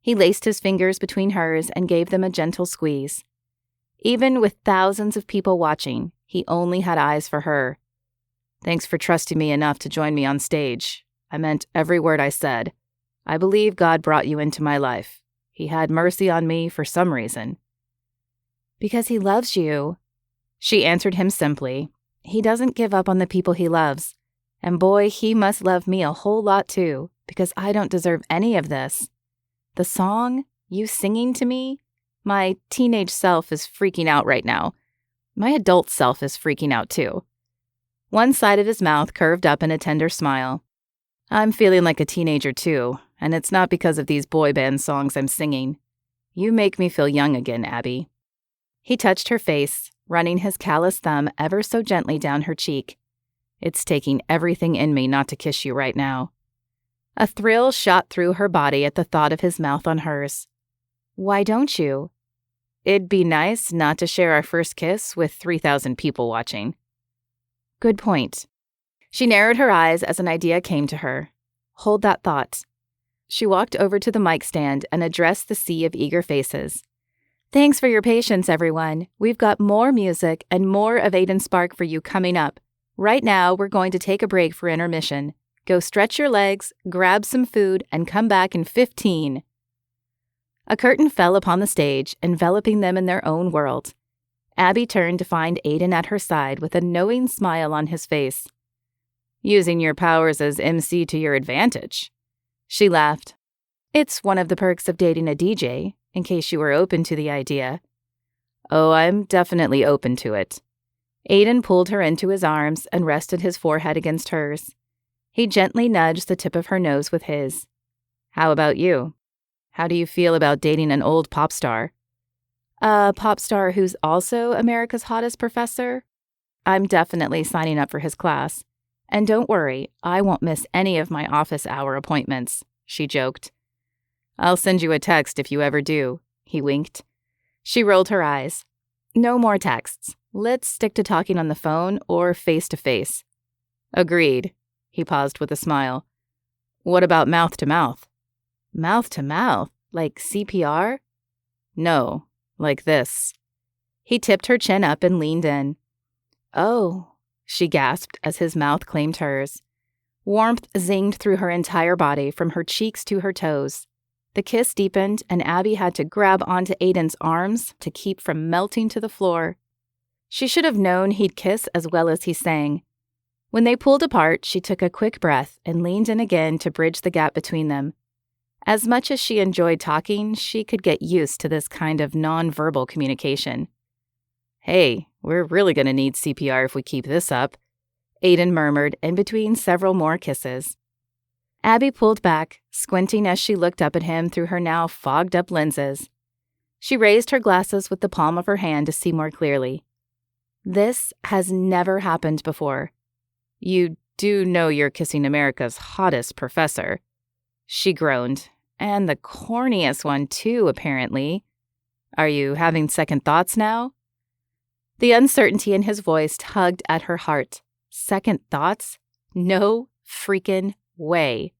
He laced his fingers between hers and gave them a gentle squeeze. Even with thousands of people watching, he only had eyes for her. "Thanks for trusting me enough to join me on stage. I meant every word I said. I believe God brought you into my life. He had mercy on me for some reason." "Because he loves you." She answered him simply. "He doesn't give up on the people he loves. And boy, he must love me a whole lot too, because I don't deserve any of this. The song, you singing to me, my teenage self is freaking out right now. My adult self is freaking out too." One side of his mouth curved up in a tender smile. "I'm feeling like a teenager too, and it's not because of these boy band songs I'm singing. You make me feel young again, Abby." He touched her face, running his callous thumb ever so gently down her cheek. "It's taking everything in me not to kiss you right now." A thrill shot through her body at the thought of his mouth on hers. "Why don't you?" "It'd be nice not to share our first kiss with 3,000 people watching." "Good point." She narrowed her eyes as an idea came to her. "Hold that thought." She walked over to the mic stand and addressed the sea of eager faces. "Thanks for your patience, everyone. We've got more music and more of Aiden Spark for you coming up. Right now, we're going to take a break for intermission. Go stretch your legs, grab some food, and come back in 15. A curtain fell upon the stage, enveloping them in their own world. Abby turned to find Aiden at her side with a knowing smile on his face. "Using your powers as MC to your advantage." She laughed. "It's one of the perks of dating a DJ, in case you were open to the idea." "Oh, I'm definitely open to it." Aiden pulled her into his arms and rested his forehead against hers. He gently nudged the tip of her nose with his. "How about you? How do you feel about dating an old pop star?" "A pop star who's also America's hottest professor? I'm definitely signing up for his class. And don't worry, I won't miss any of my office hour appointments," she joked. "I'll send you a text if you ever do," he winked. She rolled her eyes. "No more texts. Let's stick to talking on the phone or face-to-face." "Agreed." He paused with a smile. "What about mouth to mouth?" "Mouth to mouth? Like CPR?" "No, like this." He tipped her chin up and leaned in. "Oh," she gasped as his mouth claimed hers. Warmth zinged through her entire body from her cheeks to her toes. The kiss deepened, and Abby had to grab onto Aiden's arms to keep from melting to the floor. She should have known he'd kiss as well as he sang. When they pulled apart, she took a quick breath and leaned in again to bridge the gap between them. As much as she enjoyed talking, she could get used to this kind of nonverbal communication. "Hey, we're really going to need CPR if we keep this up," Aiden murmured in between several more kisses. Abby pulled back, squinting as she looked up at him through her now fogged-up lenses. She raised her glasses with the palm of her hand to see more clearly. "This has never happened before. You do know you're kissing America's hottest professor," she groaned. "And the corniest one, too, apparently. Are you having second thoughts now?" The uncertainty in his voice tugged at her heart. Second thoughts? No freaking way.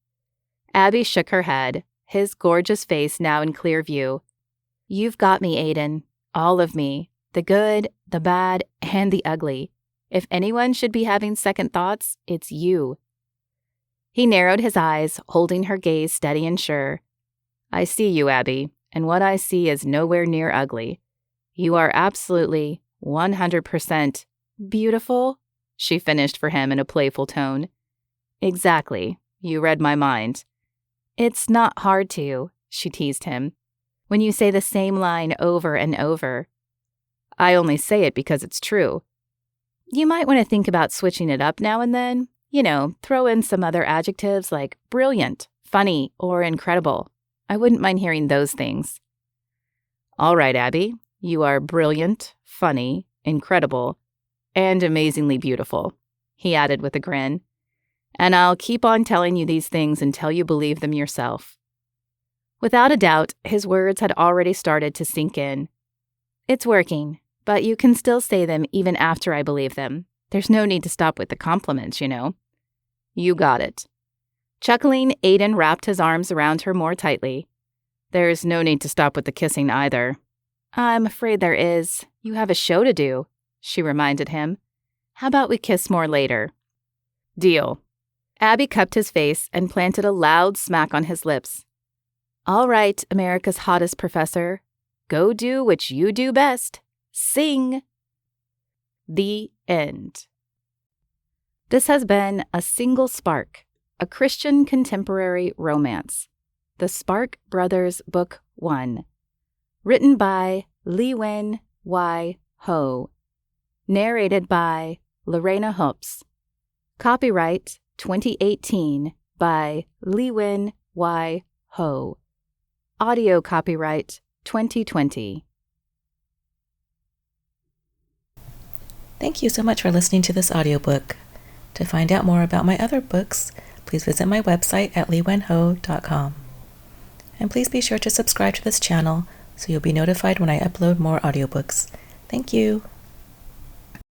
Abby shook her head, his gorgeous face now in clear view. "You've got me, Aiden. All of me. The good, the bad, and the ugly. If anyone should be having second thoughts, it's you." He narrowed his eyes, holding her gaze steady and sure. "I see you, Abby, and what I see is nowhere near ugly. You are absolutely 100% beautiful," she finished for him in a playful tone. "Exactly. You read my mind." "It's not hard to," she teased him, "when you say the same line over and over." "I only say it because it's true." "You might want to think about switching it up now and then. Throw in some other adjectives like brilliant, funny, or incredible. I wouldn't mind hearing those things." "All right, Abby. You are brilliant, funny, incredible, and amazingly beautiful," he added with a grin. "And I'll keep on telling you these things until you believe them yourself." Without a doubt, his words had already started to sink in. "It's working, but you can still say them even after I believe them. There's no need to stop with the compliments, you know." "You got it." Chuckling, Aiden wrapped his arms around her more tightly. "There's no need to stop with the kissing either." "I'm afraid there is. You have a show to do," she reminded him. "How about we kiss more later?" "Deal." Abby cupped his face and planted a loud smack on his lips. "All right, America's hottest professor. Go do what you do best. Sing." The end. This has been A Single Spark, a Christian contemporary romance. The Spark Brothers Book 1. Written by Liwen Ho. Narrated by Lorana Hoopes. Copyright 2018 by Liwen Ho. Audio copyright 2020. Thank you so much for listening to this audiobook. To find out more about my other books, please visit my website at liwenho.com. And please be sure to subscribe to this channel so you'll be notified when I upload more audiobooks. Thank you.